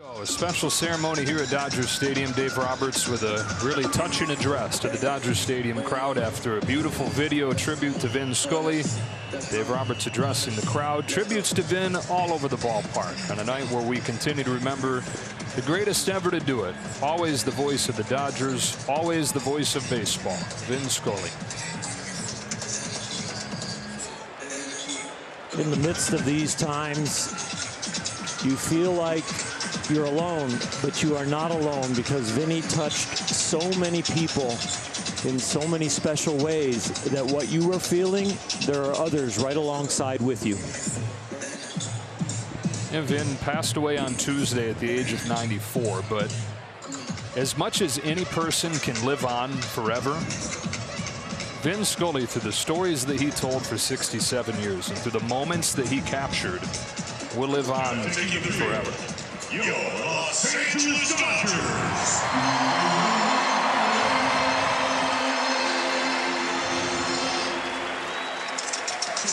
A special ceremony here at Dodger Stadium. Dave Roberts with a really touching address to the Dodger Stadium crowd after a beautiful video tribute to Vin Scully. Dave Roberts addressing the crowd. Tributes to Vin all over the ballpark on a night where we continue to remember the greatest ever to do it. Always the voice of the Dodgers, always the voice of baseball, Vin Scully. In the midst of these times, you feel like you're alone, but you are not alone, because Vinny touched so many people in so many special ways that what you were feeling, there are others right alongside with you. And Vin passed away on Tuesday at the age of 94, but as much as any person can live on forever, Vin Scully, through the stories that he told for 67 years and through the moments that he captured, will live on forever. Your Los Angeles Dodgers.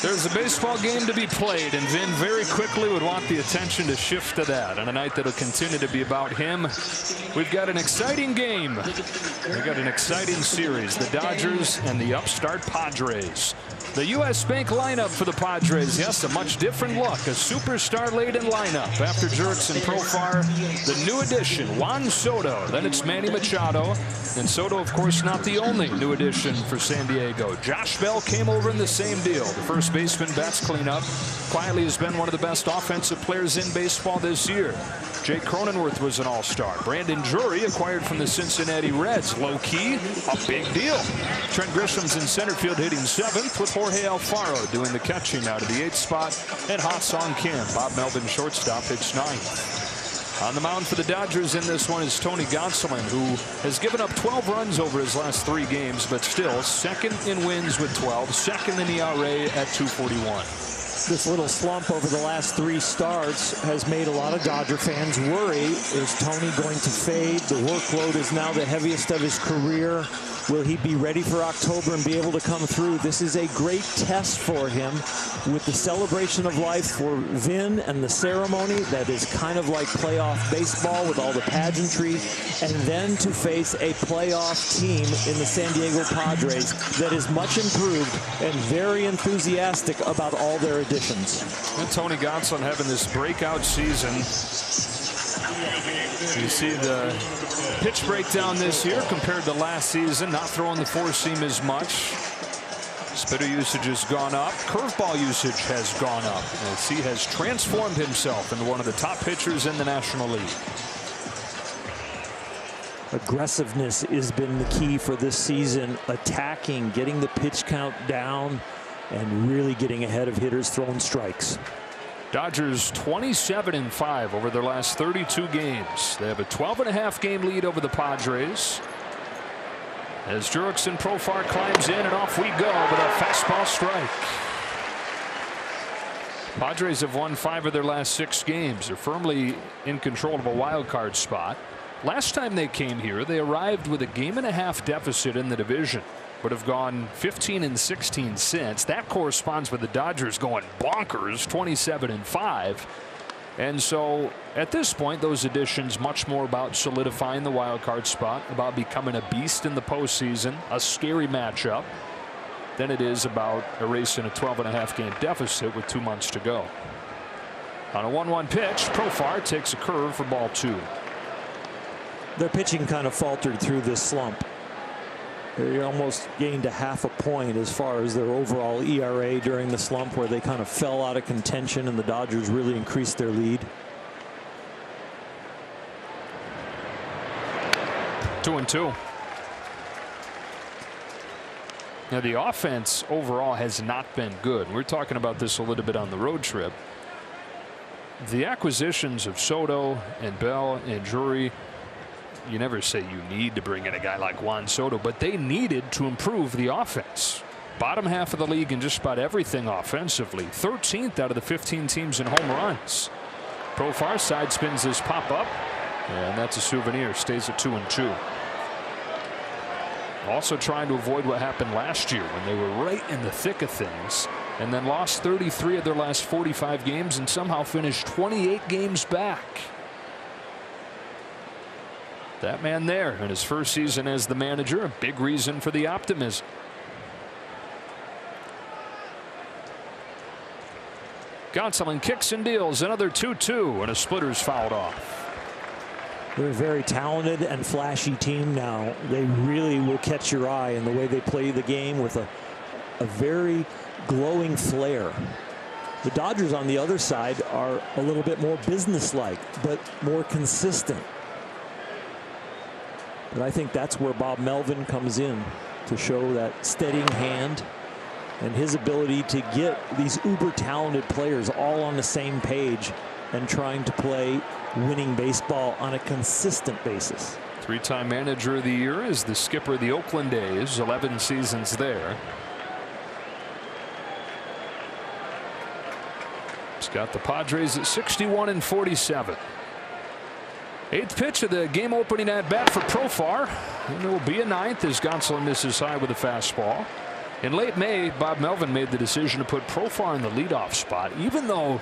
There's a baseball game to be played, and Vin very quickly would want the attention to shift to that. On a night that'll continue to be about him, we've got an exciting game. We've got an exciting series. The Dodgers and the upstart Padres. The U.S. Bank lineup for the Padres. Yes, a much different look. A superstar-laden lineup. After Jurickson Profar, the new addition, Juan Soto. Then it's Manny Machado. And Soto, of course, not the only new addition for San Diego. Josh Bell came over in the same deal. The first baseman bats cleanup. Quietly has been one of the best offensive players in baseball this year. Jake Cronenworth was an all-star. Brandon Drury, acquired from the Cincinnati Reds. Low-key, a big deal. Trent Grisham's in center field hitting 7th, with Jorge Alfaro doing the catching out of the 8th spot. And Ha-Sung Kim, Bob Melvin shortstop, hits 9th. On the mound for the Dodgers in this one is Tony Gonsolin, who has given up 12 runs over his last 3 games, but still second in wins with 12, second in ERA at 2.41. This little slump over the last 3 starts has made a lot of Dodger fans worry. Is Tony going to fade? The workload is now the heaviest of his career. Will he be ready for October and be able to come through? This is a great test for him, with the celebration of life for Vin and the ceremony that is kind of like playoff baseball with all the pageantry, and then to face a playoff team in the San Diego Padres that is much improved and very enthusiastic about all their additions. And Tony Gonsolin having this breakout season. You see the pitch breakdown this year compared to last season, not throwing the 4-seam as much. Spitter usage has gone up. Curveball usage has gone up as he has transformed himself into one of the top pitchers in the National League. Aggressiveness has been the key for this season. Attacking, getting the pitch count down, and really getting ahead of hitters throwing strikes. Dodgers 27-5 over their last 32 games. They have a 12.5 game lead over the Padres. As Jurickson Profar climbs in, and off we go with a fastball strike. Padres have won 5 of their last 6 games. They're firmly in control of a wild card spot. Last time they came here, they arrived with a 1.5 game deficit in the division, but have gone 15-16 since. That corresponds with the Dodgers going bonkers, 27-5. And so at this point, those additions much more about solidifying the wild card spot, about becoming a beast in the postseason, a scary matchup, than it is about erasing a 12.5 game deficit with 2 months to go. On a 1-1 pitch, Profar takes a curve for ball 2. Their pitching kind of faltered through this slump. They almost gained a half a point as far as their overall ERA during the slump, where they kind of fell out of contention and the Dodgers really increased their lead. 2-2. Now the offense overall has not been good. We're talking about this a little bit on the road trip. The acquisitions of Soto and Bell and Drury, you never say you need to bring in a guy like Juan Soto, but they needed to improve the offense. Bottom half of the league in just about everything offensively. 13th out of the 15 teams in home runs. Profar side spins this pop up, and that's a souvenir. Stays at 2-2. Also trying to avoid what happened last year when they were right in the thick of things and then lost 33 of their last 45 games and somehow finished 28 games back. That man there in his first season as the manager, a big reason for the optimism. Gonsolin kicks and deals another 2-2, and a splitter's fouled off. They're a very talented and flashy team now. They really will catch your eye in the way they play the game with a very glowing flair. The Dodgers on the other side are a little bit more businesslike, but more consistent. But I think that's where Bob Melvin comes in to show that steadying hand and his ability to get these uber talented players all on the same page and trying to play winning baseball on a consistent basis. Three-time manager of the year is the skipper of the Oakland A's, 11 seasons there. He's got the Padres at 61-47. Eighth pitch of the game opening at bat for Profar, and there will be a ninth as Gonsolin misses high with a fastball. In late May, Bob Melvin made the decision to put Profar in the leadoff spot, even though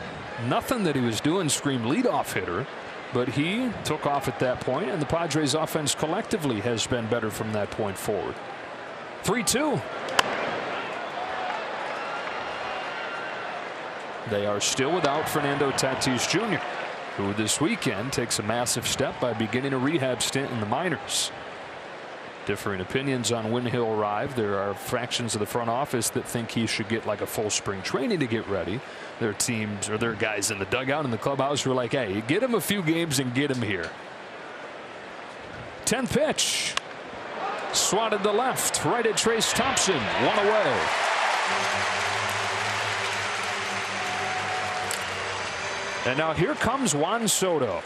nothing that he was doing screamed leadoff hitter. But he took off at that point, and the Padres offense collectively has been better from that point forward. 3-2. They are still without Fernando Tatis Jr., who this weekend takes a massive step by beginning a rehab stint in the minors. Differing opinions on when he'll arrive. There are fractions of the front office that think he should get like a full spring training to get ready. Their teams or their guys in the dugout in the clubhouse who are like, hey, get him a few games and get him here. 10th pitch. Swatted to left. Right at Trace Thompson. One away. And now here comes Juan Soto.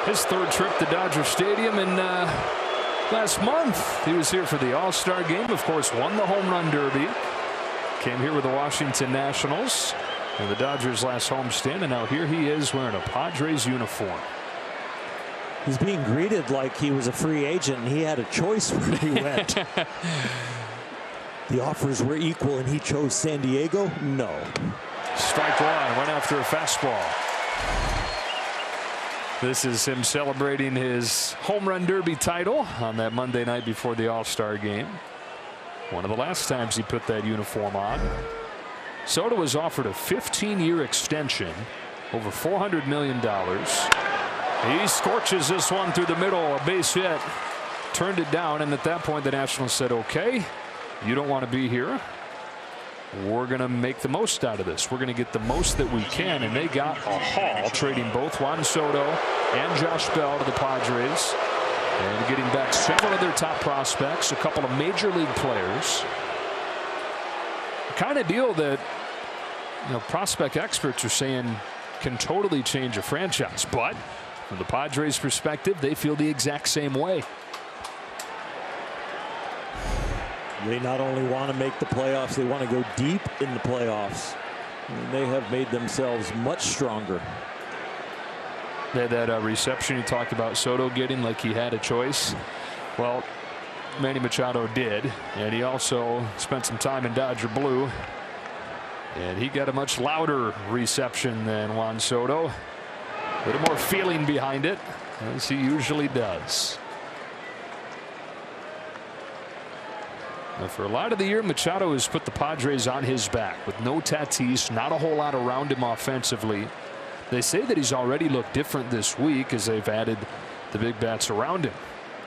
His third trip to Dodger Stadium in last month. He was here for the All-Star game. Of course, won the Home Run Derby. Came here with the Washington Nationals and the Dodgers' last homestand, and now here he is wearing a Padres uniform. He's being greeted like he was a free agent and he had a choice where he went. The offers were equal and he chose San Diego? No. Strike one. Went after a fastball. This is him celebrating his Home Run Derby title on that Monday night before the All-Star game. One of the last times he put that uniform on. Soto was offered a 15-year extension, over $400 million. He scorches this one through the middle, a base hit. Turned it down, and at that point the Nationals said, okay, you don't want to be here. We're going to make the most out of this. We're going to get the most that we can, and they got a haul, trading both Juan Soto and Josh Bell to the Padres, and getting back several of their top prospects, a couple of major league players. The kind of deal that, you know, prospect experts are saying can totally change a franchise, but from the Padres' perspective, they feel the exact same way. They not only want to make the playoffs, they want to go deep in the playoffs. And they have made themselves much stronger. They had that reception you talked about Soto getting like he had a choice. Well, Manny Machado did, and he also spent some time in Dodger blue, and he got a much louder reception than Juan Soto. A little more feeling behind it, as he usually does. Now for a lot of the year, Machado has put the Padres on his back with no Tatis, not a whole lot around him offensively. They say that he's already looked different this week as they've added the big bats around him.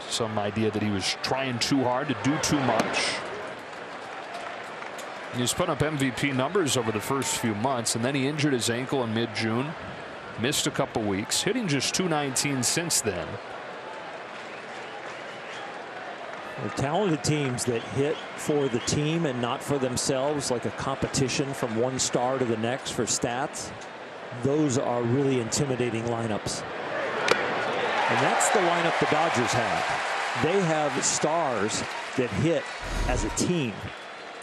Some idea that he was trying too hard to do too much. And he's put up MVP numbers over the first few months, and then he injured his ankle in mid-June. Missed a couple weeks, hitting just .219 since then. Well, talented teams that hit for the team and not for themselves, like a competition from one star to the next for stats, those are really intimidating lineups. And that's the lineup the Dodgers have. They have stars that hit as a team.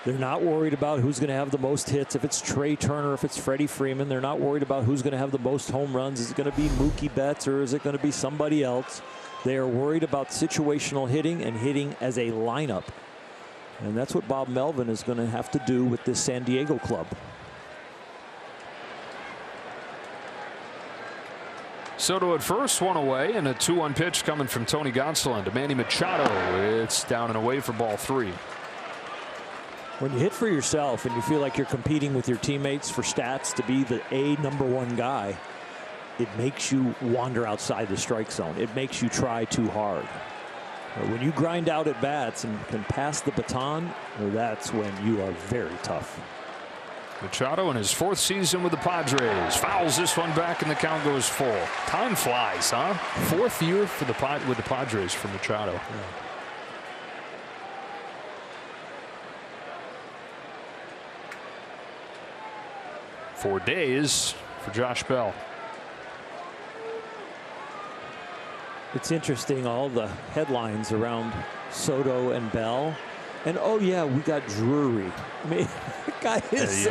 They're not worried about who's going to have the most hits. If it's Trey Turner, if it's Freddie Freeman, they're not worried about who's going to have the most home runs. Is it going to be Mookie Betts or is it going to be somebody else? They are worried about situational hitting and hitting as a lineup. And that's what Bob Melvin is going to have to do with this San Diego club. Soto at first, one away, and a 2-1 pitch coming from Tony Gonsolin to Manny Machado. It's down and away for ball 3. When you hit for yourself and you feel like you're competing with your teammates for stats to be the #1 guy, it makes you wander outside the strike zone. It makes you try too hard. But when you grind out at bats and can pass the baton, that's when you are very tough. Machado in his 4th season with the Padres fouls this one back and the count goes full. Time flies, huh? 4th year for with the Padres for Machado. Yeah. 4 days for Josh Bell. It's interesting, all the headlines around Soto and Bell. And oh yeah, we got Drury. I mean, the guy is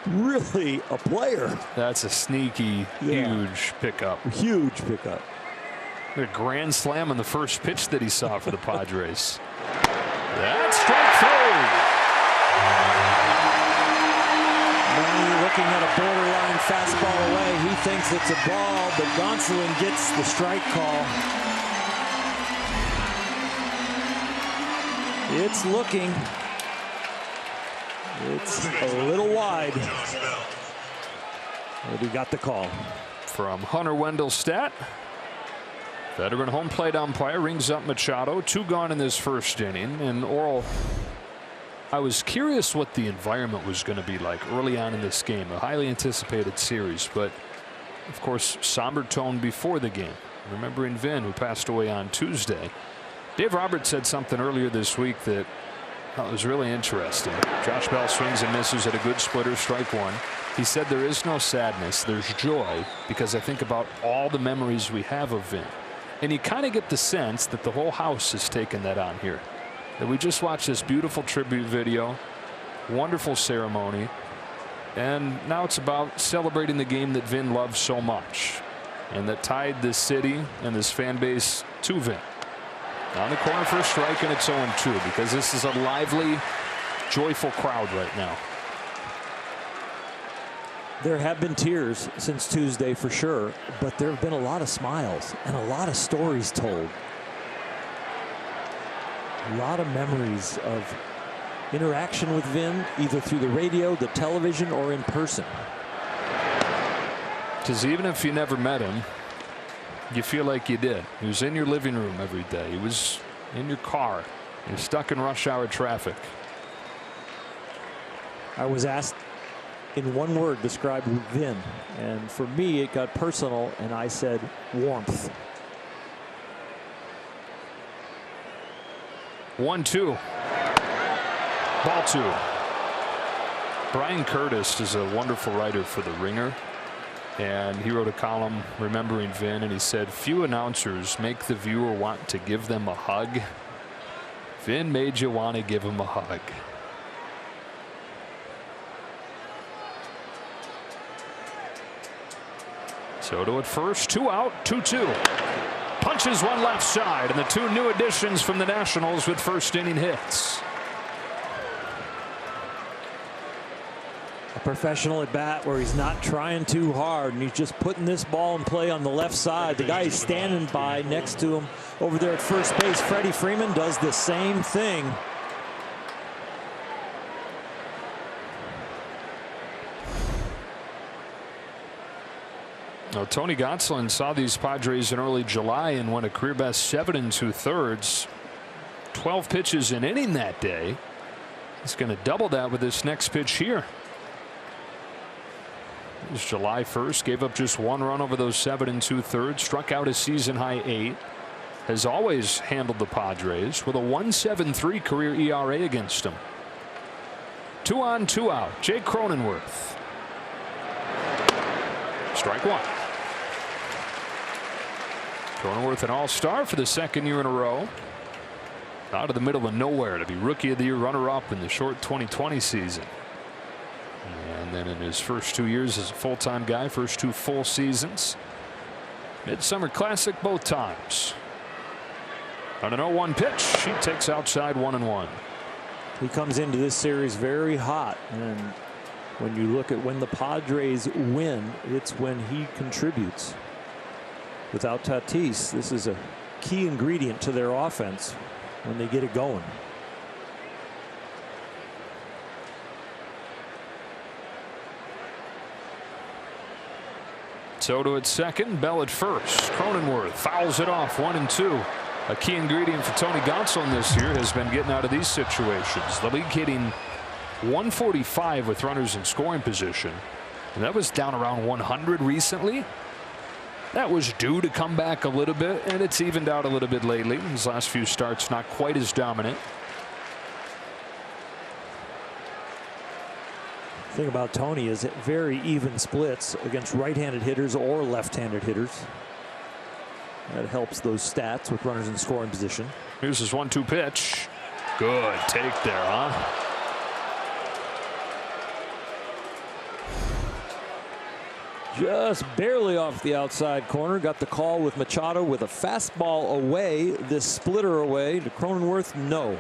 really a player. That's a sneaky, huge pickup. Huge pickup. A grand slam on the first pitch that he saw for the Padres. That's strike 3. Manny looking at a borderline fastball away. He thinks it's a ball, but Gonsolin gets the strike call. It's looking. It's a little wide. But he got the call. From Hunter Wendelstedt. Veteran home plate umpire rings up Machado. 2 gone in this first inning. And Oral, I was curious what the environment was going to be like early on in this game. A highly anticipated series, but of course somber tone before the game. Remembering Vin, who passed away on Tuesday. Dave Roberts said something earlier this week that was really interesting. Josh Bell swings and misses at a good splitter, strike 1. He said there is no sadness, there's joy, because I think about all the memories we have of Vin. And you kind of get the sense that the whole house has taken that on here. That we just watched this beautiful tribute video, wonderful ceremony, and now it's about celebrating the game that Vin loves so much and that tied this city and this fan base to Vin. On the corner for a strike, and it's 0-2 because this is a lively, joyful crowd right now. There have been tears since Tuesday for sure, but there have been a lot of smiles and a lot of stories told. A lot of memories of interaction with Vin, either through the radio, the television, or in person. Because even if you never met him, you feel like you did. He was in your living room every day. He was in your car. You're stuck in rush hour traffic. I was asked in one word describe Vin, and for me it got personal, and I said warmth. 1-2. Ball 2. Brian Curtis is a wonderful writer for The Ringer. And he wrote a column remembering Vin, and he said, few announcers make the viewer want to give them a hug. Vin made you want to give him a hug. Soto at first, 2 out, 2-2. Punches one left side, and the 2 new additions from the Nationals with first inning hits. A professional at bat where he's not trying too hard, and he's just putting this ball in play on the left side. The guy he's standing by next to him over there at first base, Freddie Freeman, does the same thing. Now, Tony Gonsolin saw these Padres in early July and went a career best 7 2/3. 12 pitches an inning that day. He's going to double that with this next pitch here. It was July 1st, gave up just 1 run over those 7 2/3, struck out a season high 8. Has always handled the Padres with a 1.73 career ERA against them. 2 on, 2 out. Jake Cronenworth. Strike 1. Cronenworth, an all-star for the 2nd year in a row. Out of the middle of nowhere to be Rookie of the Year runner-up in the short 2020 season. And then in his first 2 years as a full-time guy, first 2 full seasons. Midsummer Classic both times. On an 0-1 pitch, he takes outside 1-1. He comes into this series very hot, and when you look at when the Padres win, it's when he contributes. Without Tatis, this is a key ingredient to their offense when they get it going. Soto at second, Bell at first. Cronenworth fouls it off, 1-2. A key ingredient for Tony Gonsolin this year has been getting out of these situations. The league hitting 145 with runners in scoring position, and that was down around 100 recently. That was due to come back a little bit, and it's evened out a little bit lately. His last few starts not quite as dominant. The thing about Tony is it very even splits against right-handed hitters or left-handed hitters. That helps those stats with runners in scoring position. Here's his 1-2 pitch. Good take there, huh? Just barely off the outside corner. Got the call with Machado with a fastball away. This splitter away to Cronenworth. No.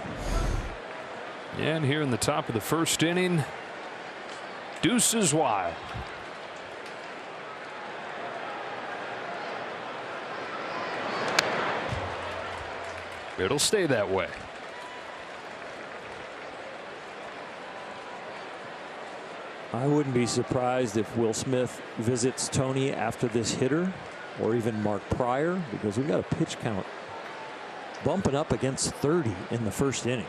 And here in the top of the first inning, deuces wild. It'll stay that way. I wouldn't be surprised if Will Smith visits Tony after this hitter, or even Mark Pryor, because we've got a pitch count bumping up against 30 in the first inning.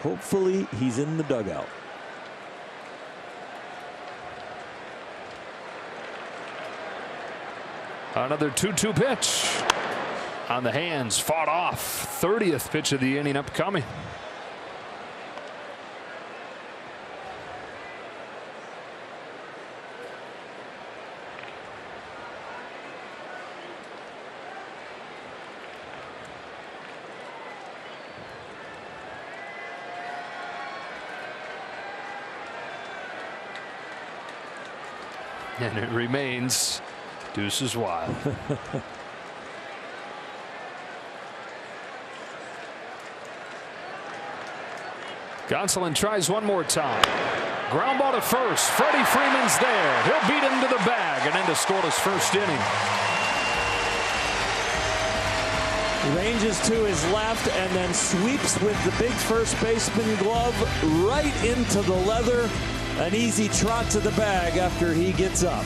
Hopefully he's in the dugout. Another 2-2 pitch on the hands, fought off. 30th pitch of the inning upcoming. And it remains deuces wild. Gonsolin tries one more time. Ground ball to first. Freddie Freeman's there. He'll beat him to the bag and end a scoreless first inning. Ranges to his left and then sweeps with the big first baseman glove right into the leather. An easy trot to the bag after he gets up.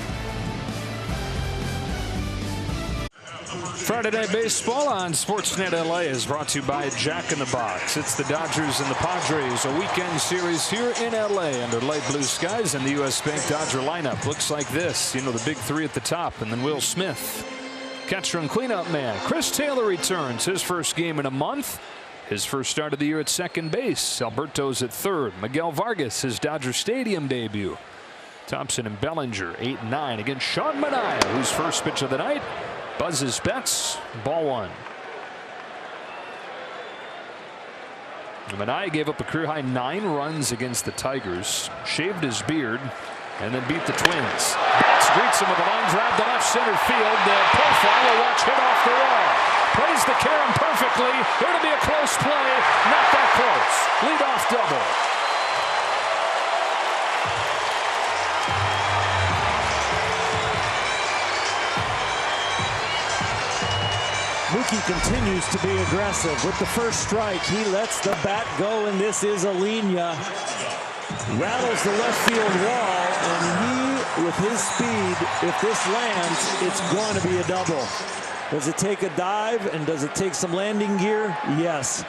Friday Night Baseball on Sportsnet LA is brought to you by Jack in the Box. It's the Dodgers and the Padres, a weekend series here in LA under light blue skies, and the U.S. Bank Dodger lineup looks like this. You know, the big three at the top, and then Will Smith, catcher and cleanup man. Chris Taylor returns, his first game in a month. His first start of the year at second base. Alberto's at third. Miguel Vargas, his Dodger Stadium debut. Thompson and Bellinger, 8 and 9 against Sean Manaea, whose first pitch of the night. Buzzes bets, ball one. Manaea gave up a career-high 9 runs against the Tigers, shaved his beard, and then beat the Twins. Betts greets him with a line drive to left center field. The profile will watch hit off the wall. Plays the carom perfectly. Here to be a close play. Not that close. Leadoff double. Mookie continues to be aggressive. With the first strike, he lets the bat go, and this is Alenia. Rattles the left field wall, and he, with his speed, if this lands, it's going to be a double. Does it take a dive, and does it take some landing gear? Yes.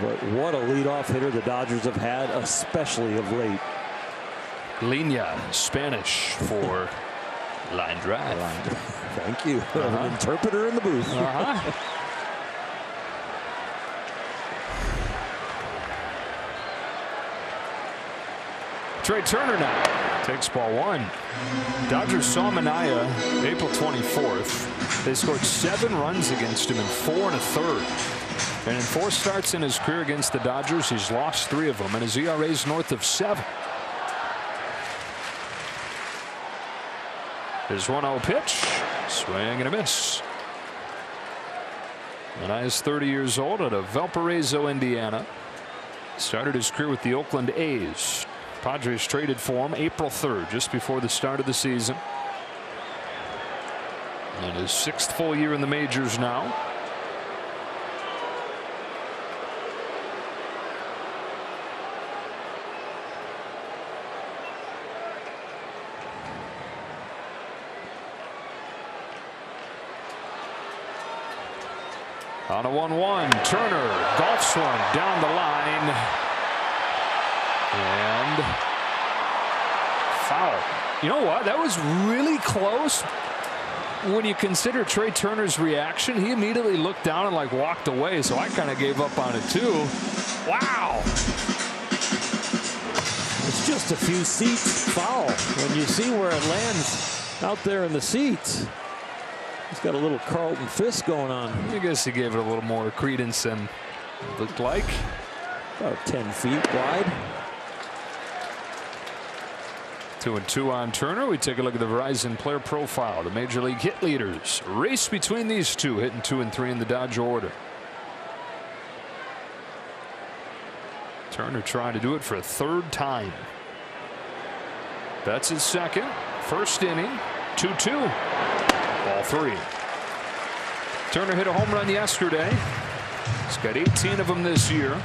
But what a leadoff hitter the Dodgers have had, especially of late. Lina, Spanish for line drive. Thank you. An interpreter in the booth. Trey Turner now takes ball one. Dodgers saw Manaea April 24th. They scored 7 runs against him in 4 1/3. And in 4 starts in his career against the Dodgers, he's lost 3 of them, and his ERA is north of 7. His 1-0 pitch, swing and a miss. Manaea's 30 years old, out of Valparaiso, Indiana. Started his career with the Oakland A's. Padres traded for him April 3rd, just before the start of the season. And his 6th full year in the majors now. On a 1-1, Turner golf swing down the line and foul. You know what? That was really close. When you consider Trey Turner's reaction, he immediately looked down and like walked away. So I kind of gave up on it too. Wow. It's just a few seats foul. When you see where it lands out there in the seats. He's got a little Carlton fist going on. I guess he gave it a little more credence than it looked like. About 10 feet wide. 2-2 on Turner. We take a look at the Verizon player profile. The major league hit leaders. Race between these two, hitting 2 and 3 in the Dodger order. Turner trying to do it for a 3rd time. That's his 2nd. 1st inning. 2-2. Ball 3. Turner hit a home run yesterday. He's got 18 of them this year.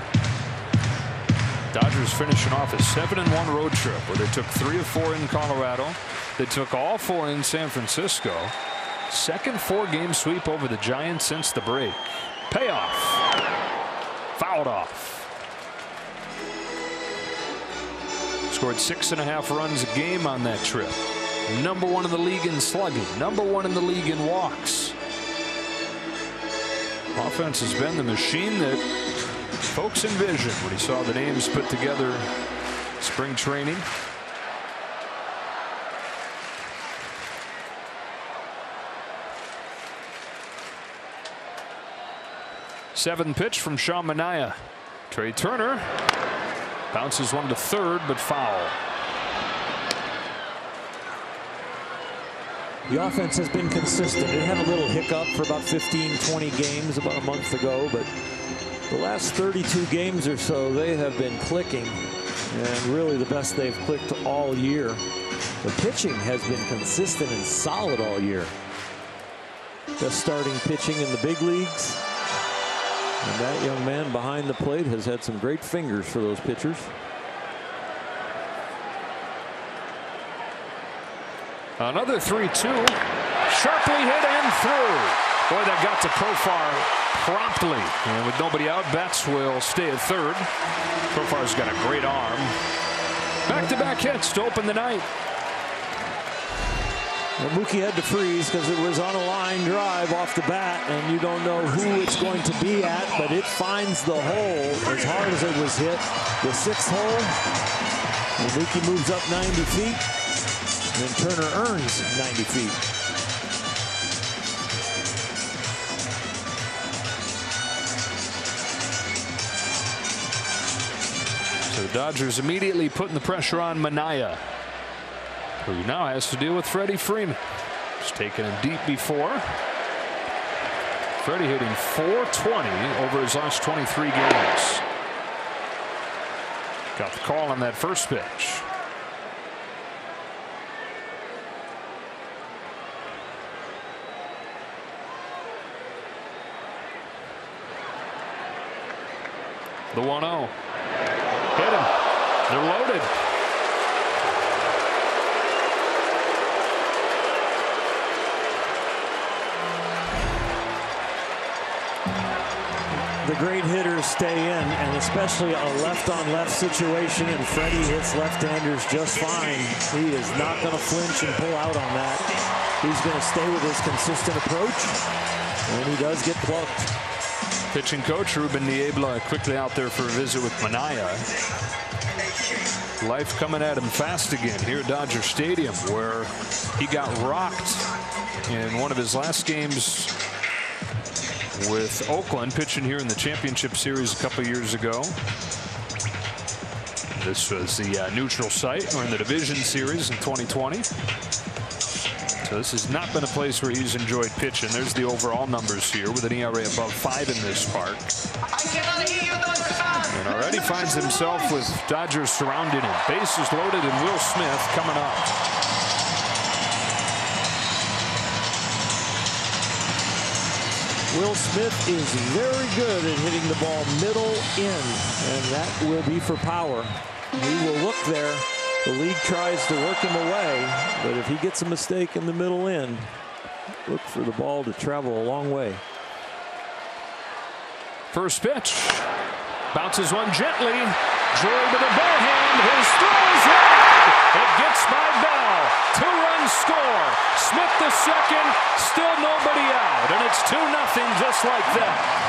Dodgers finishing off a 7-1 road trip where they took 3 of 4 in Colorado. They took all 4 in San Francisco. 2nd 4-game sweep over the Giants since the break. Payoff. Fouled off. Scored 6.5 runs a game on that trip. Number 1 in the league in slugging. Number 1 in the league in walks. Offense has been the machine that folks envisioned when he saw the names put together spring training. Seventh pitch from Sean Manaea. Trey Turner bounces one to 3rd, but foul. The offense has been consistent. It had a little hiccup for about 15-20 games about a month ago, but the last 32 games or so, they have been clicking, and really the best they've clicked all year. The pitching has been consistent and solid all year. Best starting pitching in the big leagues. And that young man behind the plate has had some great fingers for those pitchers. Another 3-2. Sharply hit and through. Boy, that got to Profar promptly. And with nobody out, Betts will stay at 3rd. Profar's got a great arm. Back-to-back hits to open the night. Well, Mookie had to freeze because it was on a line drive off the bat, and you don't know who it's going to be at, but it finds the hole as hard as it was hit. The 6th hole. And Mookie moves up 90 feet. And then Turner earns 90 feet. So the Dodgers immediately putting the pressure on Manaea, who now has to deal with Freddie Freeman. He's taken him deep before. Freddie hitting .420 over his last 23 games. Got the call on that first pitch. The 1-0. Hit him. They're loaded. The great hitters stay in, and especially a left-on-left situation, and Freddie hits left-handers just fine. He is not going to flinch and pull out on that. He's going to stay with his consistent approach, and he does get plucked. Pitching coach Ruben Niebla quickly out there for a visit with Manaea. Life coming at him fast again here at Dodger Stadium, where he got rocked in one of his last games with Oakland, pitching here in the championship series a couple years ago. This was the neutral site, or in the division series in 2020. So this has not been a place where he's enjoyed pitching. There's the overall numbers here with an ERA above 5 in this park. And already finds himself with Dodgers surrounding him. Bases loaded and Will Smith coming up. Will Smith is very good at hitting the ball middle in, and that will be for power. He will look there. The league tries to work him away, but if he gets a mistake in the middle in, look for the ball to travel a long way. First pitch. Bounces one gently. Joy to the barehand. His throw is wide. It gets by Bell. 2-run score. Smith the second. Still nobody out. And it's 2-0 just like that.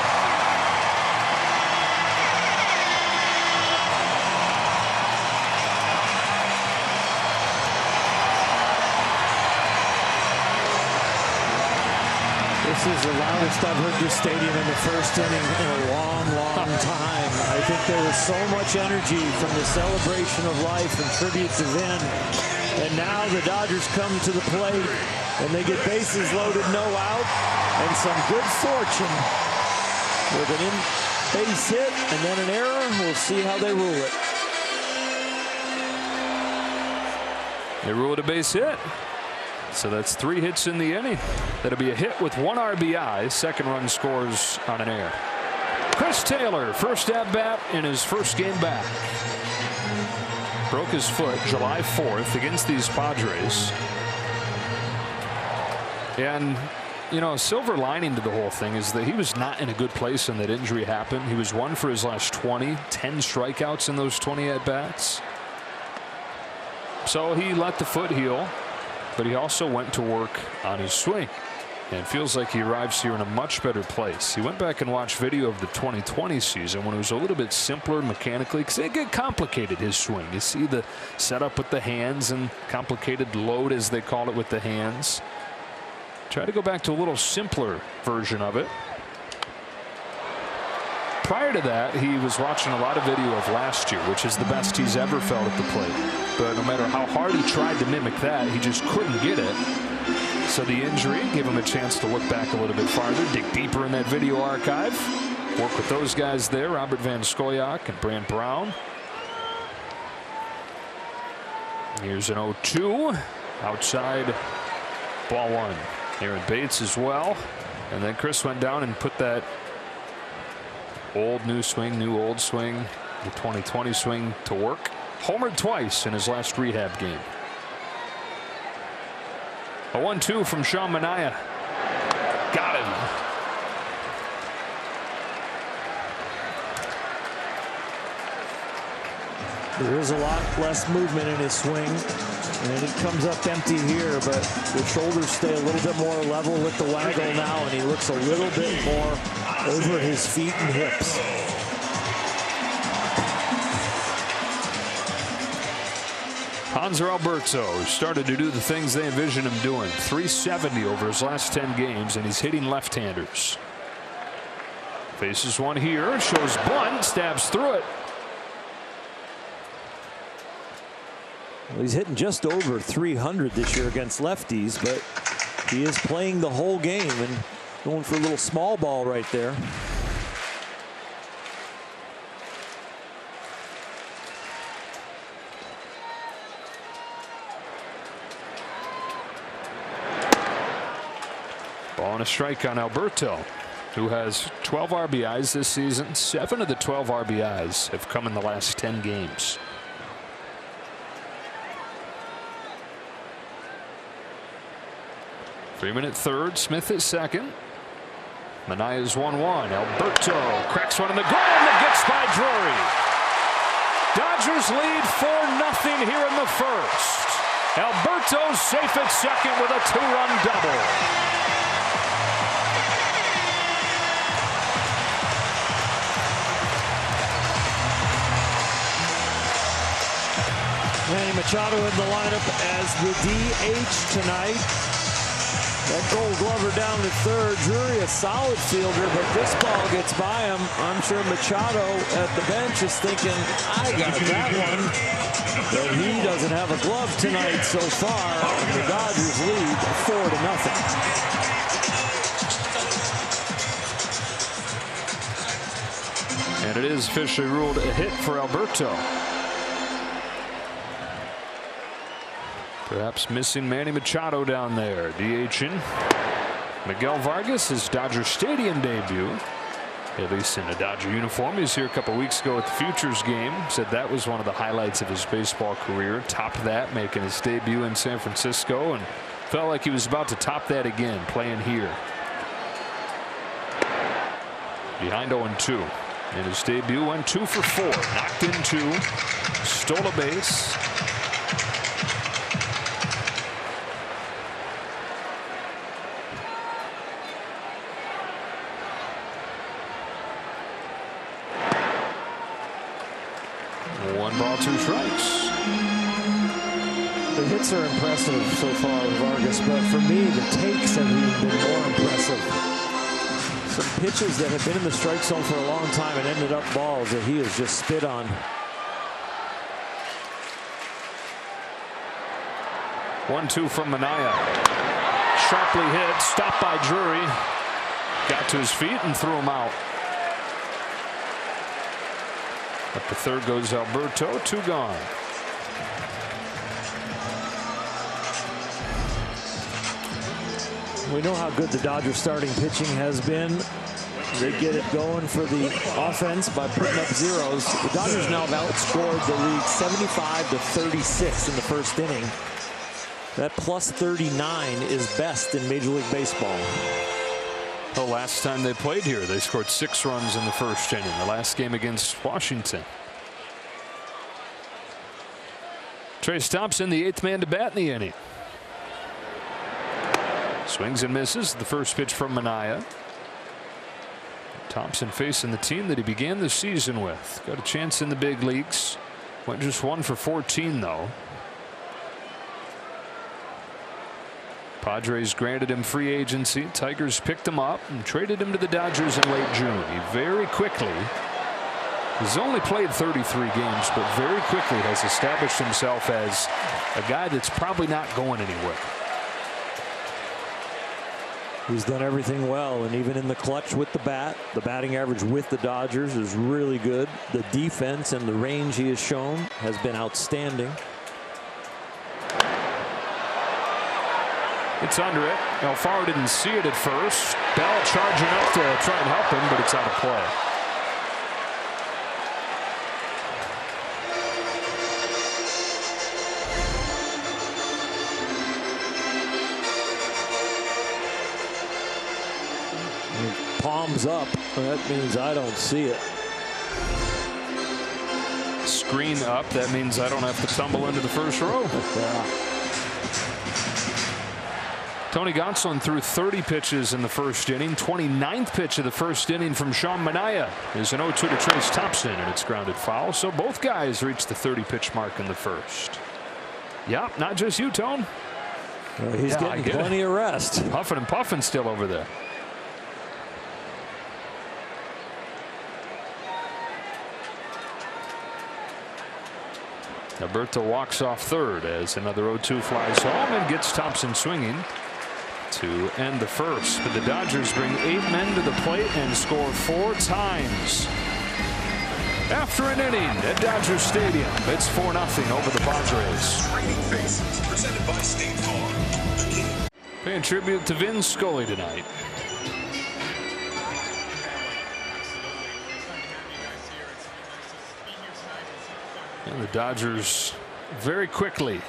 This is the loudest I've heard this stadium in the first inning in a long, long time. I think there was so much energy from the celebration of life and tribute to Vin. And now the Dodgers come to the plate and they get bases loaded, no out, and some good fortune with an in-base hit and then an error. We'll see how they rule it. They ruled a base hit. So that's 3 hits in the inning. That'll be a hit with 1 RBI. Second run scores on an error. Chris Taylor, first at bat in his first game back. Broke his foot July 4th against these Padres. And, you know, a silver lining to the whole thing is that he was not in a good place when that injury happened. He was 1 for his last 20, 10 strikeouts in those 20 at bats. So he let the foot heal. But he also went to work on his swing and feels like he arrives here in a much better place. He went back and watched video of the 2020 season when it was a little bit simpler mechanically because it get complicated, his swing. You see the setup with the hands and complicated load, as they call it, with the hands. Try to go back to a little simpler version of it. Prior to that, he was watching a lot of video of last year, which is the best he's ever felt at the plate. But no matter how hard he tried to mimic that, he just couldn't get it. So the injury gave him a chance to look back a little bit farther, dig deeper in that video archive, work with those guys there, Robert Van Scoyoc and Brant Brown. Here's an 0-2 outside, ball 1. Aaron Bates as well. And then Chris went down and put that old new swing, new old swing, the 2020 swing to work. Homered twice in his last rehab game. A 1-2 from Sean Manaea. Got him. There is a lot less movement in his swing, and it comes up empty here, but the shoulders stay a little bit more level with the waggle now, and he looks a little bit more over his feet and hips. Hanser Alberto started to do the things they envisioned him doing. 370 over his last 10 games, and he's hitting left-handers. Faces one here, shows bunt, stabs through it. Well, he's hitting just over 300 this year against lefties, but he is playing the whole game and going for a little small ball right there. Ball and a strike on Alberto, who has 12 RBIs this season. 7 of the 12 RBIs have come in the last 10 games. Freeman at third, Smith at second. Manaea's 1-1. Alberto cracks one in the ground that gets by Drury. Dodgers lead 4-0 here in the first. Alberto's safe at second with a 2-run double. Manny Machado in the lineup as the DH tonight. That Gold Glover down to third. Drury a solid fielder, but this ball gets by him. I'm sure Machado at the bench is thinking, I got that one. But he doesn't have a glove tonight so far. And the Dodgers lead 4-0. And it is officially ruled a hit for Alberto. Perhaps missing Manny Machado down there. DHing Miguel Vargas, his Dodger Stadium debut, at least in a Dodger uniform. He was here a couple weeks ago at the Futures game. Said that was one of the highlights of his baseball career. Topped that, making his debut in San Francisco, and felt like he was about to top that again playing here. Behind 0-2. In his debut, went 2 for 4. Knocked in 2. Stole a base. Two strikes. The hits are impressive so far with Vargas, but for me, the takes have even been more impressive. Some pitches that have been in the strike zone for a long time and ended up balls that he has just spit on. 1-2 from Minaya. Sharply hit, stopped by Drury. Got to his feet and threw him out. Up to third goes Alberto. 2 gone. We know how good the Dodgers starting pitching has been. They get it going for the offense by putting up zeros. The Dodgers now have outscored the league 75-36 in the first inning. That plus 39 is best in Major League Baseball. The last time they played here, they scored 6 runs in the first inning. The last game against Washington. Trace Thompson, the 8th man to bat in the inning. Swings and misses. The first pitch from Minaya. Thompson facing the team that he began the season with. Got a chance in the big leagues. Went just 1 for 14 though. Padres granted him free agency. Tigers picked him up and traded him to the Dodgers in late June. He very quickly, he's only played 33 games, but very quickly has established himself as a guy that's probably not going anywhere. He's done everything well, and even in the clutch with the bat, the batting average with the Dodgers is really good. The defense and the range he has shown has been outstanding. It's under it. Alfaro didn't see it at first. Bell charging up to try and help him, but it's out of play. Palms up. That means I don't see it. Screen up. That means I don't have to tumble into the first row. Yeah. Tony Gonsolin threw 30 pitches in the first inning. 29th pitch of the first inning from Sean Minaya is an 0-2 to Trace Thompson, and it's grounded foul. So both guys reached the 30-pitch mark in the first. Yeah, not just you, Tone. Well, he's getting plenty of rest. Huffing and puffing still over there. Alberto walks off third as another 0-2 flies home and gets Thompson swinging to end the first. But the Dodgers bring 8 men to the plate and score 4 times. After an inning at Dodger Stadium, it's 4-0 over the Padres. Presented by State Farm. Paying tribute to Vin Scully tonight. And the Dodgers very quickly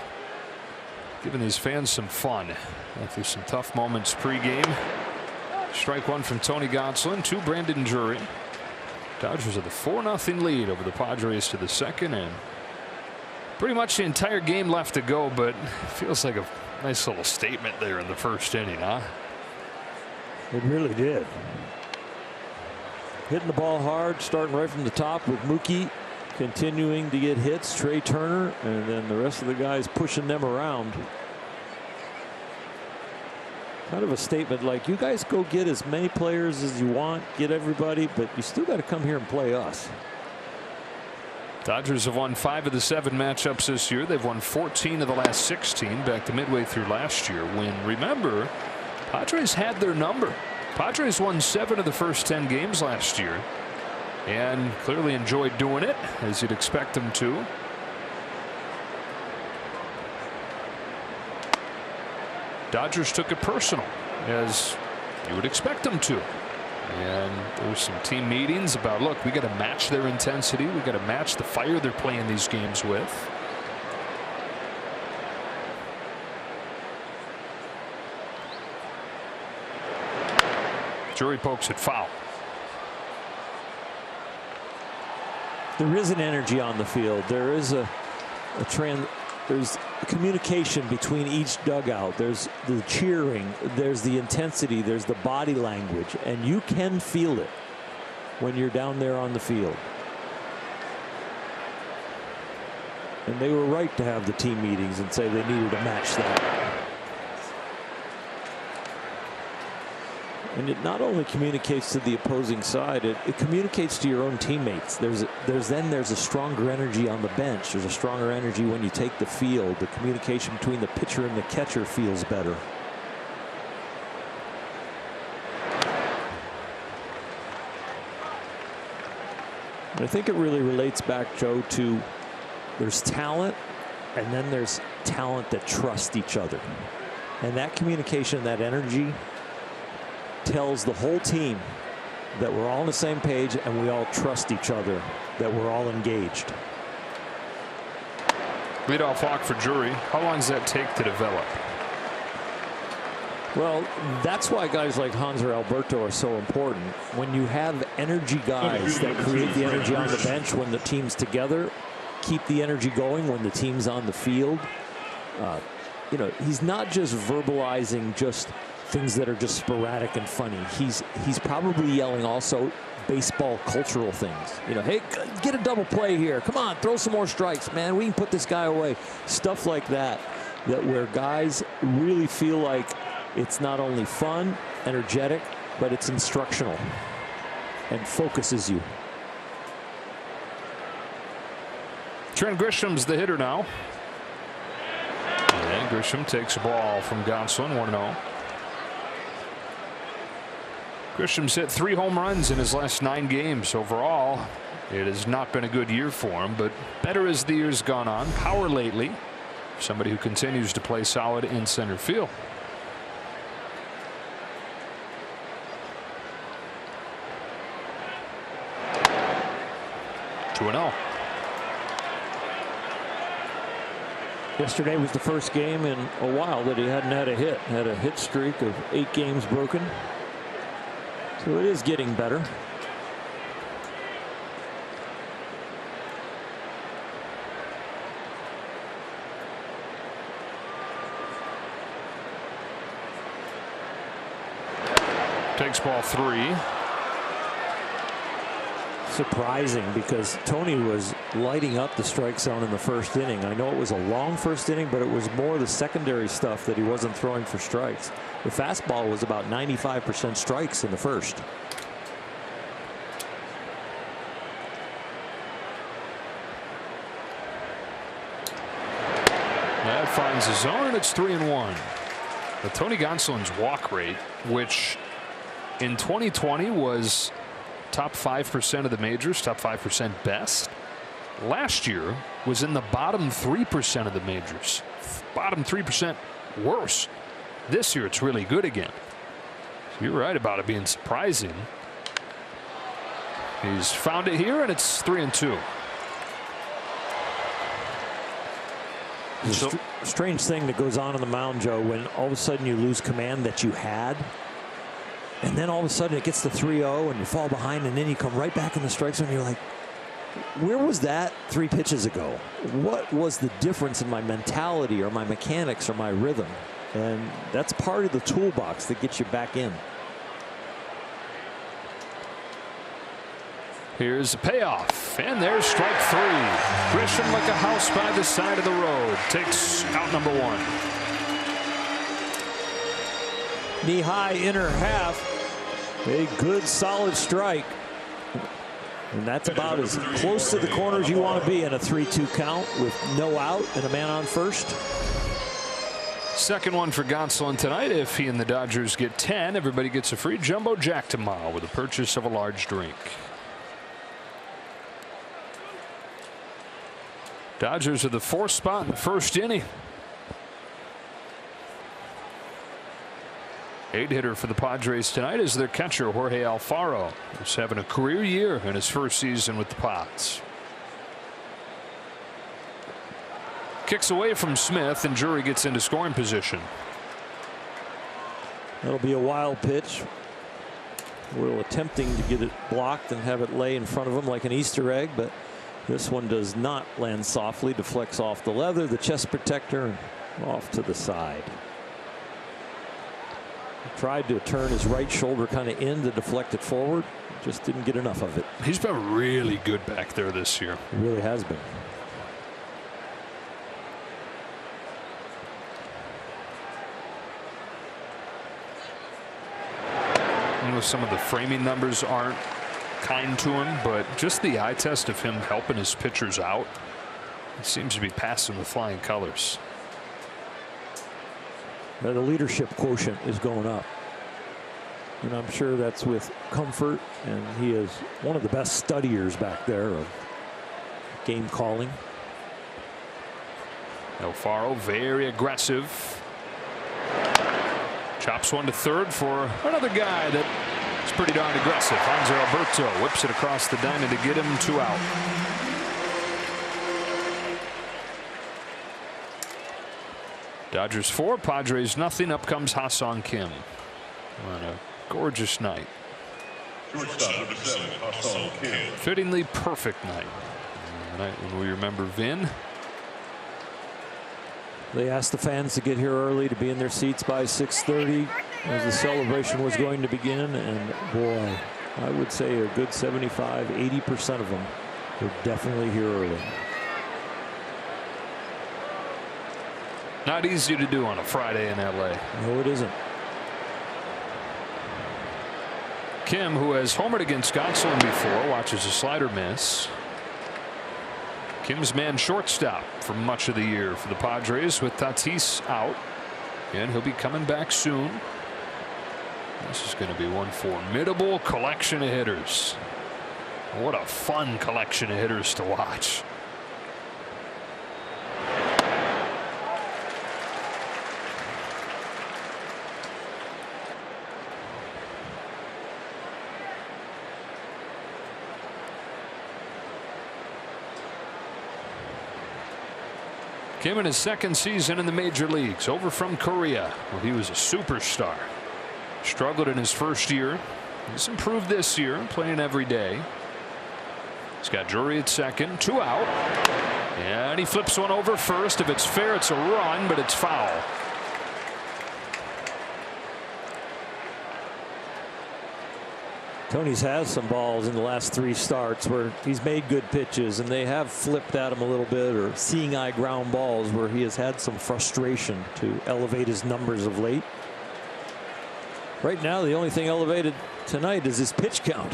giving these fans some fun after some tough moments pregame. Strike 1 from Tony Gonsolin, 2 Brandon Drury. Dodgers have the 4-0 lead over the Padres to the second, and pretty much the entire game left to go, but it feels like a nice little statement there in the first inning, huh? It really did. Hitting the ball hard, starting right from the top with Mookie continuing to get hits, Trey Turner, and then the rest of the guys pushing them around. Kind of a statement like, you guys go get as many players as you want, get everybody, but you still got to come here and play us. Dodgers have won 5 of the 7 matchups this year. They've won 14 of the last 16 back to midway through last year, when, remember, Padres had their number. Padres won 7 of the first 10 games last year and clearly enjoyed doing it, as you'd expect them to. Dodgers took it personal, as you would expect them to. And there were some team meetings about, look, we got to match their intensity. We got to match the fire they're playing these games with. Drury pokes it foul. There is an energy on the field. There is there's communication between each dugout. There's the cheering, there's the intensity, there's the body language, and you can feel it when you're down there on the field. And they were right to have the team meetings and say they needed to match that. And it not only communicates to the opposing side, it communicates to your own teammates. There's a stronger energy on the bench. There's a stronger energy when you take the field. The communication between the pitcher and the catcher feels better. And I think it really relates back, Joe, to there's talent, and then there's talent that trust each other. And that communication, that energy, tells the whole team that we're all on the same page and we all trust each other, that we're all engaged. Leadoff walk for Drury. How long does that take to develop? Well, that's why guys like Hanser Alberto are so important. When you have energy guys that create the energy on the bench when the team's together, keep the energy going when the team's on the field. You know, he's not just verbalizing just things that are just sporadic and funny. He's probably yelling also baseball cultural things. You know, hey, get a double play here. Come on, throw some more strikes, man. We can put this guy away. Stuff like that, where guys really feel like it's not only fun, energetic, but it's instructional and focuses you. Trent Grisham's the hitter now. And Grisham takes a ball from Gonsolin, 1-0. Grisham's hit 3 home runs in his last 9 games. Overall, it has not been a good year for him, but better as the year's gone on. Power lately. Somebody who continues to play solid in center field. Yesterday was the first game in a while that he hadn't had a hit. Had a hit streak of 8 games broken. So it is getting better. Takes ball 3. Surprising, because Tony was lighting up the strike zone in the first inning. I know it was a long first inning, but it was more the secondary stuff that he wasn't throwing for strikes. The fastball was about 95% strikes in the first. That finds the zone, and it's 3-1. But Tony Gonsolin's walk rate, which in 2020 was top 5% of the majors, top 5% best, last year was in the bottom 3% of the majors. Bottom 3% worse. This year it's really good again. So you're right about it being surprising. He's found it here, and it's 3-2. It's a strange thing that goes on the mound, Joe, when all of a sudden you lose command that you had. And then all of a sudden it gets to 3-0 and you fall behind, and then you come right back in the strike zone and you're like, where was that 3 pitches ago? What was the difference in my mentality or my mechanics or my rhythm? And that's part of the toolbox that gets you back in. Here's a payoff, and there's strike 3. Grisham like a house by the side of the road. Takes out number 1. knee-high inner half. A good solid strike. And that's about as close to the corner as you want to be in a 3-2 count with no out and a man on first. Second one for Gonsolin tonight. If he and the Dodgers get 10, everybody gets a free Jumbo Jack tomorrow with the purchase of a large drink. Dodgers are the 4th spot in the first inning. 8-hitter for the Padres tonight is their catcher, Jorge Alfaro, who's having a career year in his first season with the Pods. Kicks away from Smith, and Drury gets into scoring position. That'll be a wild pitch. Will attempting to get it blocked and have it lay in front of him like an Easter egg, but this one does not land softly. Deflects off the leather, the chest protector, and off to the side. Tried to turn his right shoulder kind of in to deflect it forward. Just didn't get enough of it. He's been really good back there this year. He really has been. You know, some of the framing numbers aren't kind to him, but just the eye test of him helping his pitchers out, he seems to be passing with flying colors. The leadership quotient is going up, and I'm sure that's with comfort, and he is one of the best studiers back there of game calling. Alfaro very aggressive. Chops one to third for another guy that's pretty darn aggressive. Hanser Alberto whips it across the diamond to get him 2 out. Dodgers 4, Padres nothing. Up comes Ha-Seong Kim on a gorgeous night. Fittingly perfect night. The night when we remember Vin. They asked the fans to get here early to be in their seats by 6:30 as the celebration was going to begin, and boy, I would say a good 75–80% of them were definitely here early. Not easy to do on a Friday in LA. No, it isn't. Kim, who has homered against Gonsolin before, watches a slider miss. Kim's man shortstop for much of the year for the Padres with Tatis out, and he'll be coming back soon. This is going to be one formidable collection of hitters. What a fun collection of hitters to watch. Kim in his second season in the major leagues, over from Korea, where he was a superstar. Struggled in his first year. He's improved this year, playing every day. He's got Drury at second, 2 out. And he flips one over first. If it's fair, it's a run, but it's foul. Tony's has some balls in the last 3 starts where he's made good pitches, and they have flipped at him a little bit, or seeing eye ground balls where he has had some frustration to elevate his numbers of late. Right now, the only thing elevated tonight is his pitch count.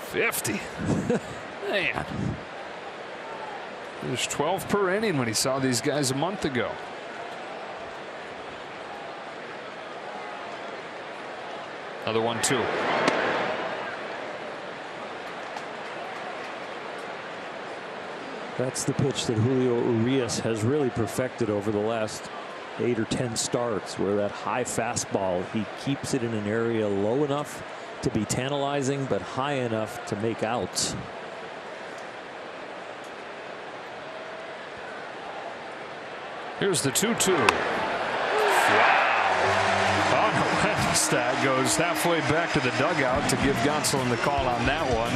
50. Man. There's 12 per inning when he saw these guys a month ago. Another 1-2. That's the pitch that Julio Urias has really perfected over the last 8 or 10 starts, where that high fastball, he keeps it in an area low enough to be tantalizing, but high enough to make outs. Here's the 2-2. Wow. Stat goes halfway back to the dugout to give Gonsolin the call on that one,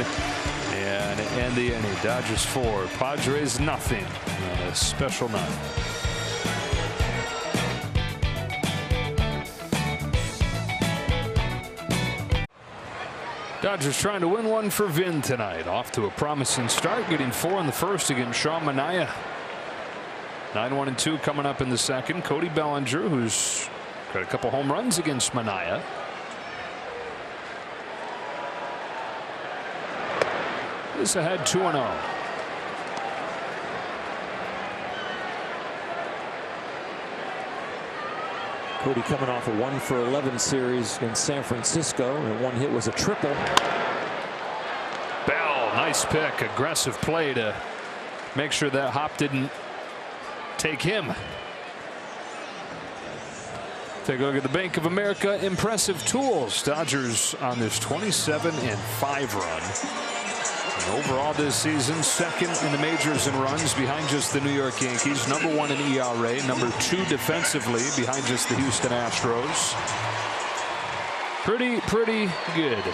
and end the inning. Dodgers 4, Padres nothing on a special night. Dodgers trying to win one for Vin tonight. Off to a promising start, getting 4 in the first against Sean Manaea. 9-1-2 coming up in the second. Cody Bellinger, who's got a couple home runs against Manaea. Is ahead 2-0. Cody coming off a 1-for-11 series in San Francisco, and one hit was a triple. Bell, nice pick, aggressive play to make sure that hop didn't take him. Take a look at the Bank of America impressive tools. Dodgers on this 27-5 run. And overall this season, second in the majors in runs behind just the New York Yankees. #1 in ERA, #2 defensively behind just the Houston Astros. Pretty good.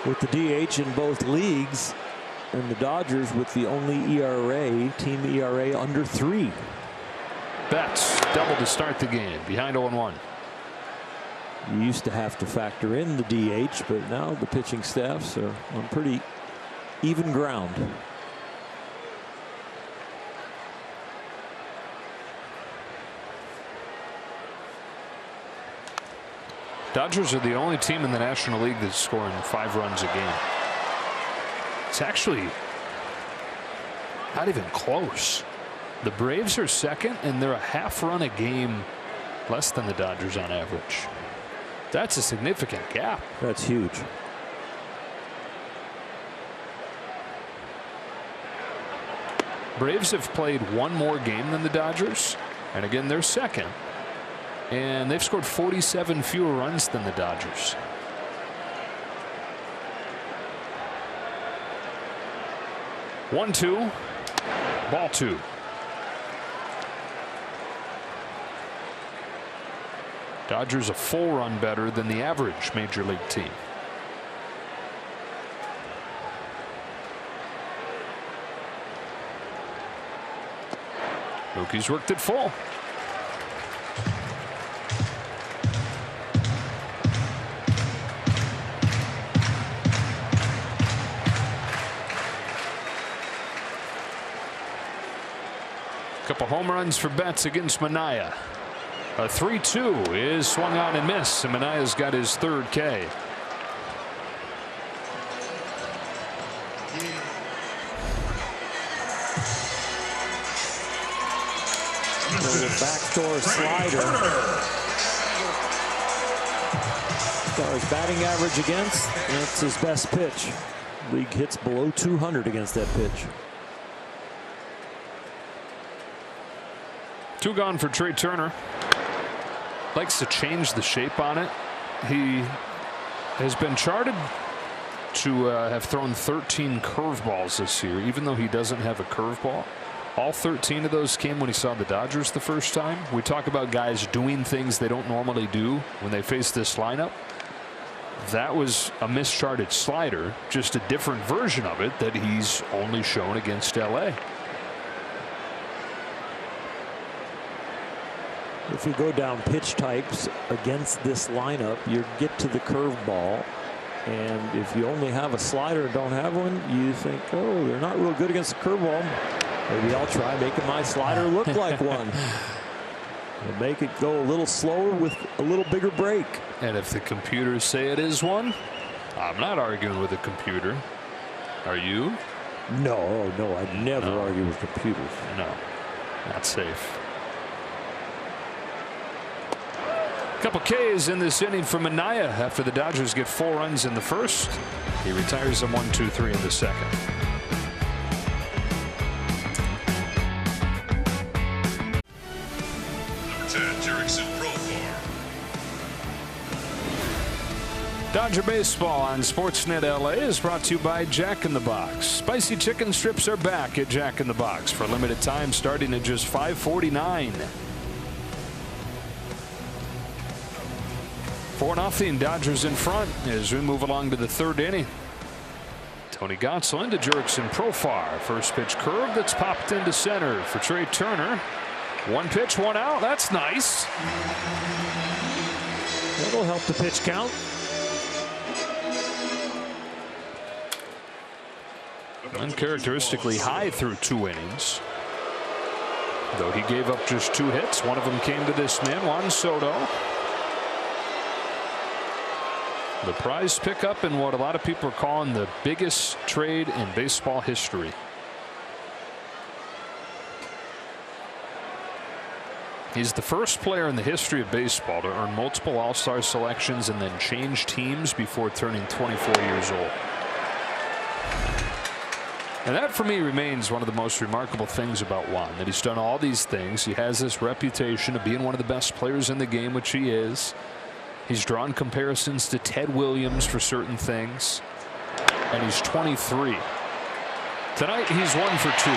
With the DH in both leagues, and the Dodgers with the only team ERA under 3. Betts double to start the game, behind 0-1. You used to have to factor in the DH, but now the pitching staffs are on pretty even ground. Dodgers are the only team in the National League that's scoring 5 runs a game. It's actually not even close. The Braves are second, and they're a half run a game less than the Dodgers on average. That's a significant gap. That's huge. Braves have played one more game than the Dodgers, and again they're second, and they've scored 47 fewer runs than the Dodgers. One, 2, ball 2. Dodgers a full run better than the average major league team. Mookie's worked it full. Couple home runs for Betts against Manaea. A 3-2 is swung on and missed, and Manaea's got his 3rd K. The backdoor slider. Star's batting average against, that's his best pitch. League hits below 200 against that pitch. 2 gone for Trey Turner. Likes to change the shape on it. He has been charted to have thrown 13 curveballs this year, even though he doesn't have a curveball. All 13 of those came when he saw the Dodgers the first time. We talk about guys doing things they don't normally do when they face this lineup. That was a mischarted slider, just a different version of it that he's only shown against LA. If you go down pitch types against this lineup, you get to the curveball, and if you only have a slider and don't have one, you think, oh, they're not real good against the curveball. Maybe I'll try making my slider look like one. And make it go a little slower with a little bigger break. And if the computers say it is one, I'm not arguing with a computer. Are you? No, I never argue with computers. No, not safe. Couple Ks in this inning for Manaea after the Dodgers get 4 runs in the first. He retires them 1-2-3 in the second. Dodger Baseball on Sportsnet LA is brought to you by Jack in the Box. Spicy chicken strips are back at Jack in the Box for a limited time, starting at just $5.49. 4-0, Dodgers in front as we move along to the 3rd inning. Tony Gonsolin to Jurickson Profar. First pitch curve that's popped into center for Trey Turner. 1 pitch, 1 out. That's nice. That'll help the pitch count. Uncharacteristically high through 2 innings. though he gave up just 2 hits. One of them came to this man, Juan Soto. The prize pickup in what a lot of people are calling the biggest trade in baseball history. He's the first player in the history of baseball to earn multiple All-Star selections and then change teams before turning 24 years old. And that, for me, remains one of the most remarkable things about Juan, that he's done all these things. He has this reputation of being one of the best players in the game, which he is. He's drawn comparisons to Ted Williams for certain things, and he's 23. Tonight, he's 1 for 2.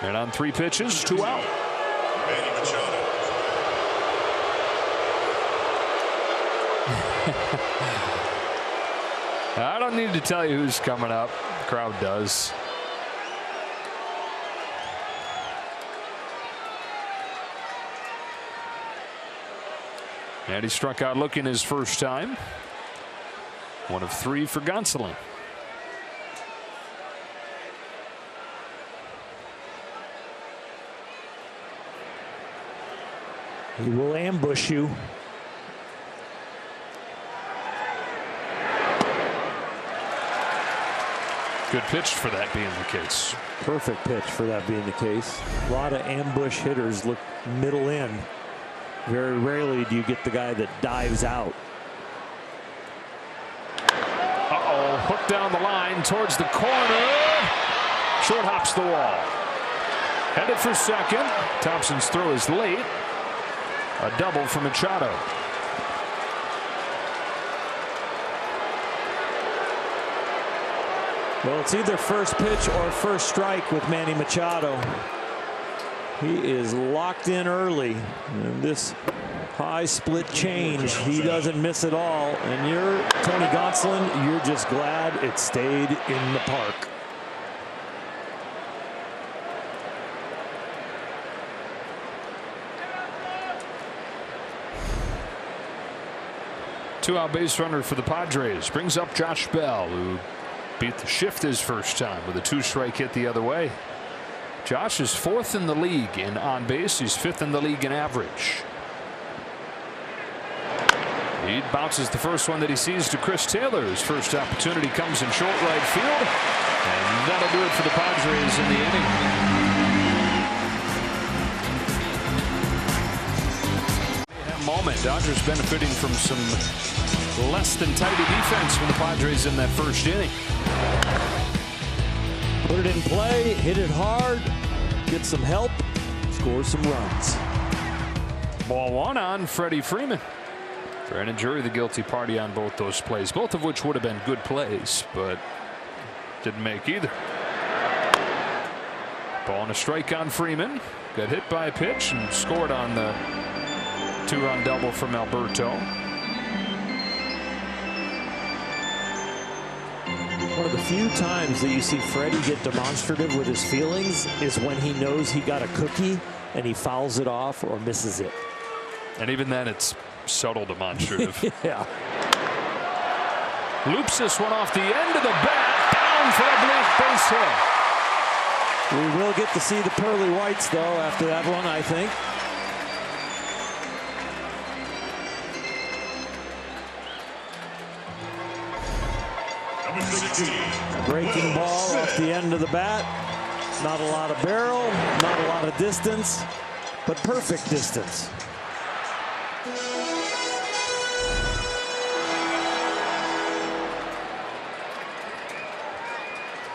And on 3 pitches, 2 out. I don't need to tell you who's coming up. The crowd does. And he struck out looking his first time. 1 of 3 for Gonsolin. He will ambush you. Good pitch for that being the case. Perfect pitch for that being the case. A lot of ambush hitters look middle in. Very rarely do you get the guy that dives out. Uh-oh, hooked down the line towards the corner. Short hops the wall. Headed for second. Thompson's throw is late. A double for Machado. Well, it's either first pitch or first strike with Manny Machado. He is locked in early. And this high split change, he doesn't miss it all. And you're Tony Gonsolin, you're just glad it stayed in the park. Two-out base runner for the Padres. Brings up Josh Bell, who beat the shift his first time with a 2-strike hit the other way. Josh is 4th in the league in on base. He's 5th in the league in average. He bounces the first one that he sees to Chris Taylor. His first opportunity comes in short right field. And that'll do it for the Padres in the inning. Moment. Dodgers benefiting from some less than tidy defense from the Padres in that first inning. Put it in play, hit it hard, get some help, score some runs. Ball 1 on Freddie Freeman. Grand and jury the guilty party on both those plays, both of which would have been good plays, but didn't make either. Ball and a strike on Freeman. Got hit by a pitch and scored on the 2-run double from Alberto. One of the few times that you see Freddie get demonstrative with his feelings is when he knows he got a cookie and he fouls it off or misses it. And even then, it's subtle demonstrative. Yeah. Loops this one off the end of the bat. Down for a base hit. We will get to see the pearly whites, though, after that one, I think. Breaking ball off the end of the bat. Not a lot of barrel, not a lot of distance, but perfect distance.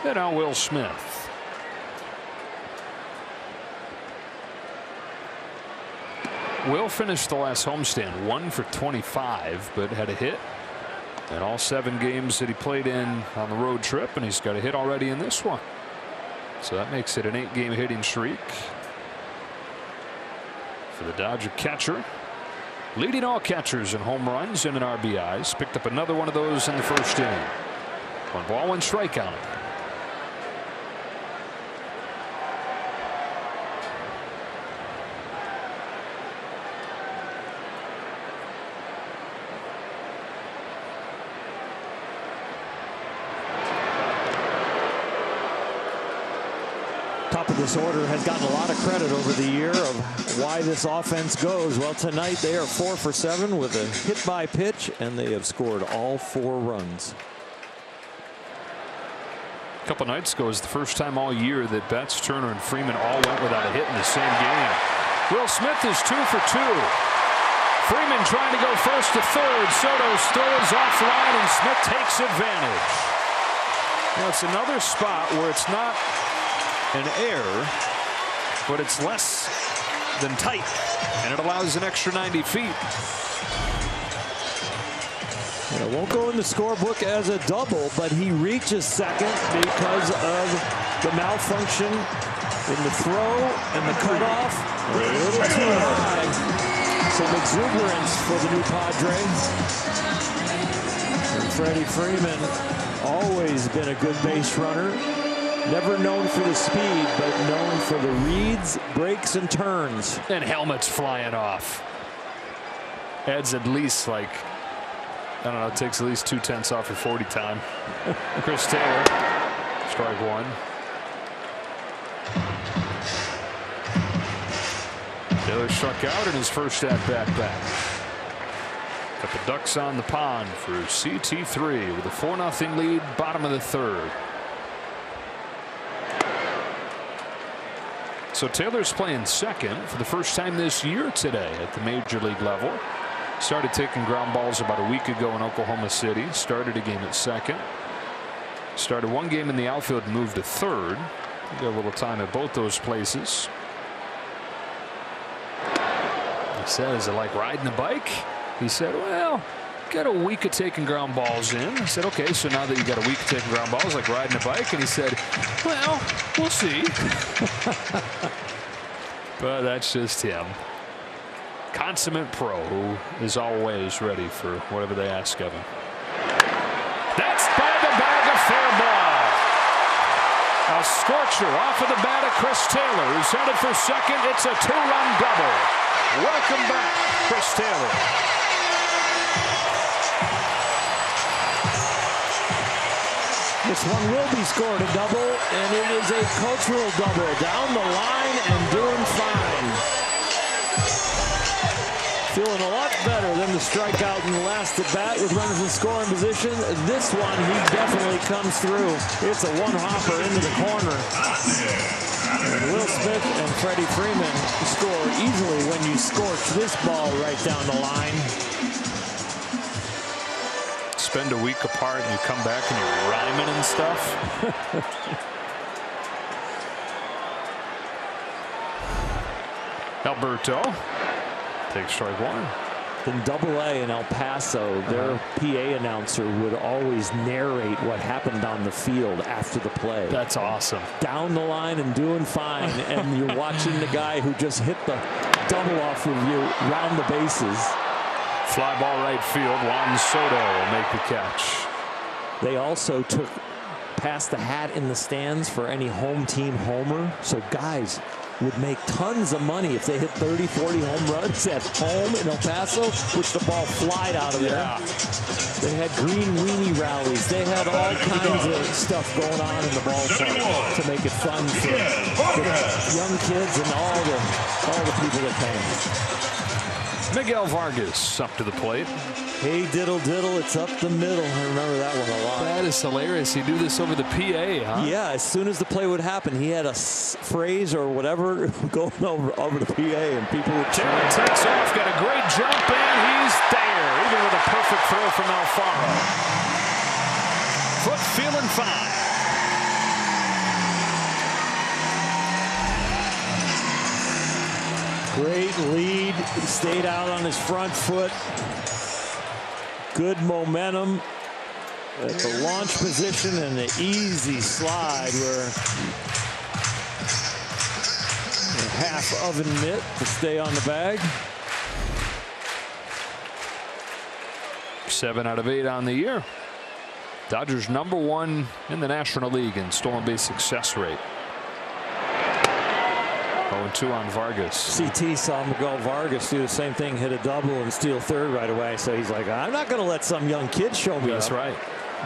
And now Will Smith. Will finished the last homestand 1 for 25, but had a hit in all 7 games that he played in on the road trip, and he's got a hit already in this one. So that makes it an 8-game hitting streak for the Dodger catcher. Leading all catchers in home runs and in RBIs. Picked up another one of those in the first inning. 1 ball, 1 strike on him. of this order has gotten a lot of credit over the year of why this offense goes. Well, tonight they are 4 for 7 with a hit by pitch, and they have scored all 4 runs. A couple nights ago was the first time all year that Betts, Turner, and Freeman all went without a hit in the same game. Will Smith is 2 for 2. Freeman trying to go first to third. Soto's throw is offline, and Smith takes advantage. Now it's another spot where it's not an error, but it's less than tight, and it allows an extra 90 feet. It won't go in the scorebook as a double, but he reaches second because of the malfunction in the throw and the cutoff. A little too high. Some exuberance for the new Padres. And Freddie Freeman, always been a good base runner. Never known for the speed, but known for the reads, breaks, and turns. And helmets flying off. Adds at least like, I don't know, it takes at least 2/10 off your 40 time. Chris Taylor, strike 1. Taylor struck out in his first at-bat back. Got the Ducks on the pond for CT3 with a 4-0 lead, bottom of the 3rd. So Taylor's playing second for the first time this year today at the major league level. Started taking ground balls about a week ago in Oklahoma City. Started a game at second. Started one game in the outfield and moved to third. Got a little time at both those places. He says, I like riding the bike. He said, well, got a week of taking ground balls in. I said, okay, so now that you got a week of taking ground balls, like riding a bike. And he said, well, we'll see. But that's just him. Consummate pro who is always ready for whatever they ask of him. That's by the bag, a fair ball. A scorcher off of the bat of Chris Taylor, who's headed for second. It's a 2-run double. Welcome back, Chris Taylor. This one will be scored a double, and it is a cultural double. Down the line and doing fine. Feeling a lot better than the strikeout in the last at bat with runners in scoring position. This one, he definitely comes through. It's a one-hopper into the corner. And Will Smith and Freddie Freeman score easily when you scorch this ball right down the line. Spend a week apart and you come back and you're rhyming and stuff. Alberto takes strike 1. In Double-A in El Paso, their PA announcer would always narrate what happened on the field after the play. That's awesome. Down the line and doing fine, and you're watching the guy who just hit the double off of you round the bases. Fly ball right field. Juan Soto will make the catch. They also took past the hat in the stands for any home team homer. So guys would make tons of money if they hit 30, 40 home runs at home in El Paso, which the ball flied out of there. They had green weenie rallies. They had all kinds of stuff going on in the ballpark to make it fun for the young kids and all the people that came. Miguel Vargas up to the plate. Hey, diddle, diddle, it's up the middle. I remember that one a lot. That is hilarious. He do this over the PA, huh? Yeah, as soon as the play would happen, he had a phrase or whatever going over the PA, and people would cheer. Taylor takes off, got a great jump, and he's there, even with a perfect throw from Alfaro. Foot feeling fine. Great lead. He stayed out on his front foot. Good momentum at the launch position and the easy slide where a half oven mitt to stay on the bag. 7 out of 8 on the year. Dodgers #1 in the National League in stolen base success rate. 0-2 on Vargas. CT saw Miguel Vargas do the same thing, hit a double and steal third right away. So he's like, I'm not going to let some young kid show me. That's right.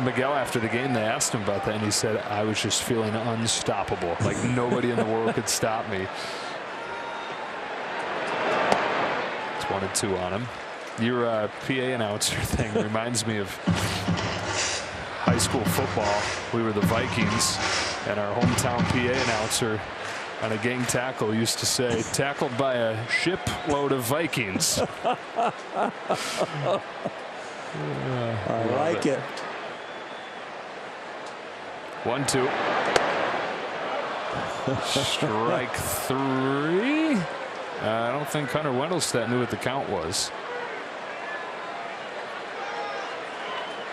Miguel, after the game, they asked him about that, and he said, I was just feeling unstoppable. Like nobody in the world could stop me. It's 1-2 on him. Your PA announcer thing reminds me of high school football. We were the Vikings, and our hometown PA announcer on a gang tackle used to say, tackled by a shipload of Vikings. I like it. 1-2. Strike 3. I don't think Hunter Wendelstedt knew what the count was.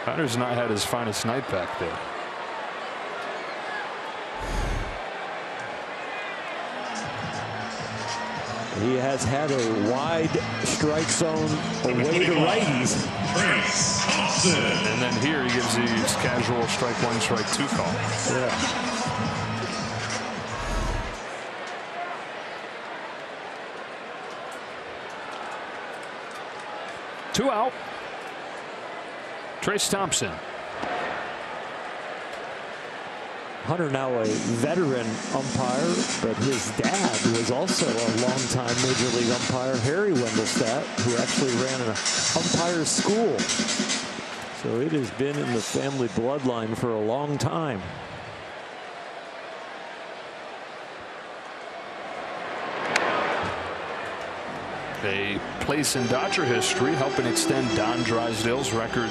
Hunter's not had his finest night back there. He has had a wide strike zone away to righties. And then here he gives his casual strike 1, strike 2 call. Yeah. Two out. Trace Thompson. Hunter now a veteran umpire, but his dad was also a longtime Major League umpire, Harry Wendelstedt, who actually ran an umpire school. So it has been in the family bloodline for a long time. A place in Dodger history, helping extend Don Drysdale's record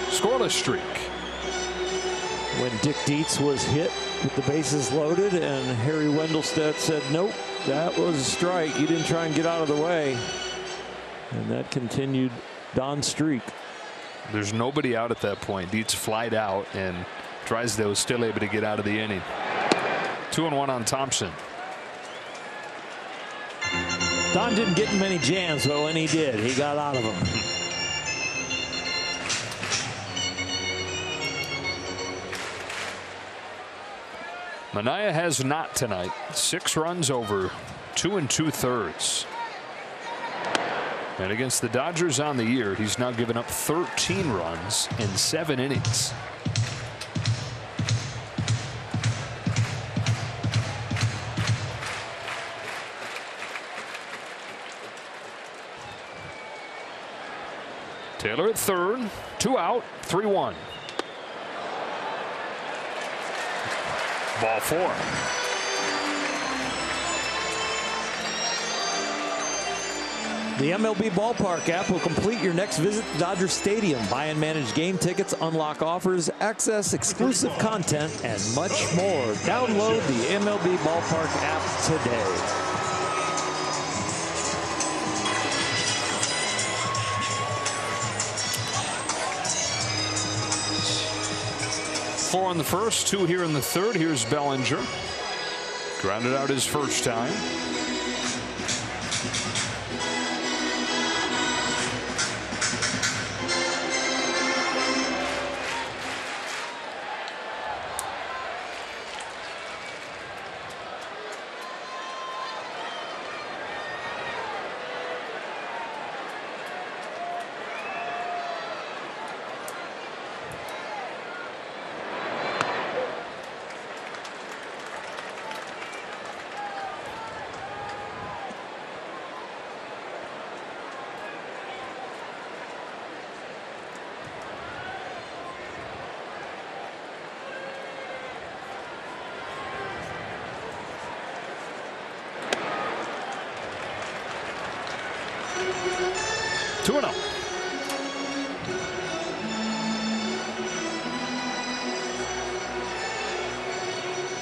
scoreless streak. When Dick Dietz was hit with the bases loaded and Harry Wendelstedt said, nope, that was a strike. He didn't try and get out of the way. And that continued Don's streak. There's nobody out at that point. Dietz flied out, and Drysdale was still able to get out of the inning. 2-1 on Thompson. Don didn't get in many jams, but when he did, he got out of them. Manaea has not tonight. 6 runs over 2 2/3. And against the Dodgers on the year, he's now given up 13 runs in 7 innings. Taylor at third, 2 out, 3-1. Ball 4. The MLB Ballpark app will complete your next visit to Dodger Stadium. Buy and manage game tickets, unlock offers, access exclusive content, and much more. Download the MLB Ballpark app today. Four in the first, 2 here in the third. Here's Bellinger. Grounded out his first time.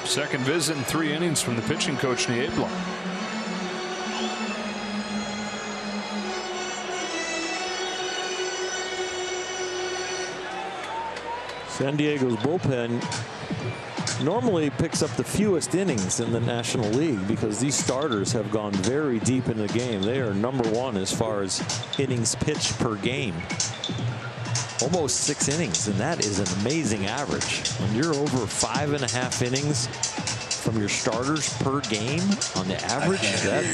Second visit in 3 innings from the pitching coach, Niebla. San Diego's bullpen normally picks up the fewest innings in the National League because these starters have gone very deep in the game. They are #1 as far as innings pitched per game. Almost 6 innings, and that is an amazing average. When you're over 5.5 innings from your starters per game on the average, that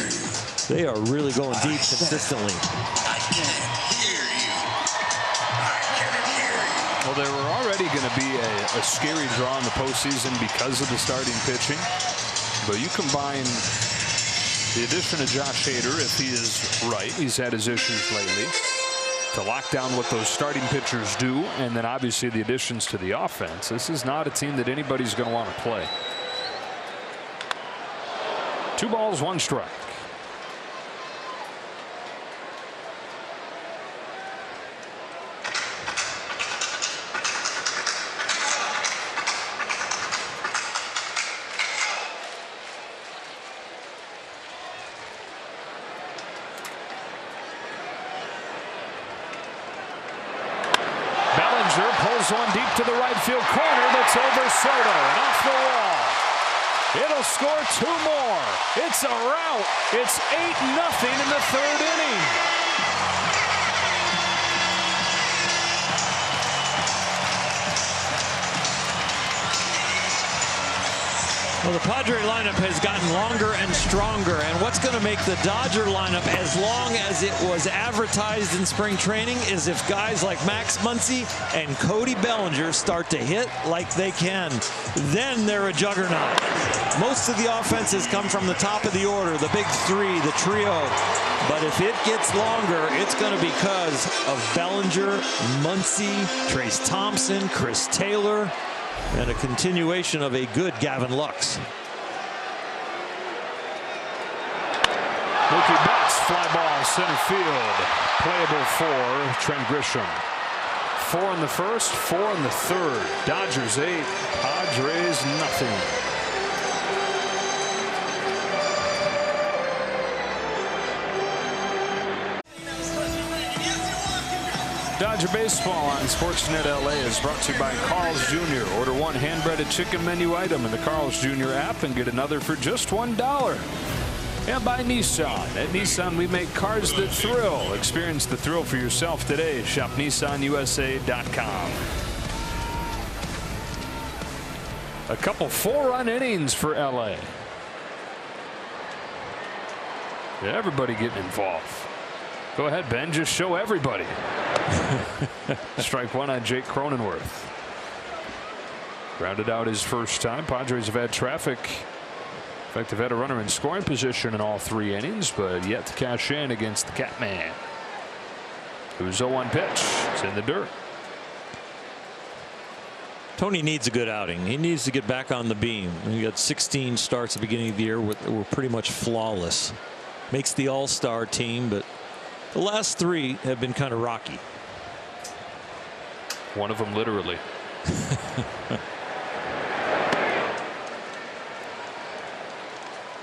they are really going deep consistently. Well, they were already going to be a scary draw in the postseason because of the starting pitching. But you combine the addition of Josh Hader, if he is right, he's had his issues lately, to lock down what those starting pitchers do, and then obviously the additions to the offense. This is not a team that anybody's going to want to play. 2 balls, 1 strike. Pulls one deep to the right field corner. That's over Soto and off the wall. It'll score 2 more. It's a rout. It's 8-0 in the 3rd inning. Well, the Padre lineup has gotten longer and stronger, and what's going to make the Dodger lineup as long as it was advertised in spring training is if guys like Max Muncy and Cody Bellinger start to hit like they can. Then they're a juggernaut. Most of the offense has come from the top of the order, the big 3, the trio. But if it gets longer, it's going to be because of Bellinger, Muncy, Trace Thompson, Chris Taylor, and a continuation of a good Gavin Lux. Mookie Betts, fly ball, center field. Playable for Trent Grisham. 4 in the 1st, 4 in the 3rd. Dodgers 8, Padres nothing. Dodger Baseball on Sportsnet LA is brought to you by Carl's Jr. Order 1 hand-breaded chicken menu item in the Carl's Jr. app and get another for just $1. And by Nissan. At Nissan, we make cars that thrill. Experience the thrill for yourself today. Shop NissanUSA.com. A couple 4-run innings for LA. Everybody getting involved. Go ahead, Ben. Just show everybody. Strike 1 on Jake Cronenworth. Grounded out his first time. Padres have had traffic. In fact, they've had a runner in scoring position in all 3 innings, but yet to cash in against the Catman. It was 0-1 pitch. It's in the dirt. Tony needs a good outing. He needs to get back on the beam. He got 16 starts at the beginning of the year that were pretty much flawless. Makes the all-star team, but the last 3 have been kind of rocky. One of them literally.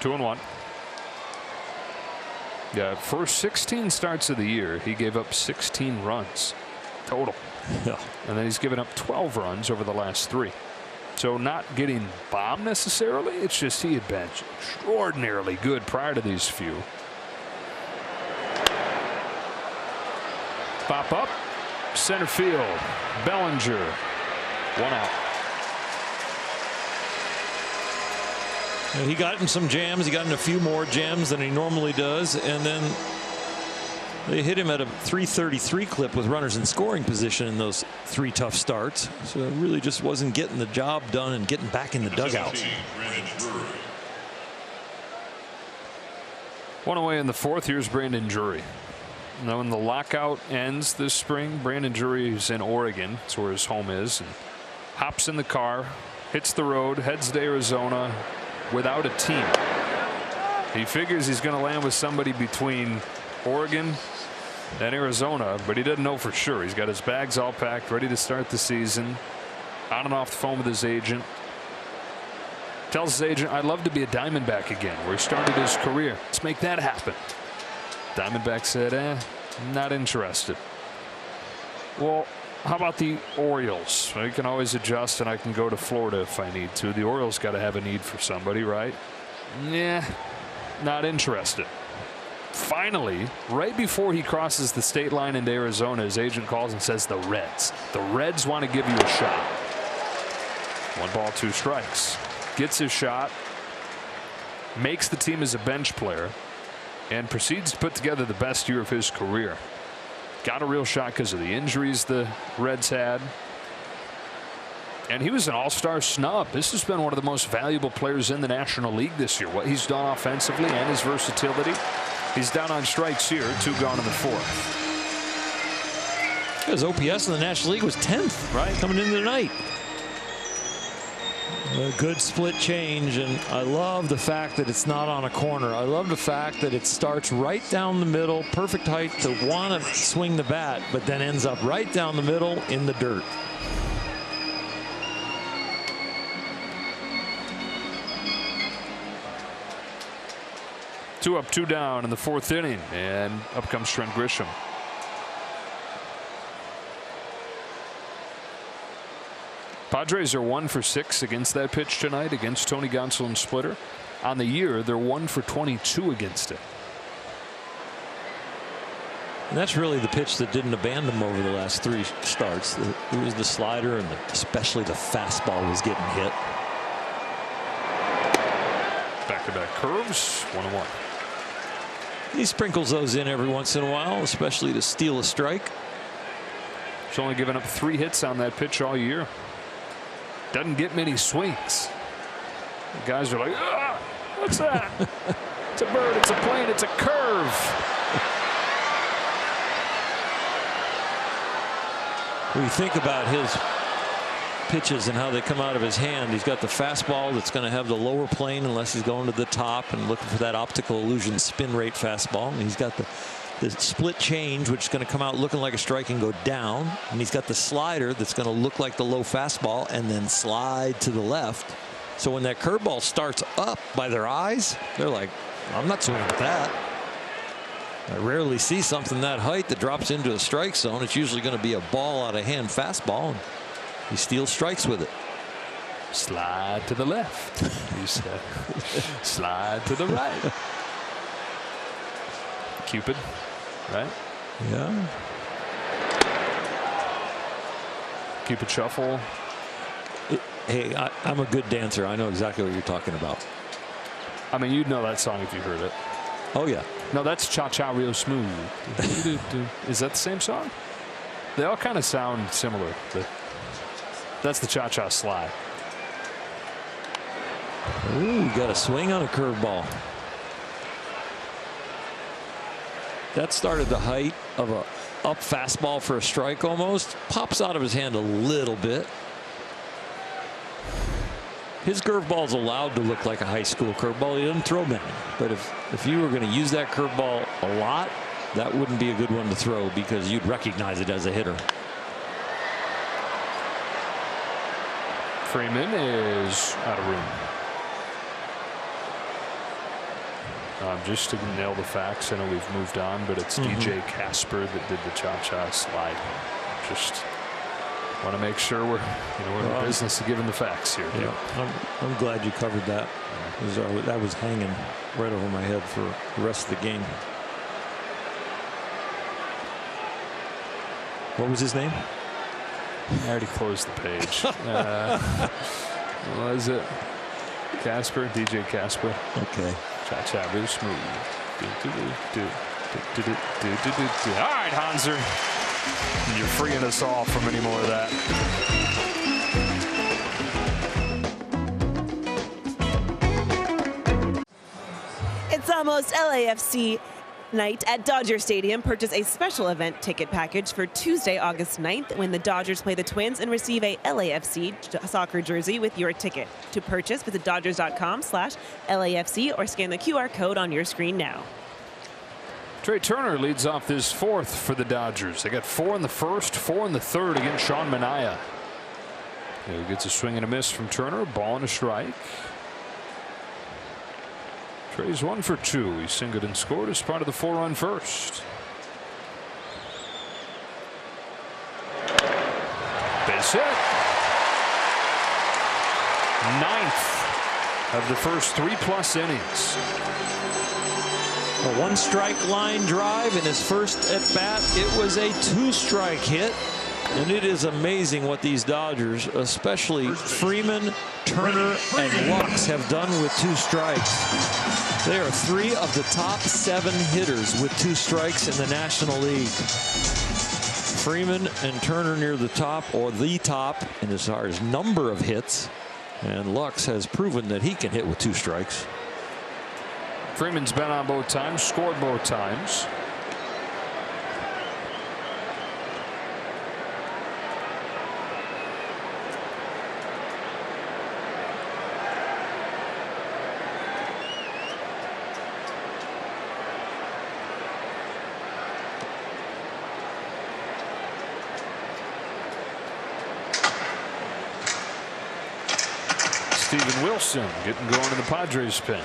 Two and 1. Yeah, first 16 starts of the year, he gave up 16 runs total. Yeah. And then he's given up 12 runs over the last 3. So not getting bombed necessarily. It's just he had been extraordinarily good prior to these few. Pop up, center field, Bellinger, 1 out. He got in some jams. He got in a few more jams than he normally does, and then they hit him at a 333 clip with runners in scoring position in those 3 tough starts. So it really just wasn't getting the job done and getting back in the dugout. 1 away in the 4th. Here's Brandon Drury. Now, when the lockout ends this spring, Brandon Drury is in Oregon. That's where his home is. And hops in the car, hits the road, heads to Arizona without a team. He figures he's going to land with somebody between Oregon and Arizona, but he doesn't know for sure. He's got his bags all packed, ready to start the season. On and off the phone with his agent. Tells his agent, I'd love to be a Diamondback again, where he started his career. Let's make that happen. Diamondback said, not interested. Well, how about the Orioles? I can always adjust and I can go to Florida if I need to. The Orioles got to have a need for somebody, right? Yeah, not interested. Finally, right before he crosses the state line into Arizona, his agent calls and says the Reds. The Reds want to give you a shot. 1 ball, 2 strikes. Gets his shot. Makes the team as a bench player. And proceeds to put together the best year of his career. Got a real shot because of the injuries the Reds had. And he was an all-star snub. This has been one of the most valuable players in the National League this year. What he's done offensively and his versatility. He's down on strikes here, 2 gone in the 4th. His OPS in the National League was 10th, right, coming into the night. A good split change, and I love the fact that it's not on a corner. I love the fact that it starts right down the middle, perfect height to want to swing the bat, but then ends up right down the middle in the dirt. Two up, 2 down in the 4th inning, and up comes Trent Grisham. Padres are 1 for 6 against that pitch tonight against Tony Gonsolin's splitter. On the year, they're 1 for 22 against it. And that's really the pitch that didn't abandon him over the last 3 starts. It was the slider, and especially the fastball was getting hit. Back-to-back curves, 1-1. He sprinkles those in every once in a while, especially to steal a strike. He's only given up 3 hits on that pitch all year. Doesn't get many swings. The guys are like, ah, what's that? It's a bird, it's a plane, it's a curve. When you think about his pitches and how they come out of his hand, he's got the fastball that's going to have the lower plane unless he's going to the top and looking for that optical illusion spin rate fastball. And he's got the split change, which is going to come out looking like a strike and go down. And he's got the slider that's going to look like the low fastball and then slide to the left. So when that curveball starts up by their eyes, they're like, I'm not swinging at that. I rarely see something that height that drops into a strike zone. It's usually going to be a ball out of hand fastball. And he steals strikes with it. Slide to the left. He said, slide to the right. Cupid. Right? Yeah. Cupid Shuffle. Hey, I'm a good dancer. I know exactly what you're talking about. I mean, you'd know that song if you heard it. Oh, yeah. No, that's Cha Cha Real Smooth. Is that the same song? They all kind of sound similar. That's the Cha Cha Slide. Ooh, got a swing on a curveball. That started the height of a up fastball for a strike almost. Pops out of his hand a little bit. His curveball's allowed to look like a high school curveball. He doesn't throw many. But if you were going to use that curveball a lot, that wouldn't be a good one to throw because you'd recognize it as a hitter. Freeman is out of room. Just to nail the facts, I know we've moved on, but it's DJ Casper that did the cha-cha slide. Just want to make sure we're in the business of giving the facts here. Yeah, I'm glad you covered that. That was hanging right over my head for the rest of the game. What was his name? I already closed the page. Was it Casper? DJ Casper. Okay. Cha-cha, real smooth. All right, Hanser. You're freeing us all from any more of that. It's almost LAFC night at Dodger Stadium. Purchase a special event ticket package for Tuesday, August 9th, when the Dodgers play the Twins, and receive a LAFC soccer jersey with your ticket. To purchase, visit Dodgers.com/LAFC or scan the QR code on your screen now. Trey Turner leads off this 4th for the Dodgers. They got 4 in the 1st, 4 in the 3rd against Sean Manaea. He gets a swing and a miss from Turner. Ball and a strike. Trey's 1 for 2. He singled and scored as part of the 4-run first. Base hit. 9th of the first 3+ innings. A 1-strike line drive in his first at bat. It was a 2-strike hit. And it is amazing what these Dodgers, especially Freeman, Turner, and Lux, have done with 2 strikes. They are 3 of the top 7 hitters with 2 strikes in the National League. Freeman and Turner near the top, or the top, and as far as number of hits. And Lux has proven that he can hit with 2 strikes. Freeman's been on both times, scored both times. Steven Wilson getting going in the Padres pen.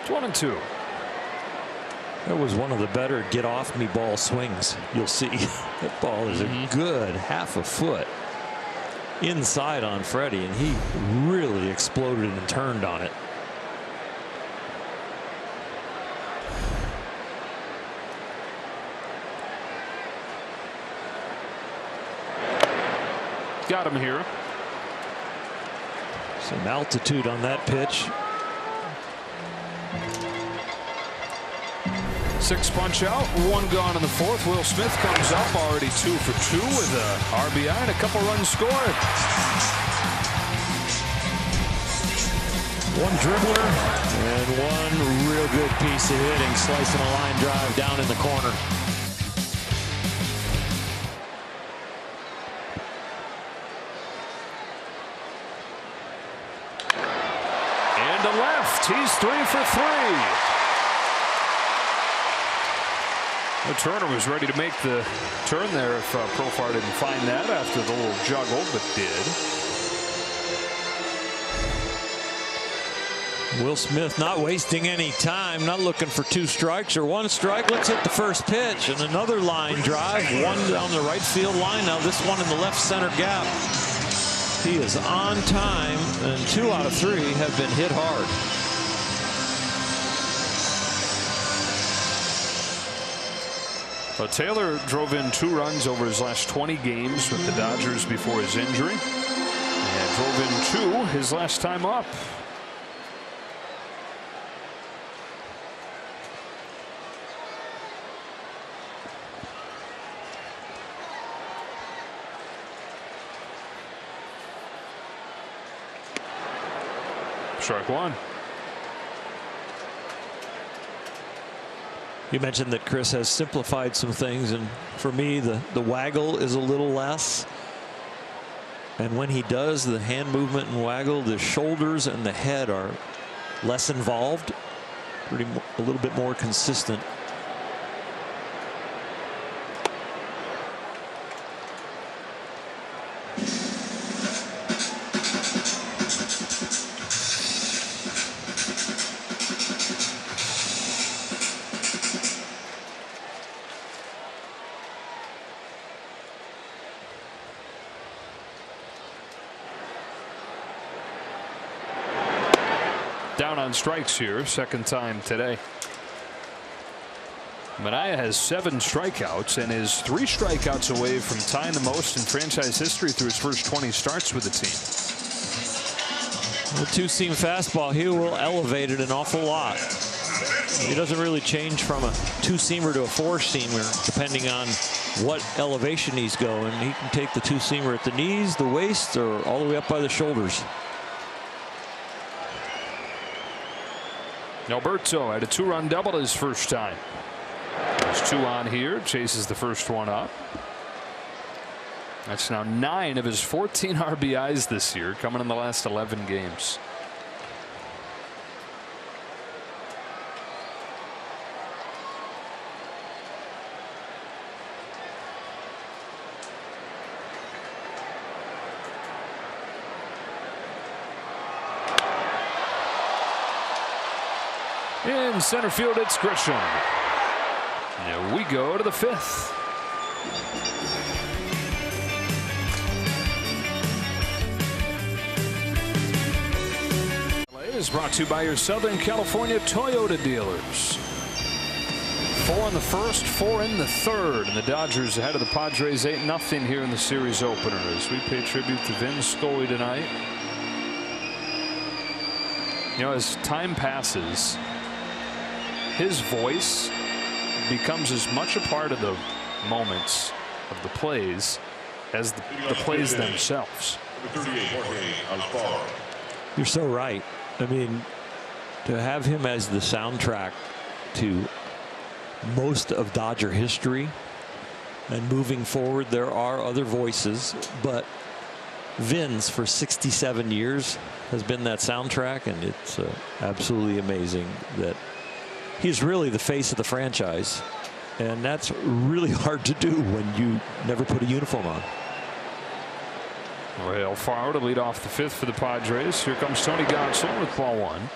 It's 1-2. That was one of the better get off me ball swings you'll see. That ball is a good half a foot inside on Freddie, and he really exploded and turned on it. Got him here. Some altitude on that pitch. 6 punch out, 1 gone in the 4th. Will Smith comes up already 2 for 2 with a RBI and a couple runs scored. 1 dribbler and 1 real good piece of hitting, slicing a line drive down in the corner. And to left, he's 3 for 3. Well, Turner was ready to make the turn there if Profar didn't find that after the little juggle, but did. Will Smith not wasting any time, not looking for 2 strikes or 1 strike. Let's hit the first pitch, and another line drive, 1 down the right field line. Now this one in the left center gap. He is on time, and 2 out of 3 have been hit hard. Well, Taylor drove in 2 runs over his last 20 games with the Dodgers before his injury, and drove in 2 his last time up. Strike 1. You mentioned that Chris has simplified some things, and for me the waggle is a little less, and when he does the hand movement and waggle, the shoulders and the head are less involved, a little bit more consistent. Down on strikes here, 2nd time today. Manaea has 7 strikeouts and is 3 strikeouts away from tying the most in franchise history through his first 20 starts with the team. The 2-seam fastball, he will elevate it an awful lot. He doesn't really change from a 2-seamer to a 4-seamer depending on what elevation he's going. He can take the 2-seamer at the knees, the waist, or all the way up by the shoulders. Alberto had a 2-run double his first time. There's 2 on here, chases the first one up. That's now 9 of his 14 RBIs this year, coming in the last 11 games. In center field, it's Grisham. Now we go to the 5th. Is brought to you by your Southern California Toyota dealers. 4 in the first, 4 in the third, and the Dodgers ahead of the Padres 8-0 here in the series opener as we pay tribute to Vin Scully tonight. You know, as time passes, his voice becomes as much a part of the moments of the plays as the plays themselves. You're so right. I mean, to have him as the soundtrack to most of Dodger history, and moving forward there are other voices, but Vin's for 67 years has been that soundtrack, and it's absolutely amazing that he's really the face of the franchise, and that's really hard to do when you never put a uniform on. Well, Alfaro to lead off the fifth for the Padres. Here comes Tony Gonsolin with ball one.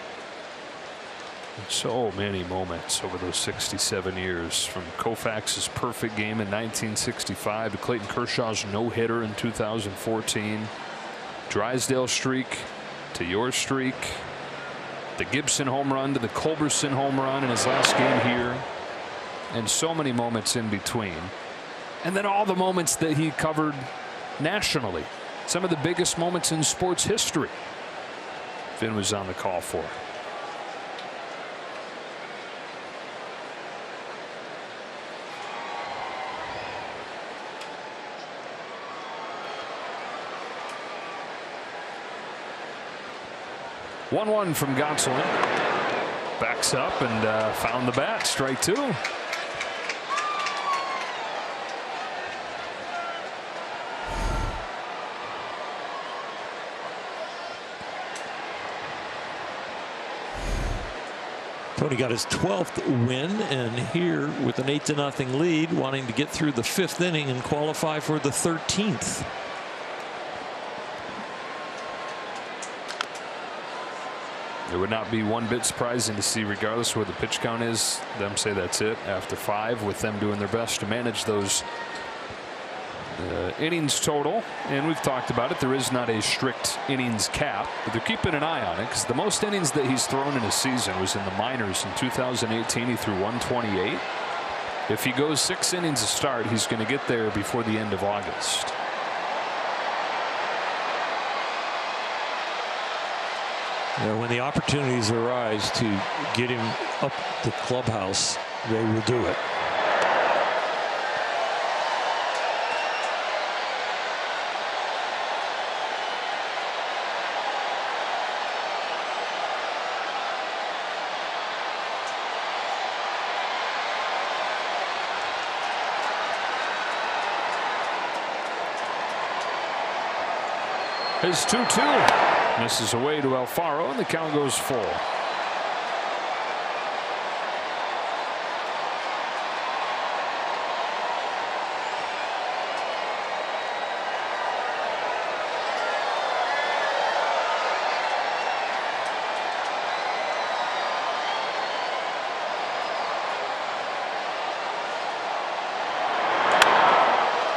So many moments over those 67 years, from Koufax's perfect game in 1965 to Clayton Kershaw's no-hitter in 2014, Drysdale streak to your streak, the Gibson home run to the Culberson home run in his last game here, and so many moments in between. And then all the moments that he covered nationally, some of the biggest moments in sports history, Vin was on the call for. One from Gonsolin. Backs up and found the bat. Strike two. Tony got his 12th win, and here with an 8-0 lead, wanting to get through the 5th inning and qualify for the 13th. It would not be one bit surprising to see, regardless of where the pitch count is, them say that's it after 5, with them doing their best to manage those innings total. And we've talked about it. There is not a strict innings cap, but they're keeping an eye on it, because the most innings that he's thrown in a season was in the minors in 2018. He threw 128. If he goes 6 innings a start, he's going to get there before the end of August. Yeah, when the opportunities arise to get him up the clubhouse, they will do it. His 2-2. Misses away to Alfaro, and the count goes full.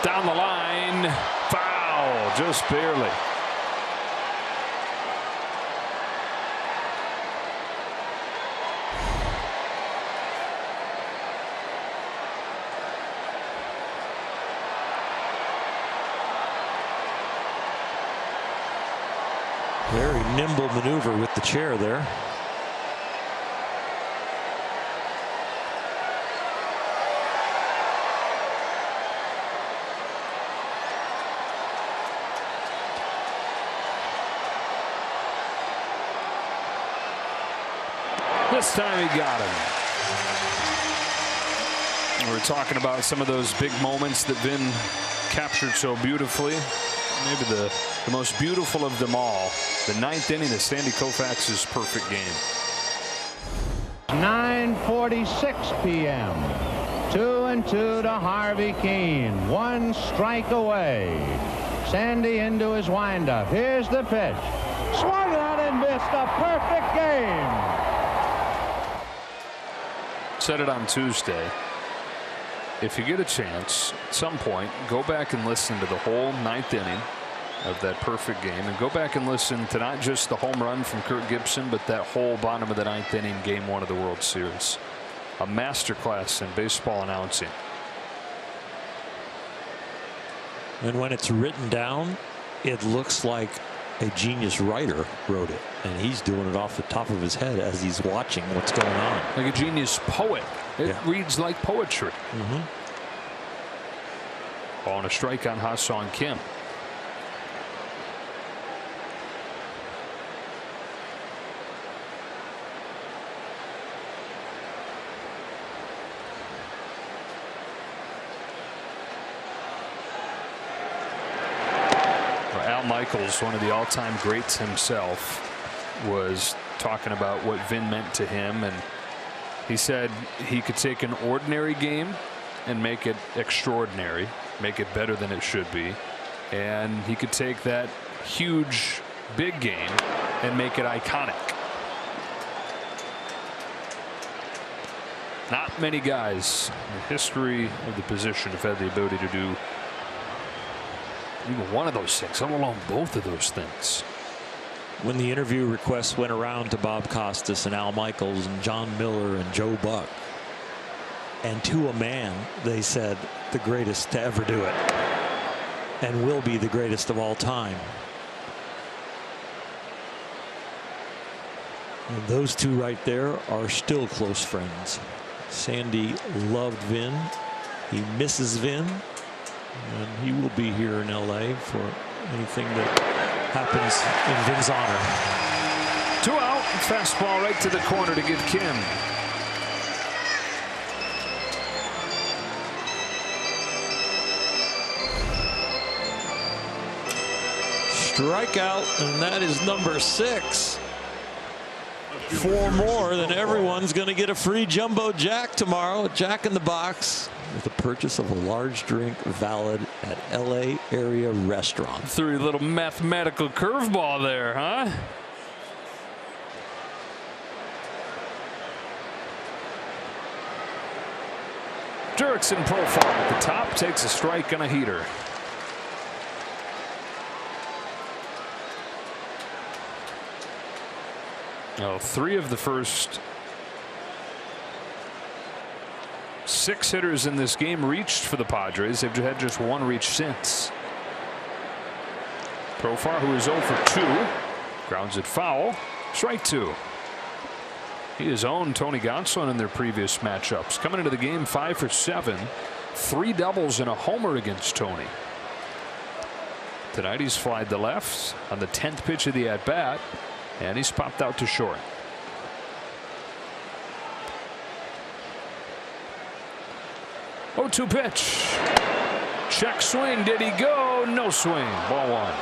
Down the line, foul, just barely. Very nimble maneuver with the chair there. This time he got him. We're talking about some of those big moments that Vin captured so beautifully. Maybe the most beautiful of them all, the 9th inning of Sandy Koufax's perfect game. 9:46 p.m. 2-2 to Harvey Keene. 1 strike away. Sandy into his windup. Here's the pitch. Swung on and missed. A perfect game. Said it on Tuesday. If you get a chance, at some point, go back and listen to the whole 9th inning of that perfect game, and go back and listen to not just the home run from Kirk Gibson, but that whole bottom of the 9th inning, game 1 of the World Series. a masterclass in baseball announcing. And when it's written down, it looks like a genius writer wrote it, and he's doing it off the top of his head as he's watching what's going on. Like a genius poet. It reads like poetry. Ball and a strike on Ha-Seong Kim. Al Michaels, one of the all-time greats himself, was talking about what Vin meant to him, and he said he could take an ordinary game and make it extraordinary, make it better than it should be, and he could take that huge big game and make it iconic. Not many guys in the history of the position have had the ability to do even one of those things, let alone both of those things. When the interview requests went around to Bob Costas and Al Michaels and John Miller and Joe Buck, and to a man they said the greatest to ever do it and will be the greatest of all time. And those two right there are still close friends. Sandy loved Vin. He misses Vin. And he will be here in LA for anything that happens in Vin's honor. 2 out. Fastball right to the corner to give Kim. Strikeout, and that is number 6. 4 more, then everyone's going to get a free jumbo jack tomorrow at Jack in the Box, with the purchase of a large drink valid at LA area restaurant. Threw a little mathematical curveball there, huh? Jurickson profile at the top, takes a strike and a heater. Oh, 3 of the first 6 hitters in this game reached for the Padres. They've had just 1 reach since. Profar, who is 0 for 2, grounds it foul. Strike 2. He has owned Tony Gonsolin in their previous matchups. Coming into the game 5 for 7, 3 doubles and a homer against Tony. Tonight he's flied to left on the 10th pitch of the at bat, and he's popped out to short. Oh, 2 pitch. Check swing. Did he go? No swing. Ball 1.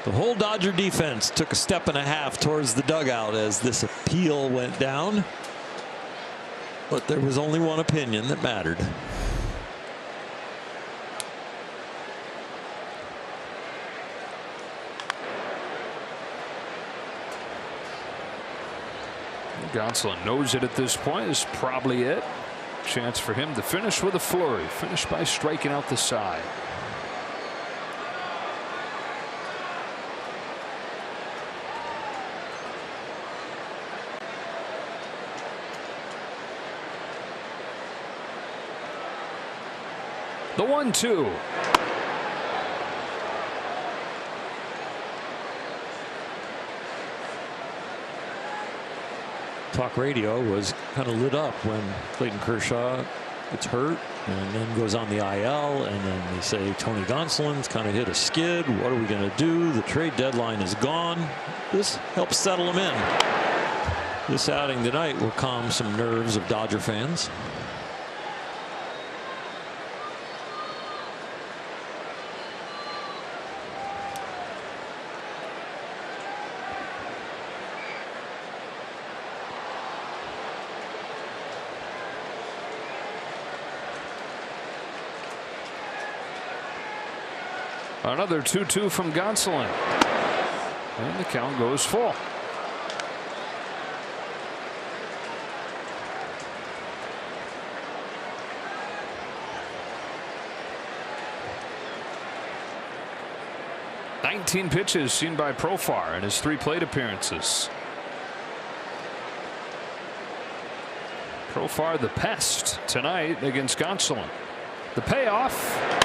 The whole Dodger defense took a step and a half towards the dugout as this appeal went down. But there was only one opinion that mattered. Gonsolin knows it at this point. Is probably it. Chance for him to finish with a flurry. Finish by striking out the side. The 1-2. Talk radio was kind of lit up when Clayton Kershaw gets hurt and then goes on the IL, and then they say Tony Gonsolin's kind of hit a skid. What are we going to do? The trade deadline is gone. This helps settle him in. This outing tonight will calm some nerves of Dodger fans. Another 2-2 from Gonsolin. And the count goes full. 19 pitches seen by Profar in his 3 plate appearances. Profar the pest tonight against Gonsolin. The payoff.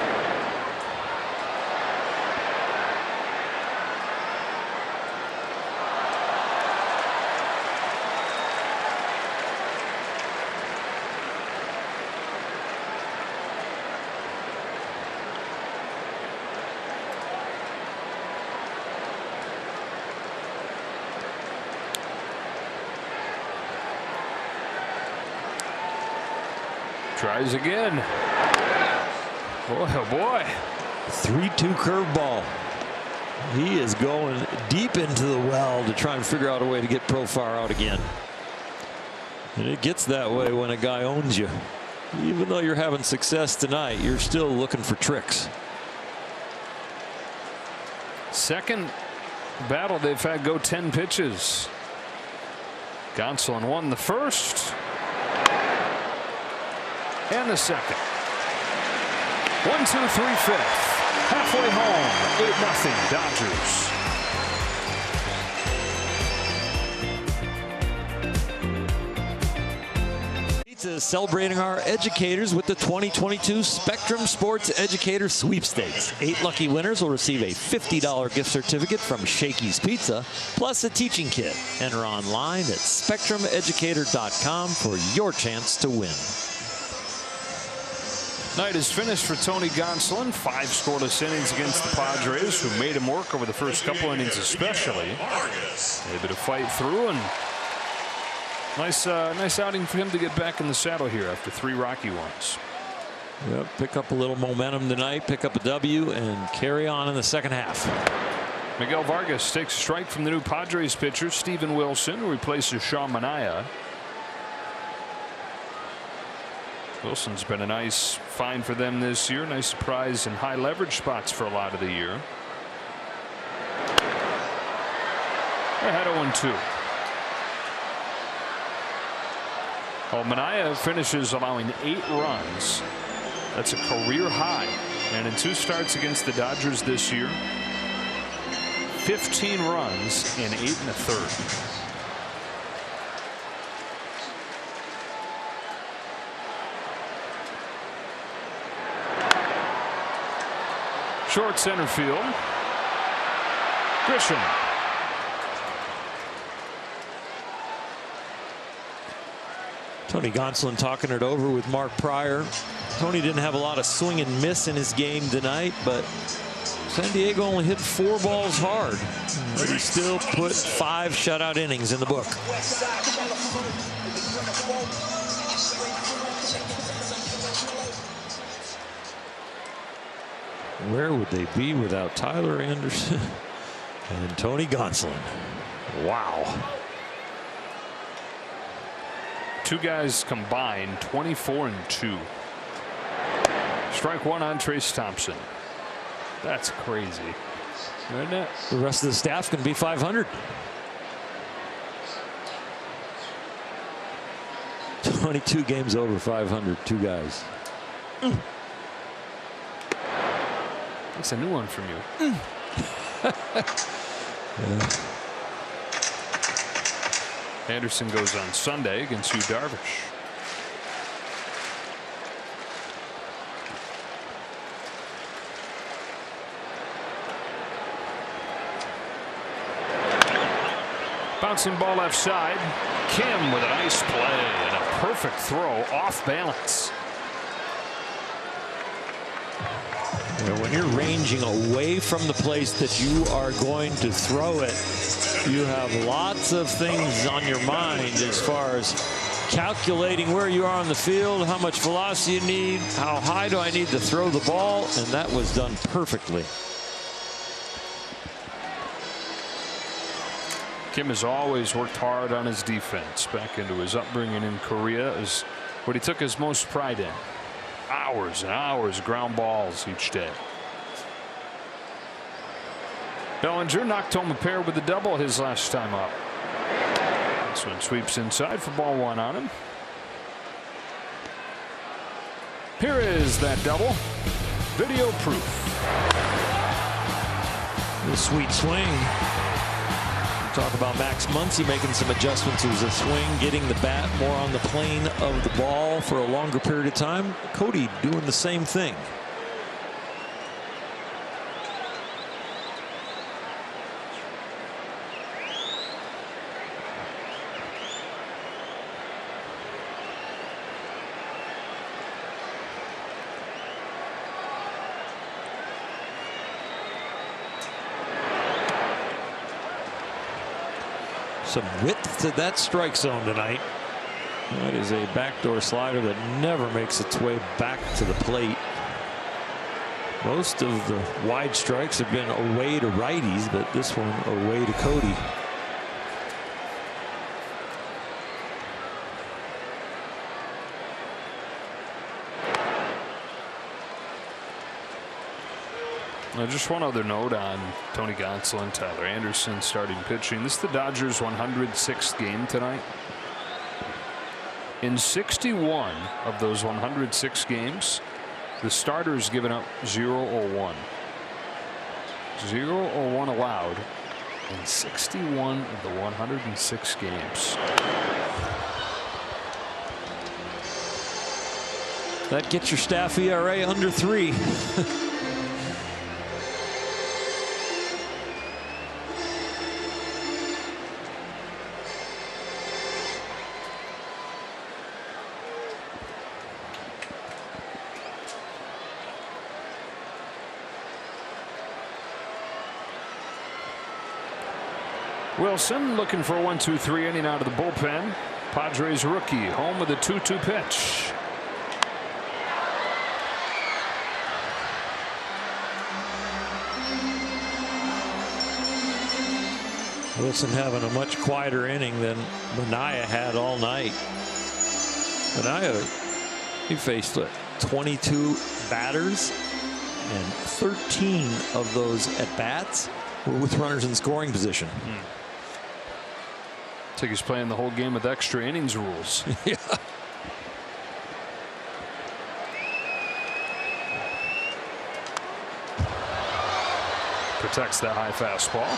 Tries again. Boy, oh boy. 3-2 curveball. He is going deep into the well to try and figure out a way to get Profar out again. And it gets that way when a guy owns you. Even though you're having success tonight, you're still looking for tricks. Second battle they've had go 10 pitches. Gonsolin won the first. And the second. 1, 2, 3, 5th. Halfway home. 8-0 Dodgers. Pizza is celebrating our educators with the 2022 Spectrum Sports Educator Sweepstakes. 8 lucky winners will receive a $50 gift certificate from Shakey's Pizza, plus a teaching kit. Enter online at spectrumeducator.com for your chance to win. Night is finished for Tony Gonsolin. 5 scoreless innings against the Padres, who made him work over the first couple innings especially. Able to fight through, and nice outing for him to get back in the saddle here after 3 rocky ones. Yep, pick up a little momentum tonight, pick up a W, and carry on in the second half. Miguel Vargas takes a strike from the new Padres pitcher, Steven Wilson, who replaces Sean Manaea. Wilson's been a nice find for them this year. Nice surprise in high leverage spots for a lot of the year. Ahead 0-2. Well, Manaea finishes allowing 8 runs. That's a career high. And in 2 starts against the Dodgers this year, 15 runs in 8 1/3. Short center field. Grisham. Tony Gonsolin talking it over with Mark Pryor. Tony didn't have a lot of swing and miss in his game tonight, but San Diego only hit 4 balls hard. But he still put 5 shutout innings in the book. Where would they be without Tyler Anderson and Tony Gonsolin? Wow. 2 guys combined 24-2. Strike 1 on Trace Thompson. That's crazy, isn't it? The rest of the staff can be 500. 22 games over 500. 2 guys. That's a new one from you. Yeah. Anderson goes on Sunday against Yu Darvish. Bouncing ball left side. Kim with a nice play and a perfect throw off balance. When you're ranging away from the place that you are going to throw it, you have lots of things on your mind as far as calculating where you are on the field, how much velocity you need, how high do I need to throw the ball, and that was done perfectly. Kim has always worked hard on his defense. Back into his upbringing in Korea is what he took his most pride in. Hours and hours of ground balls each day. Bellinger knocked home a pair with a double his last time up. This one sweeps inside for ball 1 on him. Here is that double. Video proof. A sweet swing. Talk about Max Muncy making some adjustments. It was a swing, getting the bat more on the plane of the ball for a longer period of time. Cody doing the same thing. Some width to that strike zone tonight. That is a backdoor slider that never makes its way back to the plate. Most of the wide strikes have been away to righties, but this one away to Cody. Just one other note on Tony Gonsolin, Tyler Anderson starting pitching. This is the Dodgers' 106th game tonight. In 61 of those 106 games, the starter's given up 0 or 1. 0 or 1 allowed in 61 of the 106 games. That gets your staff ERA under 3. Wilson looking for a 1-2-3 inning out of the bullpen. Padres rookie home with a 2-2 pitch. Wilson having a much quieter inning than Manaea had all night. Manaea, he faced 22 batters, and 13 of those at bats were with runners in scoring position. I think he's playing the whole game with extra innings rules. Yeah. Protects that high fastball.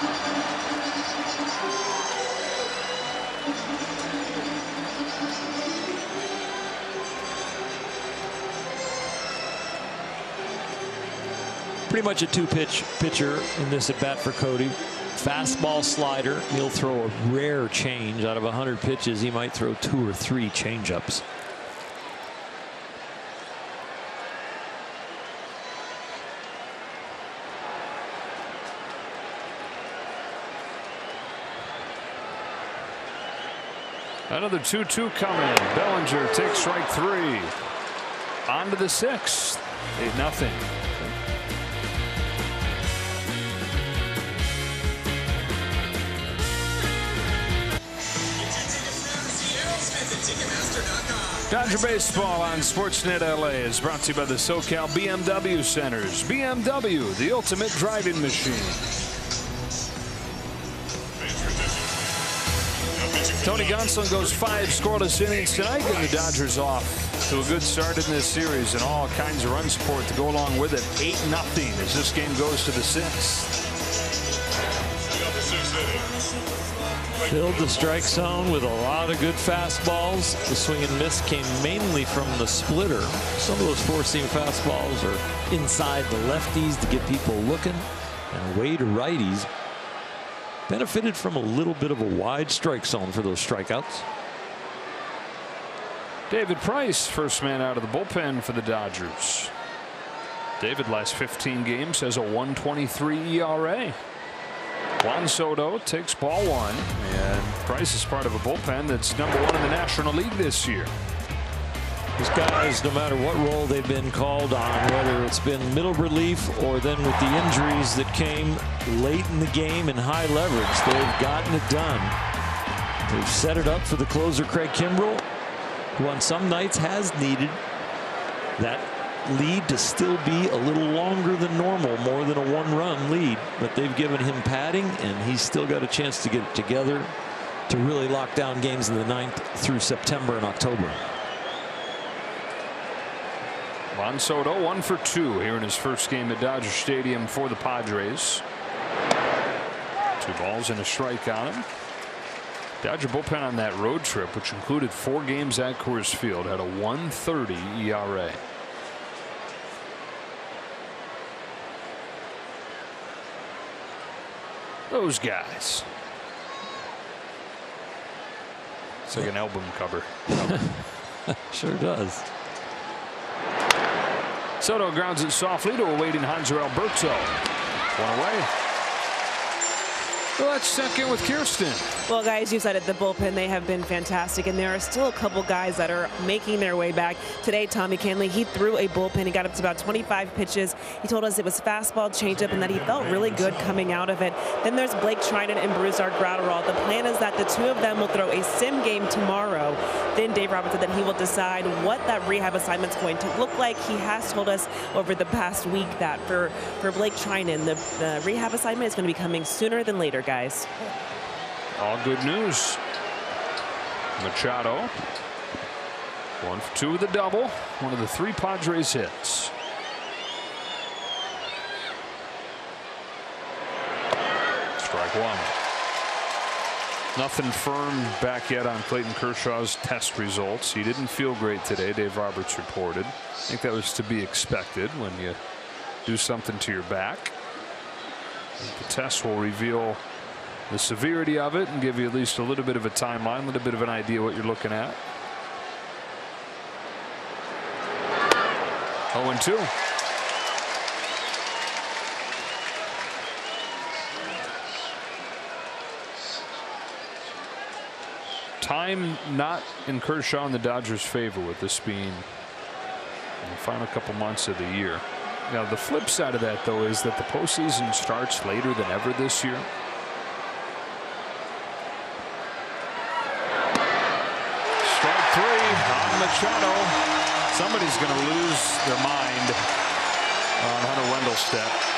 Pretty much a two-pitch pitcher in this at bat for Cody. Fastball, slider. He'll throw a rare change. Out of 100 pitches, he might throw 2 or 3 changeups. Another 2-2 coming. Bellinger takes strike 3. On to the 6th. 8-0. Dodger Baseball on Sportsnet LA is brought to you by the SoCal BMW Centers. BMW, the ultimate driving machine. Tony Gonsolin goes 5 scoreless innings tonight, and the Dodgers off to a good start in this series and all kinds of run support to go along with it. 8-0 as this game goes to the 6th. Filled the strike zone with a lot of good fastballs. The swing and miss came mainly from the splitter. Some of those four-seam fastballs are inside the lefties to get people looking, and away to righties. Benefited from a little bit of a wide strike zone for those strikeouts. David Price, first man out of the bullpen for the Dodgers. David, last 15 games, has a 1.23 ERA. Juan Soto takes ball 1, and Price is part of a bullpen that's #1 in the National League this year. These guys, no matter what role they've been called on, whether it's been middle relief or then with the injuries that came late in the game and high leverage, they've gotten it done. They've set it up for the closer, Craig Kimbrell, who on some nights has needed that lead to still be a little longer than normal, more than a 1-run lead, but they've given him padding, and he's still got a chance to get it together to really lock down games in the 9th through September and October. Juan Soto 1 for 2 here in his first game at Dodger Stadium for the Padres. 2 balls and a strike on him. Dodger bullpen on that road trip, which included 4 games at Coors Field, had a 1.30 ERA. Those guys. It's like an album cover. Sure does. Soto grounds it softly to a waiting Hanser Alberto. 1 away. Well, let's check in with Kirsten. Well, guys, you said it, the bullpen, they have been fantastic, and there are still a couple guys that are making their way back. Today, Tommy Canley, he threw a bullpen. He got up to about 25 pitches. He told us it was fastball, changeup, and that he felt really good coming out of it. Then there's Blake Trinan and Brusar Graterol. The plan is that the 2 of them will throw a sim game tomorrow. Then Dave Roberts said that he will decide what that rehab assignment's going to look like. He has told us over the past week that for Blake Trinan, the rehab assignment is going to be coming sooner than later, guys. All good news. Machado 1 for 2 with a double. One of the 3 Padres hits. Strike 1. Nothing firm back yet on Clayton Kershaw's test results. He didn't feel great today, Dave Roberts reported. I think that was to be expected when you do something to your back. The test will reveal the severity of it and give you at least a little bit of a timeline, a little bit of an idea what you're looking at. 0-2. Time not in Kershaw and the Dodgers' favor with this being in the final couple months of the year. Now, the flip side of that, though, is that the postseason starts later than ever this year. Strike 3 on Machado. Somebody's going to lose their mind on Hunter Wendelstedt.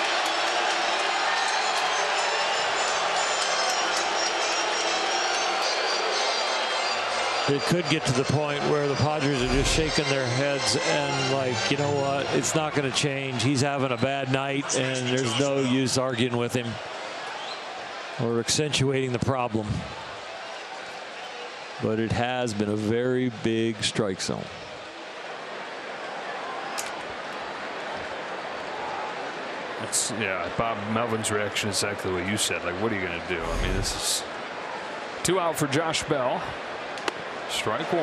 It could get to the point where the Padres are just shaking their heads and like, you know what, it's not going to change. He's having a bad night and there's no use arguing with him or accentuating the problem. But it has been a very big strike zone. Yeah, Bob Melvin's reaction is exactly what you said. Like, what are you going to do? I mean, this is 2 out for Josh Bell. Strike 1.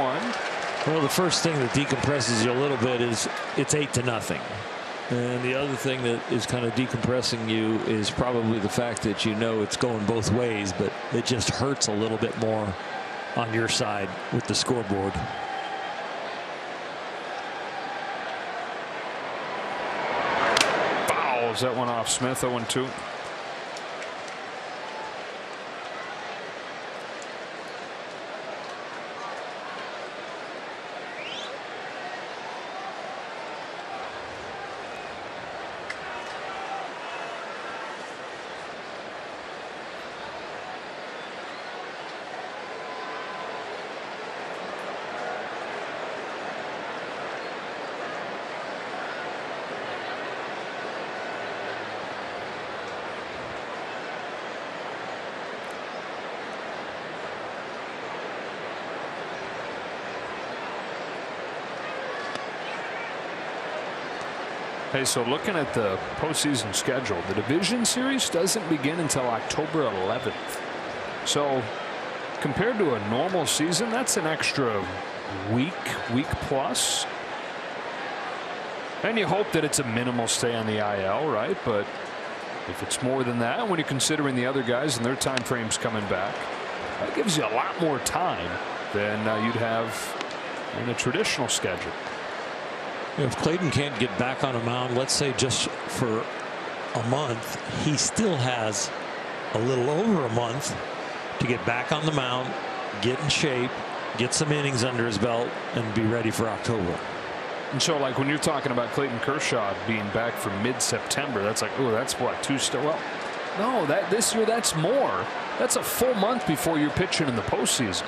Well, the first thing that decompresses you a little bit is it's 8-0. And the other thing that is kind of decompressing you is probably the fact that you know it's going both ways, but it just hurts a little bit more on your side with the scoreboard. Fouls that one off Smith. 0-2. Hey, so looking at the postseason schedule, the division series doesn't begin until October 11th. So compared to a normal season, that's an extra week plus. And you hope that it's a minimal stay on the IL, right? But if it's more than that, when you're considering the other guys and their time frames coming back, that gives you a lot more time than you'd have in a traditional schedule. If Clayton can't get back on a mound, let's say just for a month, he still has a little over a month to get back on the mound, get in shape, get some innings under his belt, and be ready for October. And so, like, when you're talking about Clayton Kershaw being back from mid-September, that's like, oh, that's what, 2 still? Well, no, this year that's more. That's a full month before you're pitching in the postseason.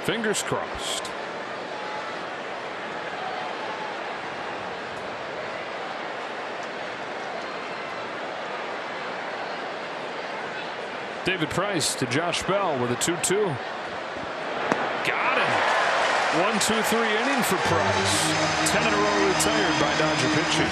Fingers crossed. David Price to Josh Bell with a 2-2. Got him. 1-2-3 inning for Price. 10 in a row retired by Dodger pitching.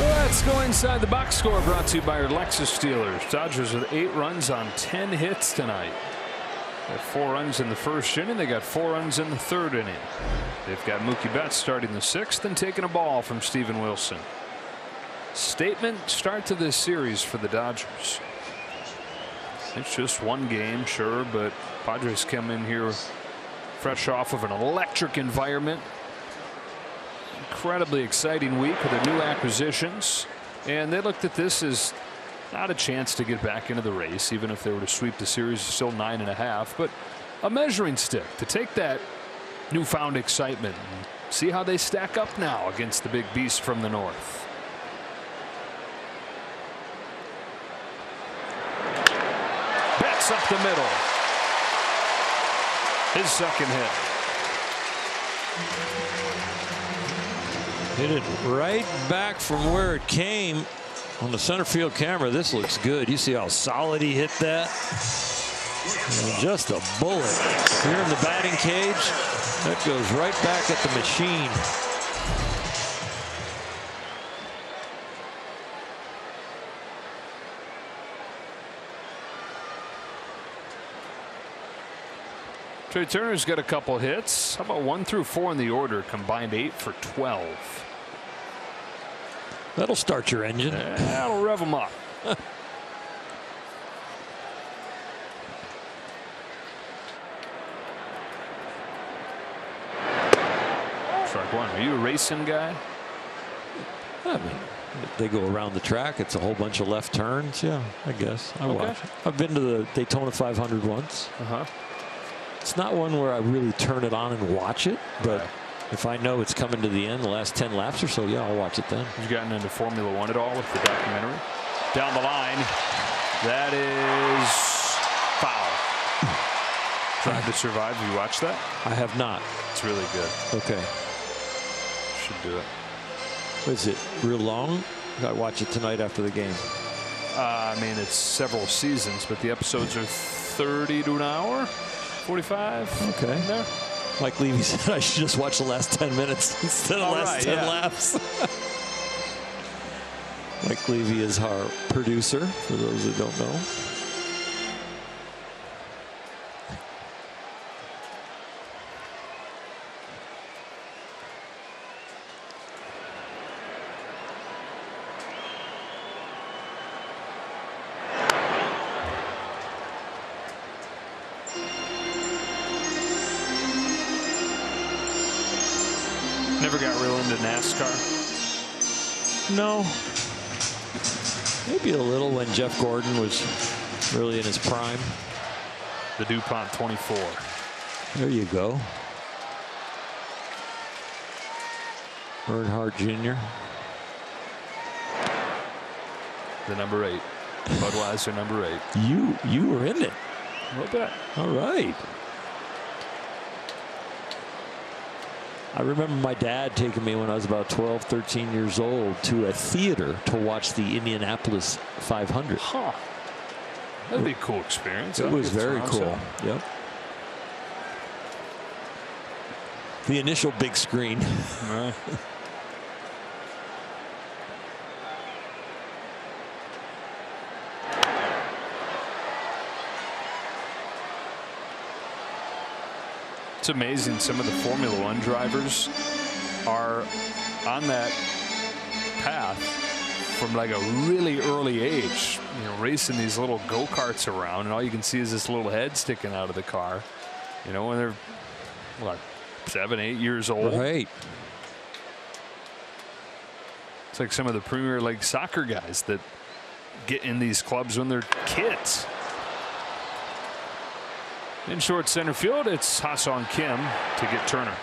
Let's go inside the box score, brought to you by your Lexus Steelers. Dodgers with 8 runs on 10 hits tonight. They got 4 runs in the first inning. They got 4 runs in the third inning. They've got Mookie Betts starting the 6th and taking a ball from Steven Wilson. Statement start to this series for the Dodgers. It's just one game, sure, but Padres come in here fresh off of an electric environment. Incredibly exciting week with their new acquisitions, and they looked at this as not a chance to get back into the race, even if they were to sweep the series. Still 9.5, but a measuring stick to take that newfound excitement and see how they stack up now against the big beast from the north. Betts up the middle, his second hit. Hit it right back from where it came on the center field camera. This looks good. You see how solid he hit that? And just a bullet. If you're in the batting cage, that goes right back at the machine. Trey Turner's got a couple hits. How about 1 through 4 in the order, combined 8 for 12. That'll start your engine. That'll rev them up. Strike one. Are you a racing guy? I mean, they go around the track. It's a whole bunch of left turns. Yeah, I guess. I watch. I've been to the Daytona 500 once. It's not one where I really turn it on and watch it, but if I know it's coming to the end, the last 10 laps or so, yeah, I'll watch it then. You've gotten into Formula One at all with the documentary? Down the line, that is foul. Drive to Survive. Have you watched that? I have not. It's really good. Okay. Should do it. Is it real long? I watch it tonight after the game. I mean, it's several seasons, but the episodes are 30 to an hour. 45. Okay. There. Mike Levy said I should just watch the last 10 minutes instead of the last 10 laps. Mike Levy is our producer, for those that don't know. Never got real into NASCAR. No. Maybe a little when Jeff Gordon was really in his prime. The DuPont 24. There you go. Earnhardt Jr. The number 8. Budweiser number 8. You were in it. A little bit. All right. I remember my dad taking me when I was about 12, 13 years old to a theater to watch the Indianapolis 500. Huh. That'd be a cool experience. It was very cool. Yep. The initial big screen. Right. It's amazing some of the Formula One drivers are on that path from like a really early age, you know, racing these little go-karts around, and all you can see is this little head sticking out of the car, you know, when they're what, 7, 8 years old. Right. It's like some of the Premier League soccer guys that get in these clubs when they're kids. In short center field, it's Ha-Seong Kim to get Turner.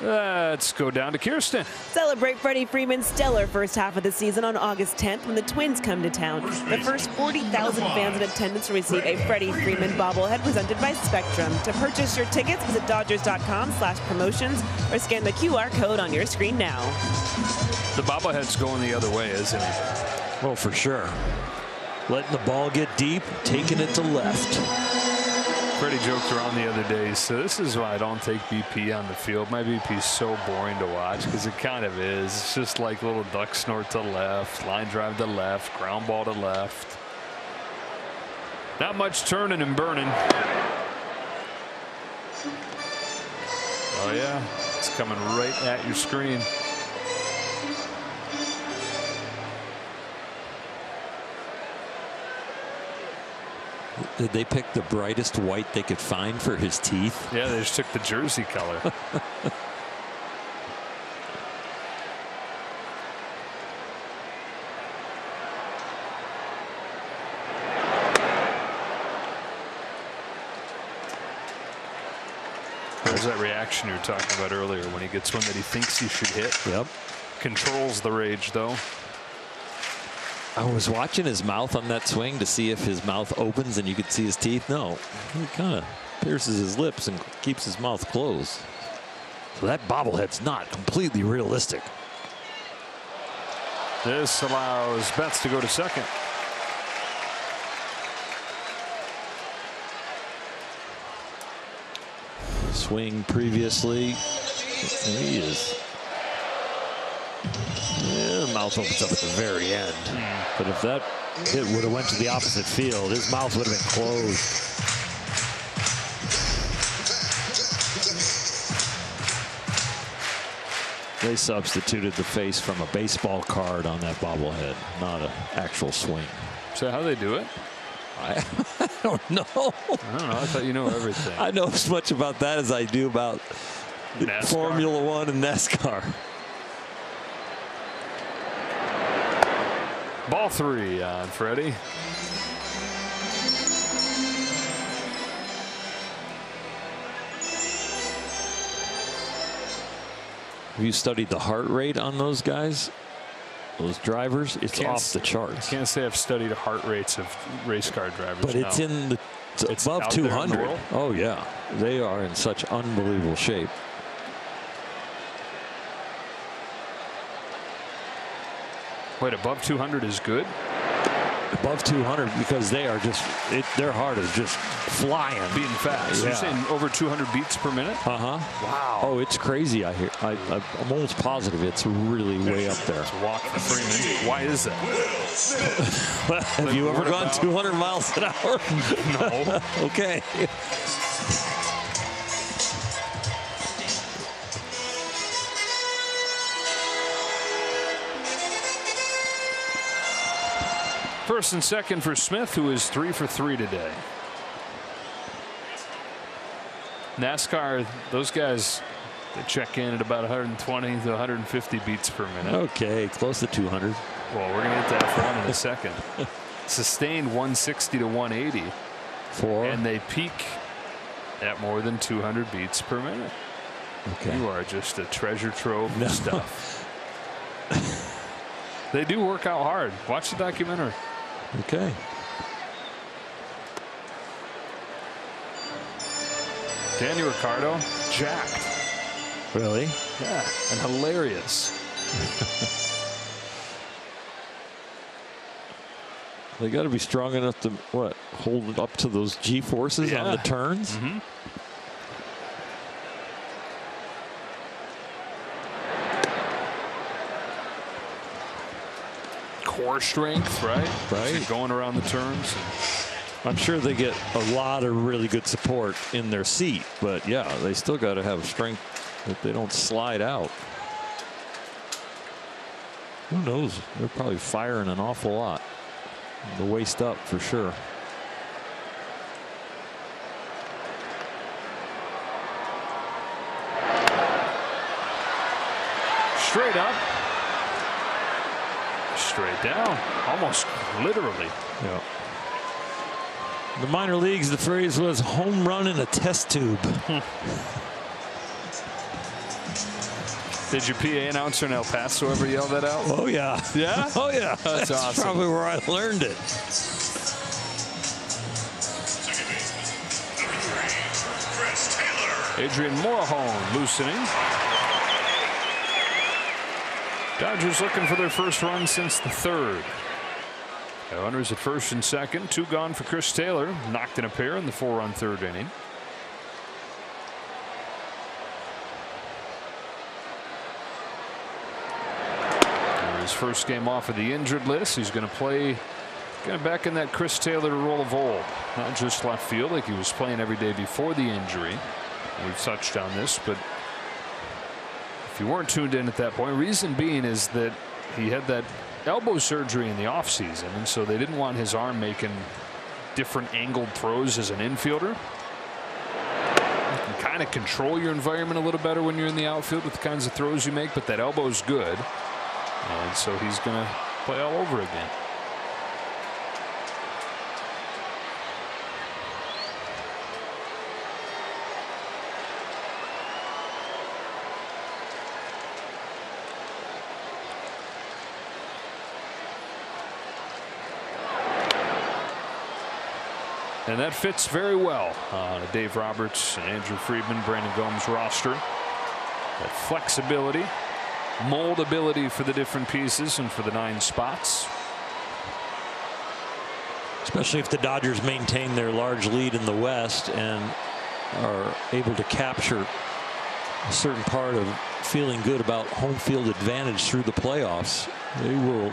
Let's go down to Kirsten. Celebrate Freddie Freeman's stellar first half of the season on August 10th when the Twins come to town. The first 40,000 fans in attendance will receive a Freddie Freeman bobblehead presented by Spectrum. To purchase your tickets, visit Dodgers.com/promotions or scan the QR code on your screen now. The bobblehead's going the other way, isn't it? Well, for sure. Letting the ball get deep, taking it to left. Freddie joked around the other day, so this is why I don't take BP on the field. My BP is so boring to watch because it kind of is. It's just like little duck snort to left, line drive to left, ground ball to left. Not much turning and burning. Oh yeah, it's coming right at your screen. Did they pick the brightest white they could find for his teeth? Yeah, they just took the jersey color. There's that reaction you were talking about earlier when he gets one that he thinks he should hit. Yep. Controls the rage, though. I was watching his mouth on that swing to see if his mouth opens and you could see his teeth. No, he kind of pierces his lips and keeps his mouth closed. So that bobblehead's not completely realistic. This allows Betts to go to second. Swing previously. He is. Yeah, the mouth opens up at the very end. But if that hit would have went to the opposite field, his mouth would have been closed. They substituted the face from a baseball card on that bobblehead, not an actual swing. So how they do it? I don't know. I don't know. I thought you know everything. I know as much about that as I do about NASCAR. Formula One and NASCAR. Ball 3 on Freddie. Have you studied the heart rate on those guys? Those drivers? It's off the charts. I can't say I've studied heart rates of race car drivers. But it's in the It's above out there in the 200. world? Oh yeah, they are in such unbelievable shape. Wait, above 200 is good? Above 200 because they are just their heart is just flying, Beating fast. Yeah. You're saying over 200 beats per minute? Wow. Oh, it's crazy. I'm almost positive it's really way up there. It's a walk for Freeman. Why is that? Have you ever gone about- 200 miles an hour? No. Okay. First and second for Smith, who is 3 for 3 today. NASCAR, those guys, they check in at about 120 to 150 beats per minute. Okay, close to 200. Well, we're going to get to F1 in a second. Sustained 160 to 180. And they peak at more than 200 beats per minute. Okay. You are just a treasure trove of stuff. They do work out hard. Watch the documentary. Okay. Danny Ricciardo, jacked. Really? Yeah, and hilarious. They got to be strong enough to hold it up to those G forces on the turns. Mm-hmm. Core strength, right? Right. Going around the turns. I'm sure they get a lot of really good support in their seat, but yeah, they still got to have strength that they don't slide out. Who knows? They're probably firing an awful lot. The waist up for sure. Straight up. Straight down. Almost literally. Yeah. The minor leagues, the phrase was home run in a test tube. Did your PA announcer in El Paso ever yell that out? Oh, yeah. Yeah? Oh, yeah. That's awesome. Probably where I learned it. Adrian Morahone loosening. Dodgers looking for their first run since the third. Runners at first and second. 2 gone for Chris Taylor. Knocked in a pair in the 4-run third inning. His first game off of the injured list. He's going to play kind of back in that Chris Taylor role of old. Not just left field like he was playing every day before the injury. We've touched on this, but if you weren't tuned in at that point, reason being is that he had that elbow surgery in the offseason, and so they didn't want his arm making different angled throws as an infielder. You can kind of control your environment a little better when you're in the outfield with the kinds of throws you make, but that elbow's good. And so he's going to play all over again. And that fits very well on Dave Roberts and Andrew Friedman, Brandon Gomes roster. That flexibility, moldability for the different pieces and for the 9 spots. Especially if the Dodgers maintain their large lead in the West and are able to capture a certain part of feeling good about home field advantage through the playoffs. They will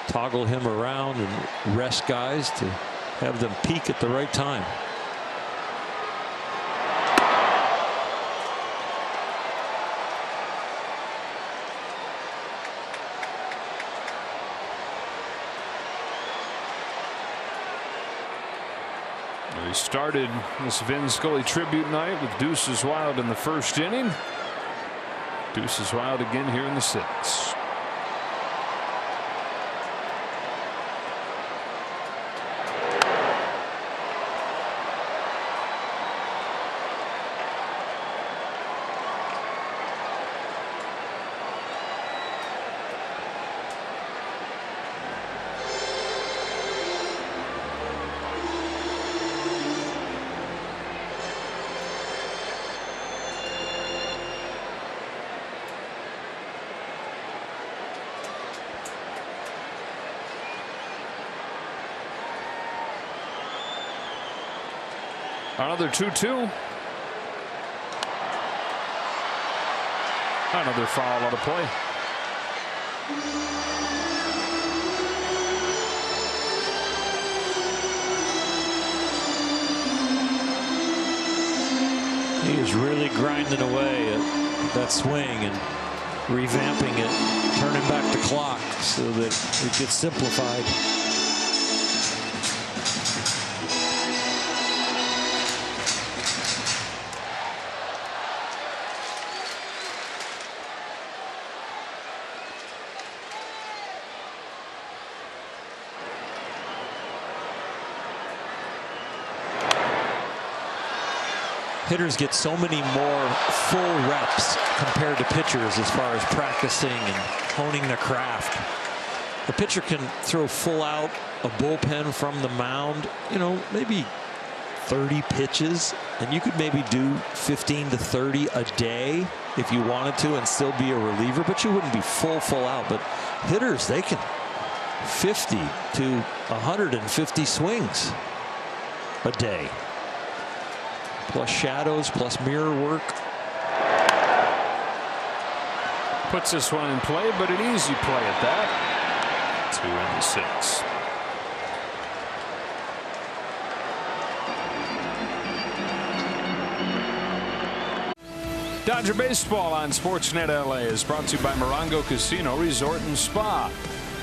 toggle him around and rest guys to have them peak at the right time. We started this Vin Scully tribute night with Deuces Wild in the first inning. Deuces Wild again here in the 6th. Another 2-2. Another foul out of play. He is really grinding away at that swing and revamping it, turning back the clock so that it gets simplified. Hitters get so many more full reps compared to pitchers as far as practicing and honing their craft. The pitcher can throw full out a bullpen from the mound, you know, maybe 30 pitches, and you could maybe do 15 to 30 a day if you wanted to and still be a reliever, but you wouldn't be full out. But hitters, they can 50 to 150 swings a day. Plus shadows, plus mirror work. Puts this one in play, but an easy play at that. 2 in the 6. Dodger Baseball on Sportsnet LA is brought to you by Morongo Casino Resort and Spa.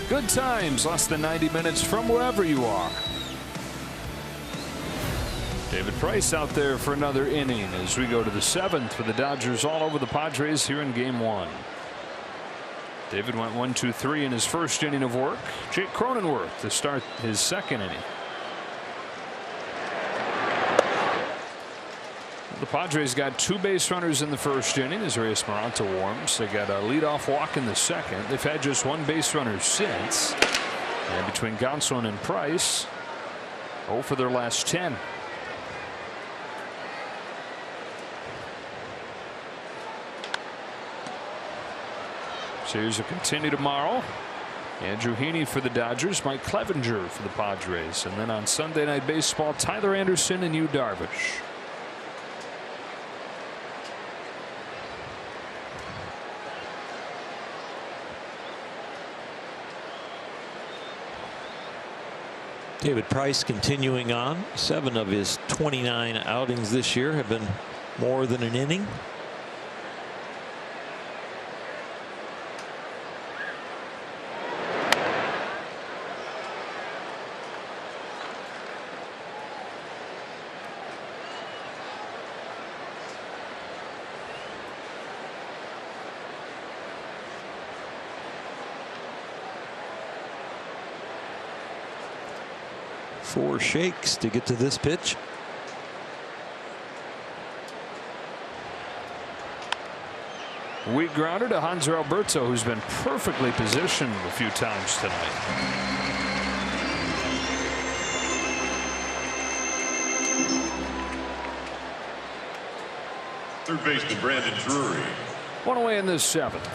Good times, less than 90 minutes from wherever you are. David Price out there for another inning as we go to the 7th for the Dodgers all over the Padres here in game 1. David went 1-2-3 in his first inning of work. Jake Cronenworth to start his second inning. The Padres got 2 base runners in the first inning as Reyes Maranta warms. They got a leadoff walk in the second. They've had just 1 base runner since. And between Gonsolin and Price, 0 for their last 10. Series will continue tomorrow. Andrew Heaney for the Dodgers, Mike Clevenger for the Padres, and then on Sunday Night Baseball, Tyler Anderson and Yu Darvish. David Price continuing on. 7 of his 29 outings this year have been more than an inning. Four shakes to get to this pitch. Weak grounder to Hanser Alberto, who's been perfectly positioned a few times tonight. Third baseman Brandon Drury. 1 away in the 7th.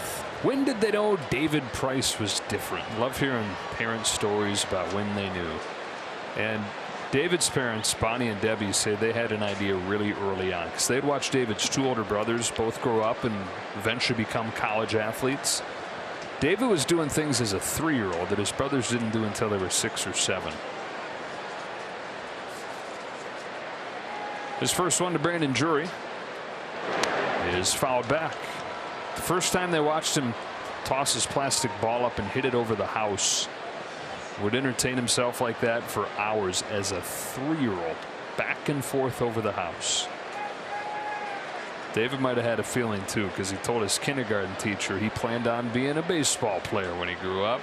When did they know David Price was different? Love hearing parents' stories about when they knew. And David's parents, Bonnie and Debbie, say they had an idea really early on because they'd watched David's 2 older brothers both grow up and eventually become college athletes. David was doing things as a 3-year-old that his brothers didn't do until they were 6 or 7. His first one to Brandon Drury is fouled back. The first time they watched him toss his plastic ball up and hit it over the house. Would entertain himself like that for hours as a 3-year-old, back and forth over the house. David might have had a feeling too, because he told his kindergarten teacher he planned on being a baseball player when he grew up.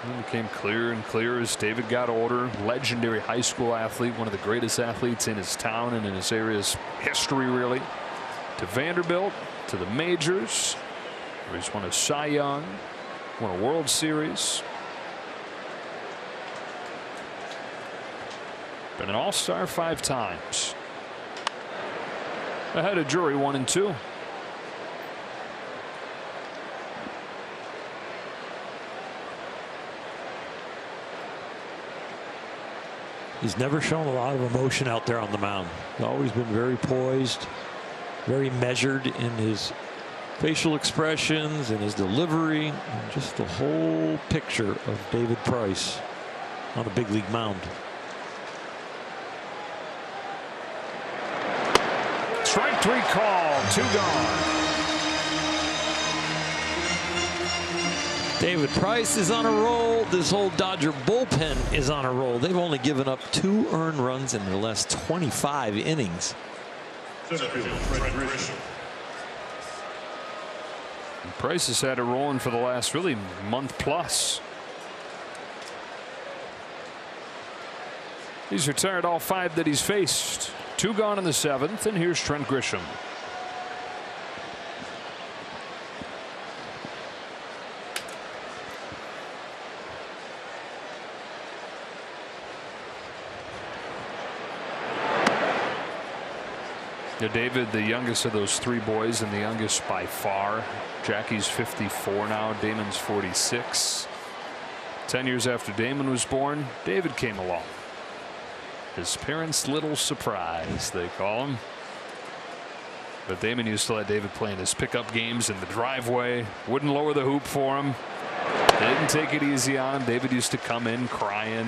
It became clearer and clearer as David got older. Legendary high school athlete, one of the greatest athletes in his town and in his area's history, really. To Vanderbilt, to the majors, where he's won a Cy Young, won a World Series. Been an all-star 5 times. Ahead of Drury 1 and 2. He's never shown a lot of emotion out there on the mound. He's always been very poised, very measured in his facial expressions and his delivery, and just the whole picture of David Price on a big league mound. Strike 3 call, 2 gone. David Price is on a roll. This whole Dodger bullpen is on a roll. They've only given up 2 earned runs in their last 25 innings. Price has had it rolling for the last really month plus. He's retired all 5 that he's faced. 2 gone in the 7th, and here's Trent Grisham. David, the youngest of those 3 boys, and the youngest by far. Jackie's 54 now. Damon's 46. 10 years after Damon was born, David came along. His parents' little surprise, they call him. But Damon used to let David play in his pickup games in the driveway. Wouldn't lower the hoop for him. Didn't take it easy on him. David used to come in crying.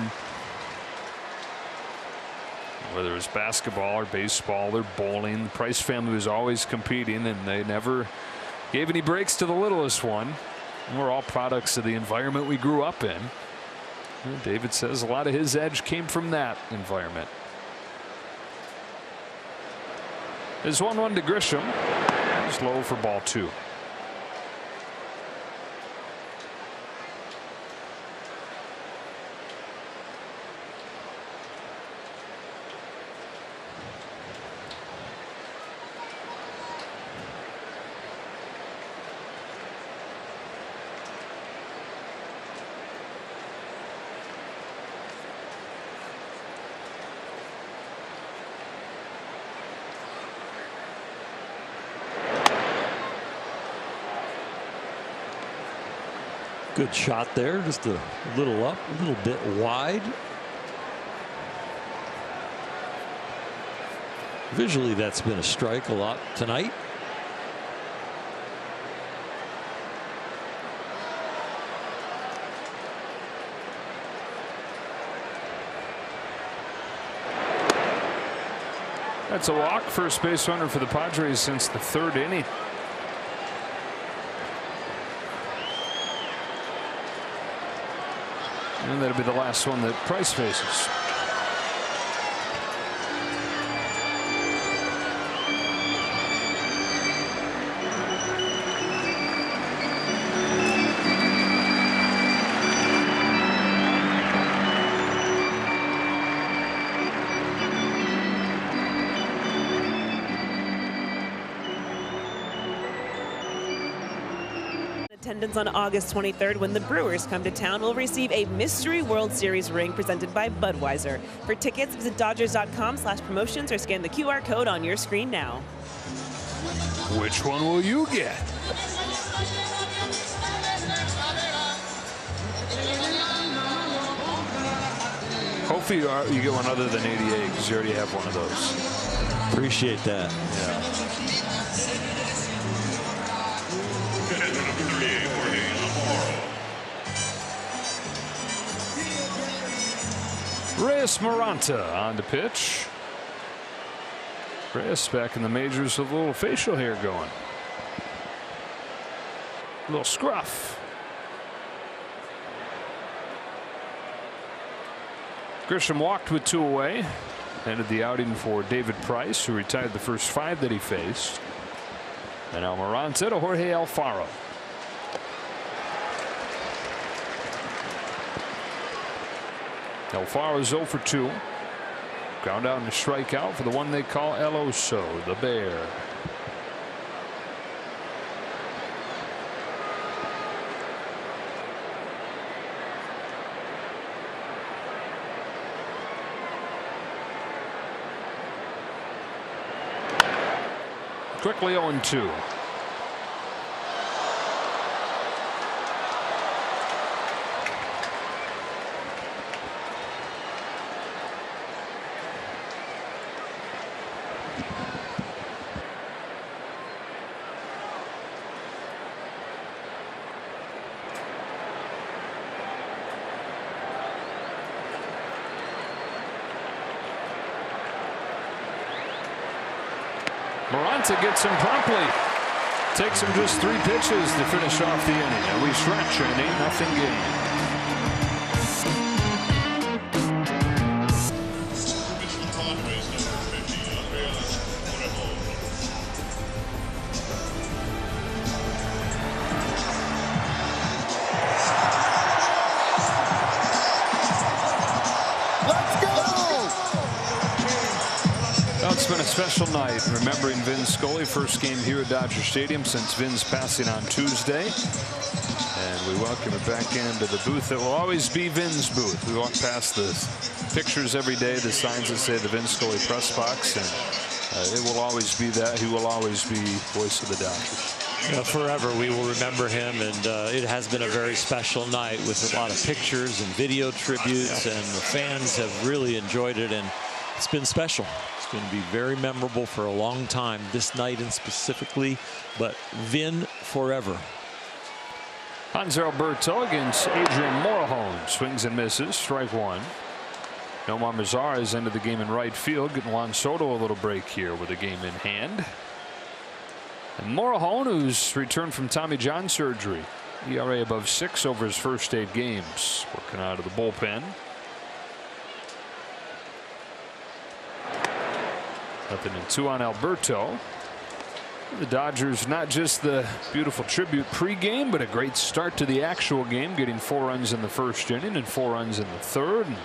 Whether it was basketball or baseball or bowling, the Price family was always competing, and they never gave any breaks to the littlest one. And we're all products of the environment we grew up in. And David says a lot of his edge came from that environment. There's 1-1 to Grisham. He's low for ball 2. Good shot there, just a little up, a little bit wide. Visually, that's been a strike a lot tonight. That's a walk. First base runner for the Padres since the 3rd inning. And that'll be the last one that Price faces. Attendance on August 23rd when the Brewers come to town will receive a Mystery World Series ring presented by Budweiser. For tickets, visit Dodgers.com/promotions or scan the QR code on your screen now. Which one will you get? Hopefully you get one other than 88 because you already have one of those. Appreciate that. Yeah. Reyes Maranta on the pitch. Reyes back in the majors with a little facial hair going. A little scruff. Grisham walked with 2 away. Ended the outing for David Price, who retired the first 5 that he faced. And now Maranta to Jorge Alfaro. Alfaro's 0 for 2. Ground out and a strikeout for the one they call El Oso, the Bear. Quickly 0-2. Maranta gets him promptly. Takes him just 3 pitches to finish off the inning. And we stretch an 8-0 game. It's been a special night remembering Vin Scully, first game here at Dodger Stadium since Vin's passing on Tuesday. And we welcome it back into the booth that will always be Vin's booth. We walk past the pictures every day, the signs that say the Vin Scully press box, and it will always be that. He will always be voice of the Dodgers. Yeah, forever we will remember him, and it has been a very special night with a lot of pictures and video tributes, and the fans have really enjoyed it, and it's been special. It's going to be very memorable for a long time, this night and specifically, but Vin forever. Hanser Alberto against Adrian Morejon. Swings and misses. Strike 1. Nomar Mazara is into the game in right field, getting Juan Soto a little break here with a game in hand. And Morejon, who's returned from Tommy John surgery, ERA above 6 over his first 8 games, working out of the bullpen. 0-2 on Alberto. The Dodgers, not just the beautiful tribute pregame, but a great start to the actual game, getting 4 runs in the first inning and 4 runs in the third, and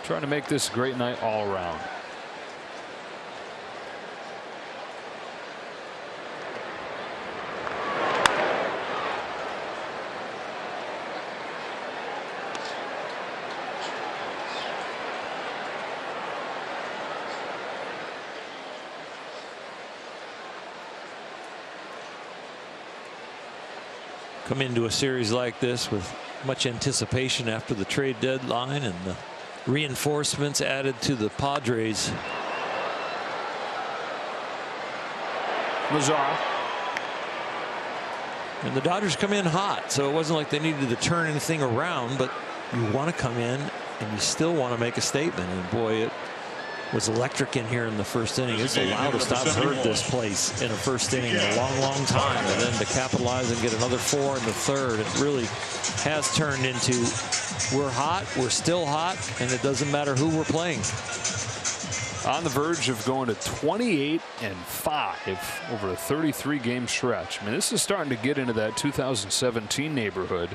trying to make this a great night all around. come into a series like this with much anticipation after the trade deadline and the reinforcements added to the Padres. Lazar. And the Dodgers come in hot, so it wasn't like they needed to turn anything around, but you want to come in and you still want to make a statement. And boy, it was electric in here in the first inning. It's the loudest I've heard this place in a first inning in a long, long time. And then to capitalize and get another 4 in the third, it really has turned into we're hot, we're still hot, and it doesn't matter who we're playing. On the verge of going to 28-5 over a 33-game stretch. I mean, this is starting to get into that 2017 neighborhood.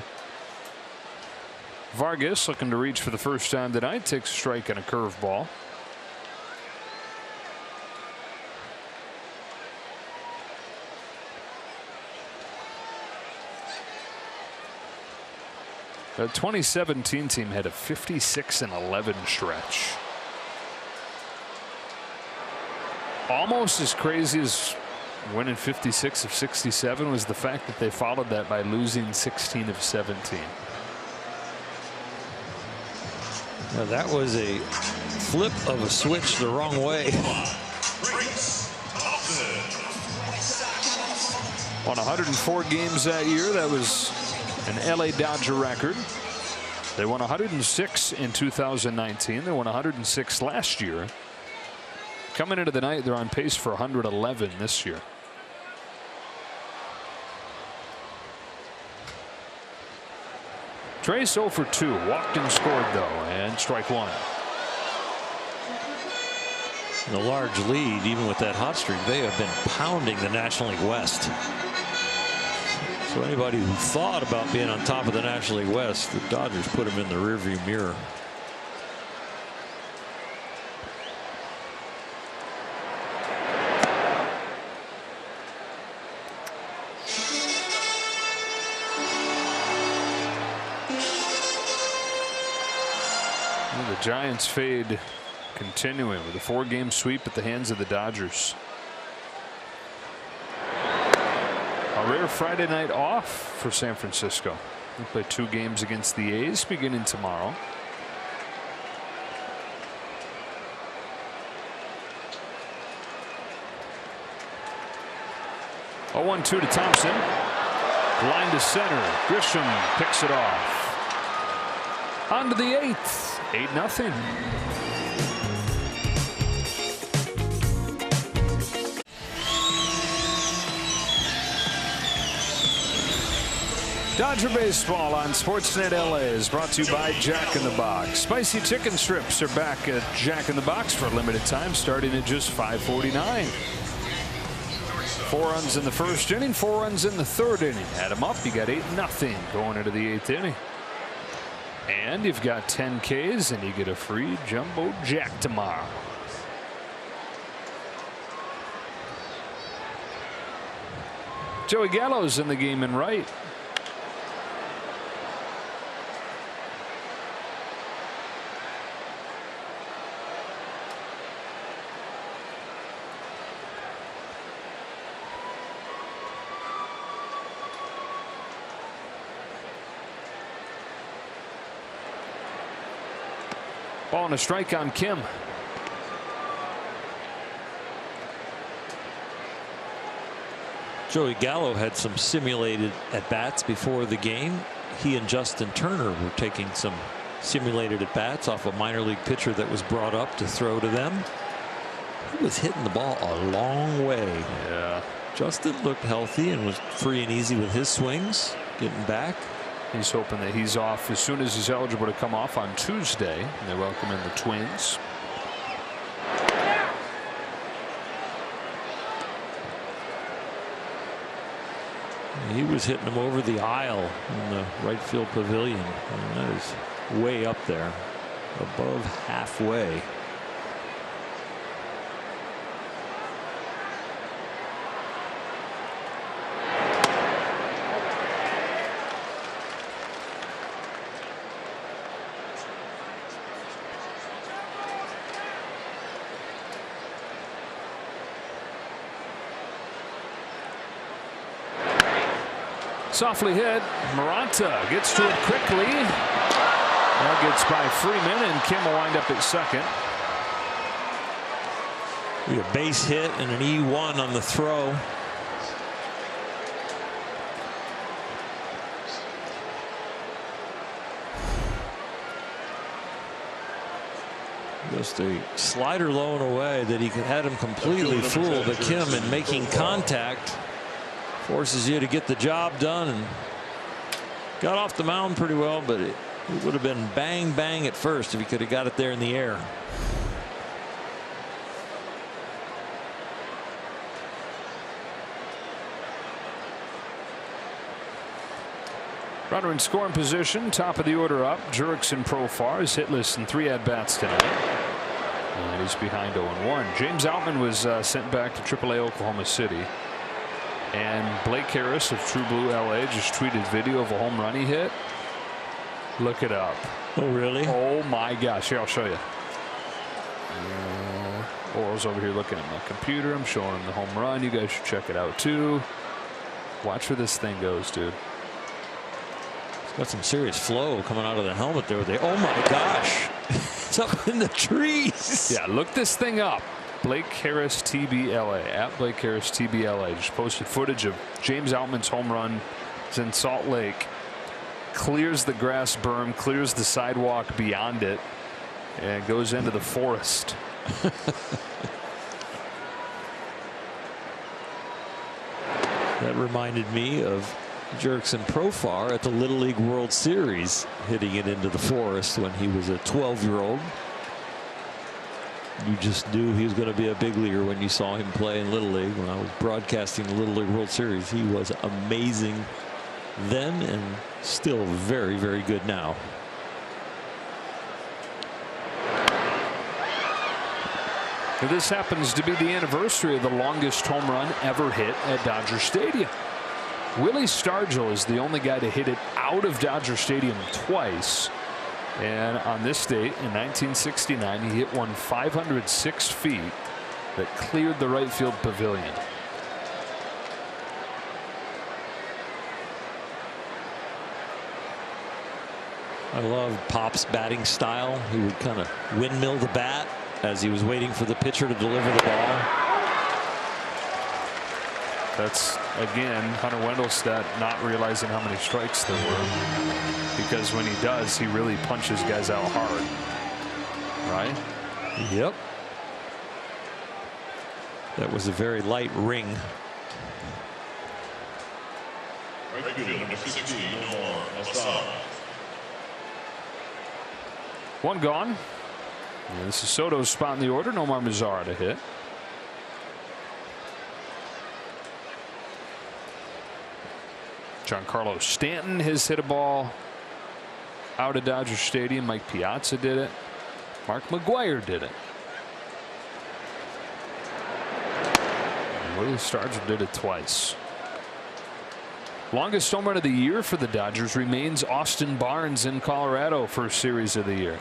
Vargas looking to reach for the first time tonight, takes a strike and a curveball. The 2017 team had a 56-11 stretch. Almost as crazy as winning 56 of 67 was the fact that they followed that by losing 16 of 17. Now that was a flip of a switch the wrong way. On 104 games that year, that was an LA Dodger record. They won 106 in 2019. They won 106 last year. Coming into the night, they're on pace for 111 this year. Trace 0 for 2, walked and scored though, and strike 1. And a large lead, even with that hot streak, they have been pounding the National League West. So anybody who thought about being on top of the National League West, the Dodgers put them in the rearview mirror. The Giants fade continuing with a 4-game sweep at the hands of the Dodgers. A rare Friday night off for San Francisco. They play 2 games against the A's beginning tomorrow. Oh, 1-2 to Thompson. Line to center. Grisham picks it off. On to the 8th. 8-0. Dodger baseball on Sportsnet LA is brought to you by Jack in the Box. Spicy chicken strips are back at Jack in the Box for a limited time, starting at just $5.49. 4 runs in the first inning, 4 runs in the third inning. Add them up, you got 8-0 going into the 8th inning. And you've got 10 Ks and you get a free Jumbo Jack tomorrow. Joey Gallo's in the game in right. Ball and a strike on Kim. Joey Gallo had some simulated at-bats before the game. He and Justin Turner were taking some simulated at-bats off a minor league pitcher that was brought up to throw to them. He was hitting the ball a long way. Yeah. Justin looked healthy and was free and easy with his swings, getting back. He's hoping that he's off as soon as he's eligible to come off on Tuesday. And they welcome in the Twins. He was hitting them over the aisle in the right field pavilion. And that is way up there, above halfway. Softly hit. Maranta gets to it quickly. That gets by Freeman, and Kim will wind up at second. A base hit and an E1 on the throw. Just a slider low and away that he had him completely fooled. But Kim, in making contact, forces you to get the job done, and got off the mound pretty well, but it would have been bang bang at first if he could have got it there in the air. Runner in scoring position, top of the order up. Jurickson Profar is hitless in 3 at-bats tonight. And he's behind 0-1. James Outman was sent back to AAA Oklahoma City. And Blake Harris of True Blue LA just tweeted video of a home run he hit. Look it up. Oh, really? Oh, my gosh. Here, I'll show you. Oral's over here looking at my computer. I'm showing him the home run. You guys should check it out, too. Watch where this thing goes, dude. Got some serious flow coming out of the helmet there. Oh my gosh, it's up in the trees. Yeah, look this thing up. Blake Harris TBLA at Blake Harris TBLA just posted footage of James Outman's home run. It's in Salt Lake. Clears the grass berm, clears the sidewalk beyond it, and goes into the forest. That reminded me of Jurickson Profar at the Little League World Series, hitting it into the forest when he was a 12-year-old. You just knew he was going to be a big leaguer when you saw him play in Little League. When I was broadcasting the Little League World Series, he was amazing then and still very, very good now. This happens to be the anniversary of the longest home run ever hit at Dodger Stadium. Willie Stargell is the only guy to hit it out of Dodger Stadium twice. And on this date in 1969, he hit one 506 feet that cleared the right field pavilion. I love Pop's batting style. He would kind of windmill the bat as he was waiting for the pitcher to deliver the ball. That's, again, Hunter Wendelstedt not realizing how many strikes there were. Because when he does, he really punches guys out hard. Right? Yep. That was a very light ring. Number 16, one gone. And this is Soto's spot in the order. Nomar Mazara to hit. Giancarlo Stanton has hit a ball out of Dodger Stadium. Mike Piazza did it. Mark McGwire did it. And Willie Stargell did it twice. Longest home run of the year for the Dodgers remains Austin Barnes in Colorado, first series of the year.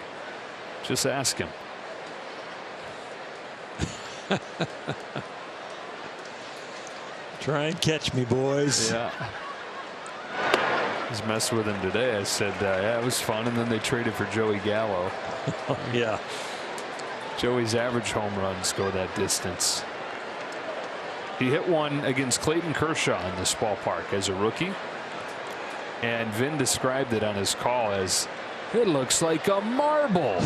Just ask him. Try and catch me, boys. Yeah. I was messing with him today. I said, yeah, it was fun. And then they traded for Joey Gallo. Yeah. Joey's average home runs go that distance. He hit one against Clayton Kershaw in this ballpark as a rookie. And Vin described it on his call as, it looks like a marble.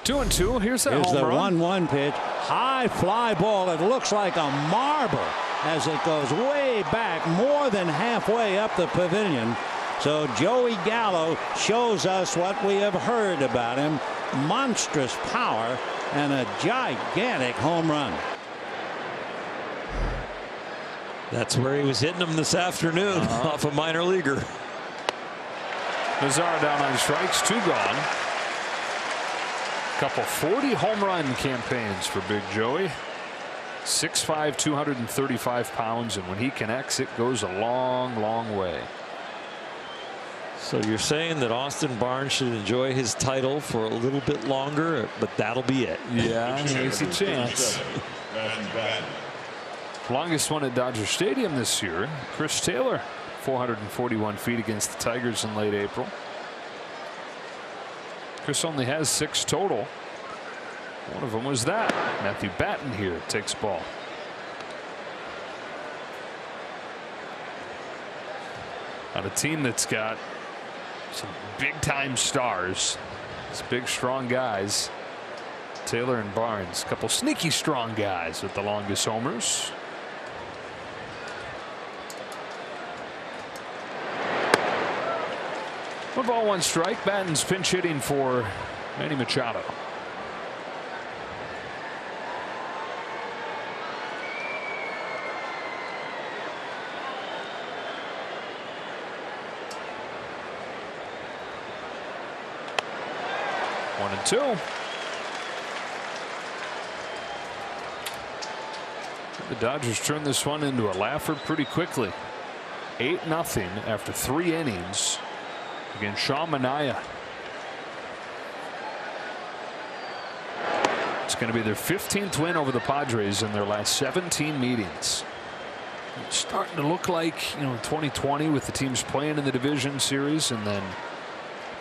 2-2. Here's that home run. The 1-1 pitch. High fly ball. It looks like a marble as it goes way back, more than halfway up the pavilion. So Joey Gallo shows us what we have heard about him. Monstrous power and a gigantic home run. That's where he was hitting them this afternoon off a minor leaguer. Mazara down on strikes, 2 gone. Couple 40 home run campaigns for Big Joey. 6'5", 235 pounds, and when he connects, it goes a long, long way. So you're saying that Austin Barnes should enjoy his title for a little bit longer, but that'll be it. Yeah, easy chance. Longest one at Dodger Stadium this year, Chris Taylor, 441 feet against the Tigers in late April. Chris only has 6 total. One of them was that. Matthew Batten here takes ball. On a team that's got some big time stars. It's big strong guys. Taylor and Barnes, a couple sneaky strong guys with the longest homers. One ball, 1 strike. Batten's pinch hitting for Manny Machado. One and 2. The Dodgers turn this one into a laugher pretty quickly. 8-0 after 3 innings against Sean Manaea. It's going to be their 15th win over the Padres in their last 17 meetings. It's starting to look like, 2020 with the teams playing in the division series, and then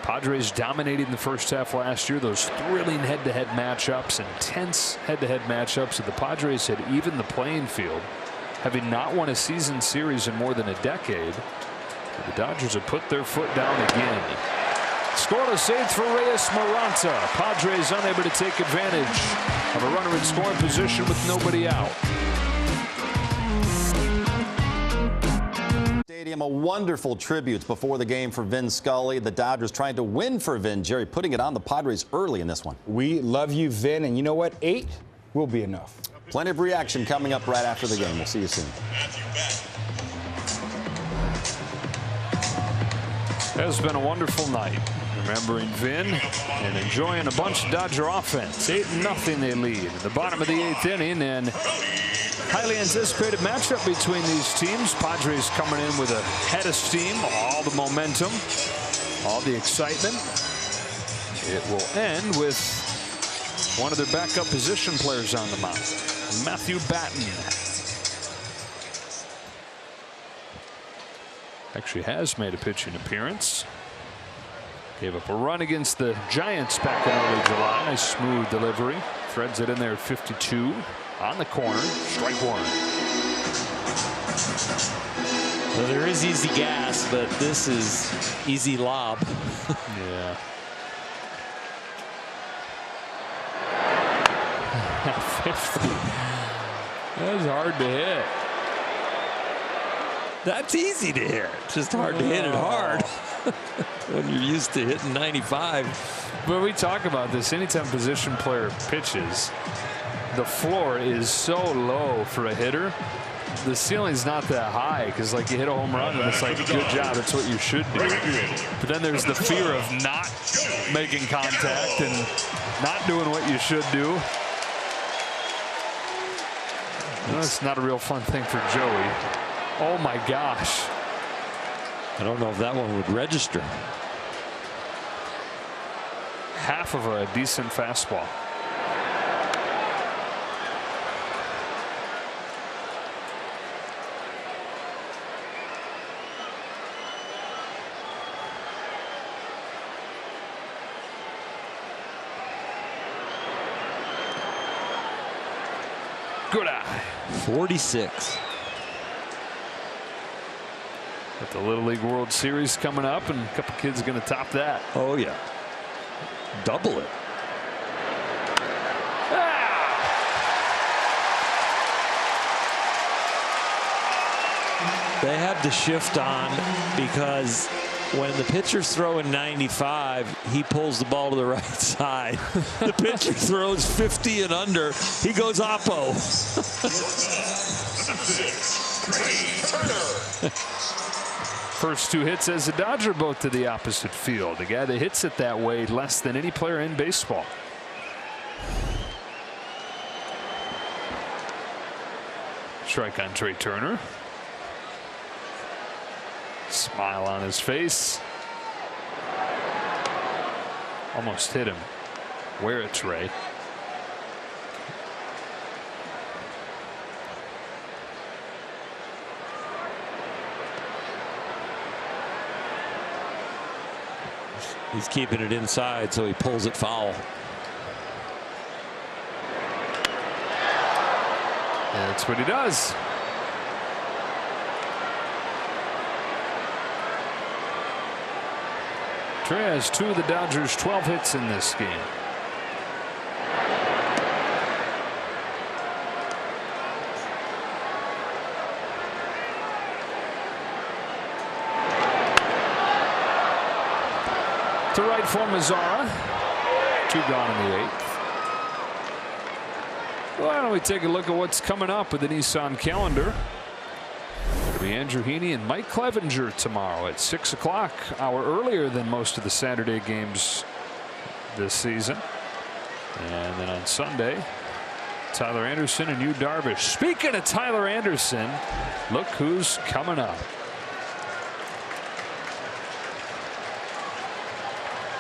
Padres dominating the first half last year. Those thrilling head-to-head matchups, intense head-to-head matchups. The Padres had evened the playing field, having not won a season series in more than a decade. The Dodgers have put their foot down again. Scoreless 8th for Reyes Maranta. Padres unable to take advantage of a runner in scoring position with nobody out. A wonderful tribute before the game for Vin Scully. The Dodgers trying to win for Vin. Jerry putting it on the Padres early in this one. We love you, Vin, and you know what? 8 will be enough. Plenty of reaction coming up right after the game. We'll see you soon. It has been a wonderful night. Remembering Vin and enjoying a bunch of Dodger offense. 8-0 they lead in the bottom of the 8th inning, and highly anticipated matchup between these teams. Padres coming in with a head of steam, all the momentum, all the excitement. It will end with one of their backup position players on the mound, Matthew Batten. Actually has made a pitching appearance. Gave up a run against the Giants back in early July. Nice smooth delivery. Threads it in there at 52. On the corner, strike 1. Well, there is easy gas, but this is easy lob. Yeah. 50. That's hard to hit. That's easy to hit. It's just hard to hit it hard when you're used to hitting 95. But we talk about this anytime position player pitches. The floor is so low for a hitter. The ceiling's not that high because, like, you hit a home run and it's like, good job, it's what you should do. But then there's the fear of not making contact and not doing what you should do. That's not a real fun thing for Joey. Oh my gosh. I don't know if that one would register. Half of a decent fastball. Good eye. 46. Got the Little League World Series coming up, and a couple kids are going to top that. Oh, yeah. Double it. They have the shift on because when the pitcher's throwing 95, he pulls the ball to the right side. The pitcher throws 50 and under, he goes oppo. first 2 hits as a Dodger, both to the opposite field. The guy that hits it that way less than any player in baseball. Strike on Trey Turner. Smile on his face. Almost hit him. Wear it, Trey. He's keeping it inside, so he pulls it foul. That's what he does. Trey has 2 of the Dodgers' 12 hits in this game. To right for Mazzara. 2 gone in the 8th. Why don't we take a look at what's coming up with the Nissan calendar? It'll be Andrew Heaney and Mike Clevenger tomorrow at 6 o'clock, hour earlier than most of the Saturday games this season. And then on Sunday, Tyler Anderson and Yu Darvish. Speaking of Tyler Anderson, look who's coming up.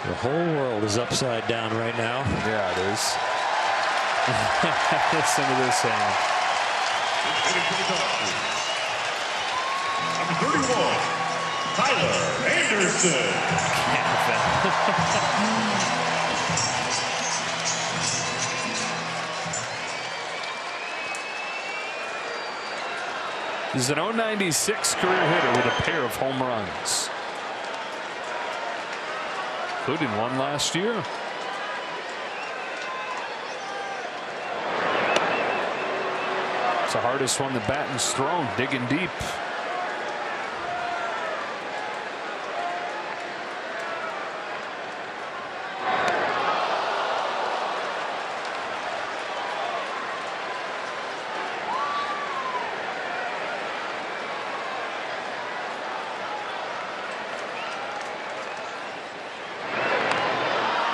The whole world is upside down right now. Yeah, it is. Listen to this hand. Number 31, Tyler Anderson. He's an 096 career hitter with a pair of home runs, including one last year. It's the hardest one the Batten's thrown, digging deep.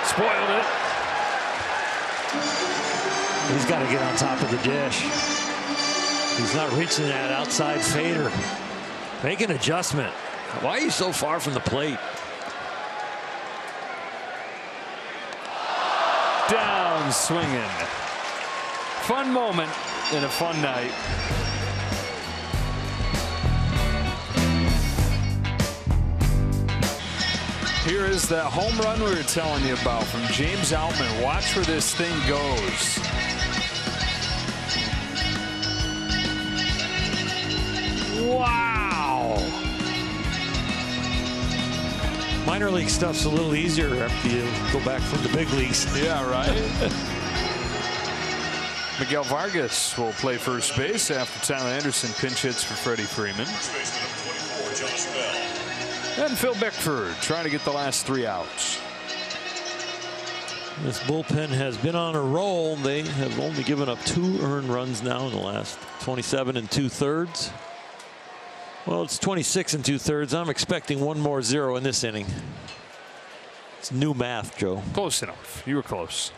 Spoiled it. He's got to get on top of the dish. He's not reaching that outside fader. Make an adjustment. Why are you so far from the plate? Down swinging. Fun moment in a fun night. Here is that home run we were telling you about from James Outman. Watch where this thing goes. Wow. Minor league stuff's a little easier after you go back from the big leagues. Yeah, right. Miguel Vargas will play first base after Tyler Anderson pinch hits for Freddie Freeman. And Phil Bickford trying to get the last 3 outs. This bullpen has been on a roll. They have only given up 2 earned runs now in the last 27 2/3. Well, it's 26 2/3. I'm expecting 1 more 0 in this inning. It's new math, Joe. Close enough. You were close.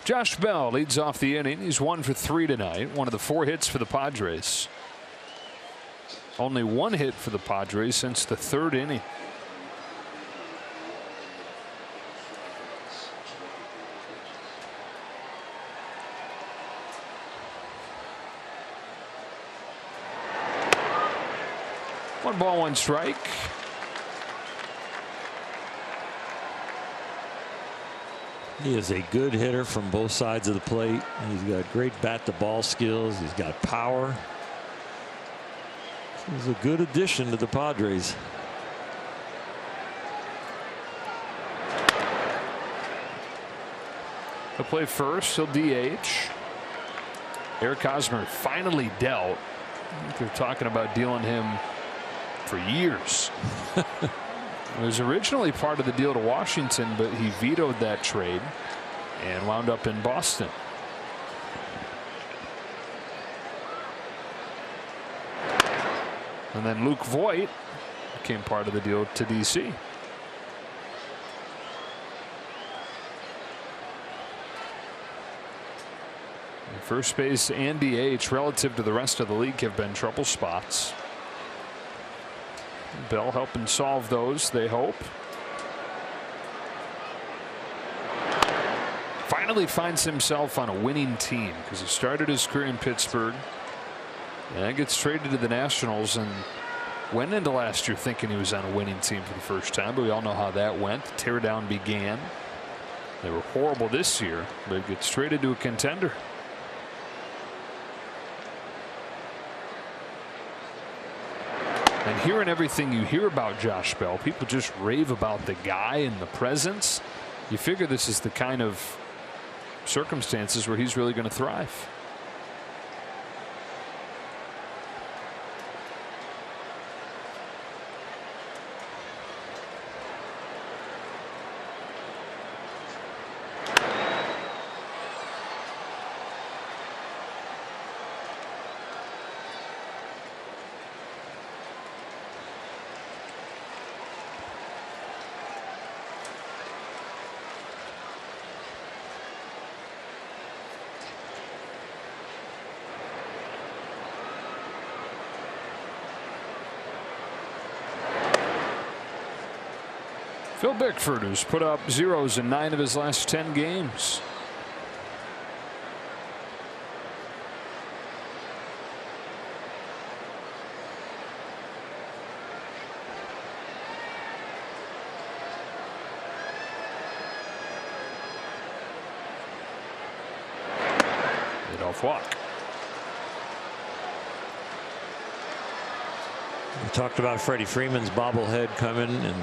Josh Bell leads off the inning. He's 1 for 3 tonight. One of the 4 hits for the Padres. Only 1 hit for the Padres since the 3rd inning. One ball, 1 strike. He is a good hitter from both sides of the plate. He's got great bat to ball skills. He's got power. He's a good addition to the Padres. He'll play first. He'll DH. Eric Hosmer finally dealt. I think they're talking about dealing him for years. It was originally part of the deal to Washington, but he vetoed that trade and wound up in Boston. And then Luke Voigt became part of the deal to D.C. First base and DH relative to the rest of the league have been trouble spots. Bell helping solve those, they hope. Finally finds himself on a winning team because he started his career in Pittsburgh and gets traded to the Nationals and went into last year thinking he was on a winning team for the first time, but we all know how that went. The teardown began. They were horrible this year, but he gets traded to a contender. And hearing everything you hear about Josh Bell, people just rave about the guy and the presence. You figure this is the kind of circumstances where he's really going to thrive. Phil Bickford, who's put up zeros in 9 of his last 10 games. Leadoff walk. We talked about Freddie Freeman's bobblehead coming and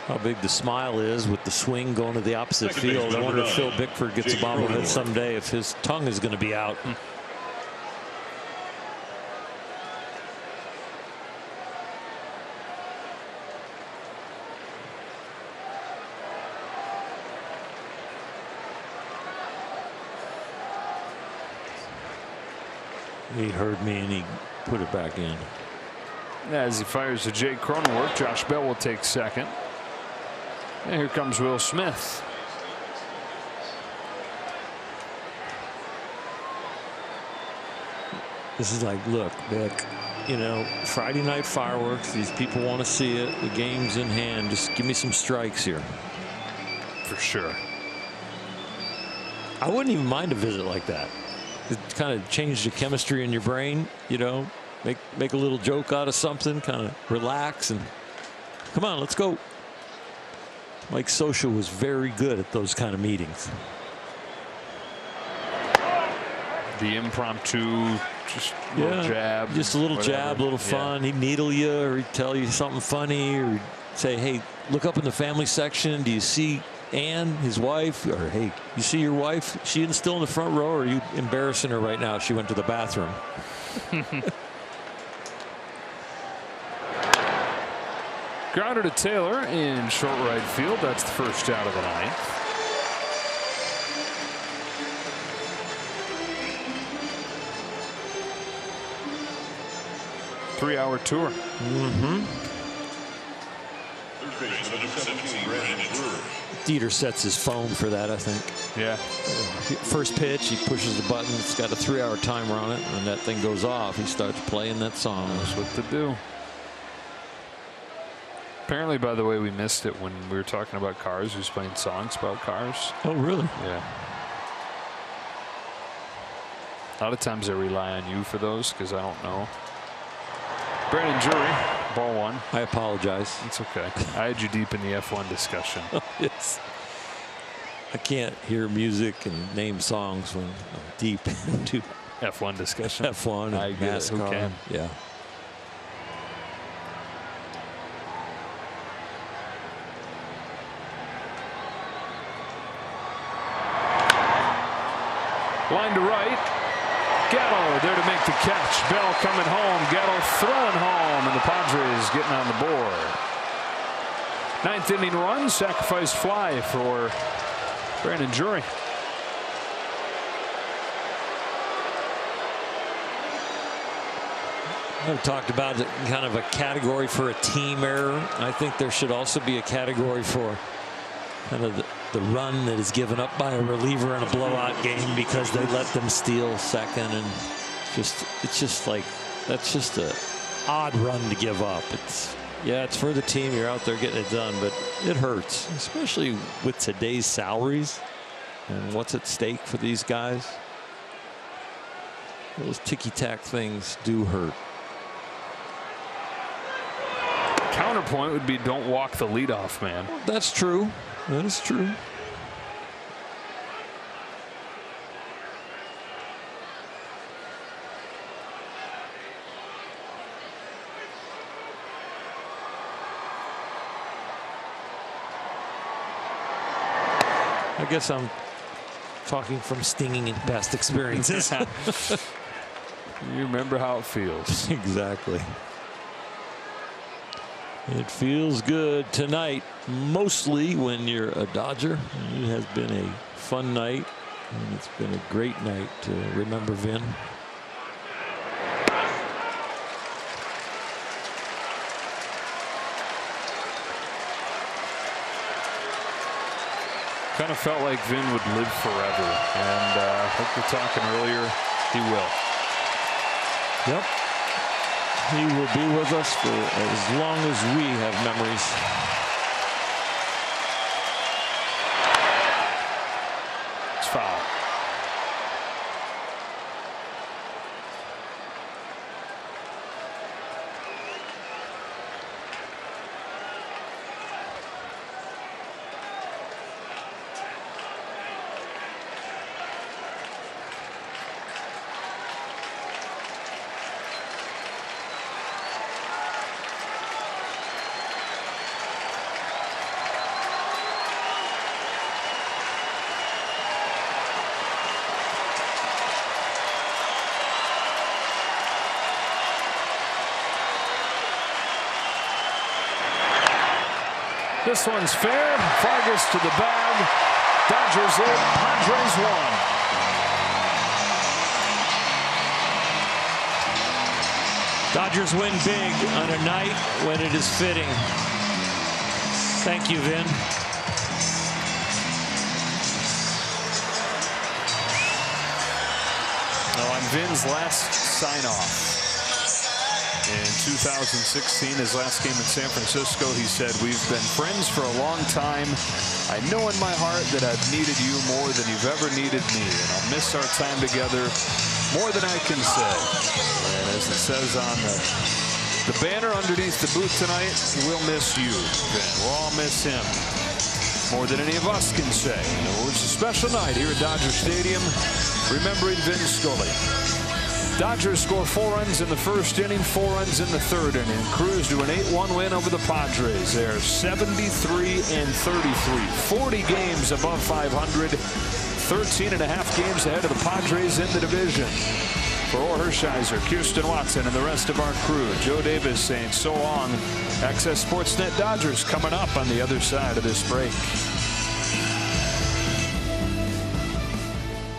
how big the smile is with the swing going to the opposite field. I wonder if Phil Bickford gets a bobblehead someday, if his tongue is going to be out. He heard me and he put it back in. As he fires to Jake Cronenworth, Josh Bell will take second. And here comes Will Smith. This is like, look, Vic, you know, Friday night fireworks. These people want to see it. The game's in hand. Just give me some strikes here. For sure. I wouldn't even mind a visit like that. It kind of changed the chemistry in your brain, you know, make a little joke out of something, kind of relax and come on, let's go. Mike Scioscia was very good at those kind of meetings. The impromptu, just a little jab. Just a little jab, a little fun. He'd needle you or he'd tell you something funny or he'd say, hey, look up in the family section. Do you see Ann, his wife? Or, hey, you see your wife? She still in the front row, or are you embarrassing her right now? She went to the bathroom. Grounder to Taylor in short right field. That's the first out of the ninth. Three-hour tour. Dieter sets his phone for that, I think. Yeah. First pitch, he pushes the button. It's got a 3-hour timer on it. When that thing goes off, he starts playing that song. That's what to do. Apparently, by the way, we missed it when we were talking about cars. He was playing songs about cars. Oh, really? Yeah. A lot of times I rely on you for those because I don't know. Brandon Jury, ball one. I apologize. It's okay. I had you deep in the F1 discussion. Yes. I can't hear music and name songs when I'm deep into F1 discussion. F1 and I get NASCAR. it. Who can? Yeah. Line to right. Gatto there to make the catch. Bell coming home. Gatto throwing home, and the Padres getting on the board. Ninth inning run, sacrifice fly for Brandon Jury. I've talked about it, kind of a category for a team error. I think there should also be a category for kind of the run that is given up by a reliever in a blowout game because they let them steal second, and it's just like, that's just a odd run to give up. It's for the team. You're out there getting it done, but it hurts, especially with today's salaries and what's at stake for these guys. Those ticky-tack things do hurt. Counterpoint would be don't walk the leadoff man. That's true. That is true. I guess I'm talking from stinging and past experiences. You remember how it feels. Exactly. It feels good tonight, mostly when you're a Dodger. It has been a fun night, and it's been a great night to remember Vin. Kind of felt like Vin would live forever, and like we were talking earlier, he will. Yep. He will be with us for as long as we have memories. It's foul. This one's fair. Vargas to the bag. Dodgers 8, Padres 1. Dodgers win big on a night when it is fitting. Thank you, Vin. Now on Vin's last sign-off in 2016, his last game in San Francisco, he said, "We've been friends for a long time. I know in my heart that I've needed you more than you've ever needed me, and I'll miss our time together more than I can say." And as it says on the banner underneath the booth tonight, we'll miss you, Vin. We'll all miss him more than any of us can say. It was a special night here at Dodger Stadium, remembering Vin Scully. Dodgers score 4 runs in the first inning, 4 runs in the third inning. Cruise to an 8-1 win over the Padres. They're 73-33, 40 games above 500, 13.5 games ahead of the Padres in the division. For Orr Hershiser, Kirsten Watson, and the rest of our crew, Joe Davis saying so long. Access Sportsnet Dodgers coming up on the other side of this break.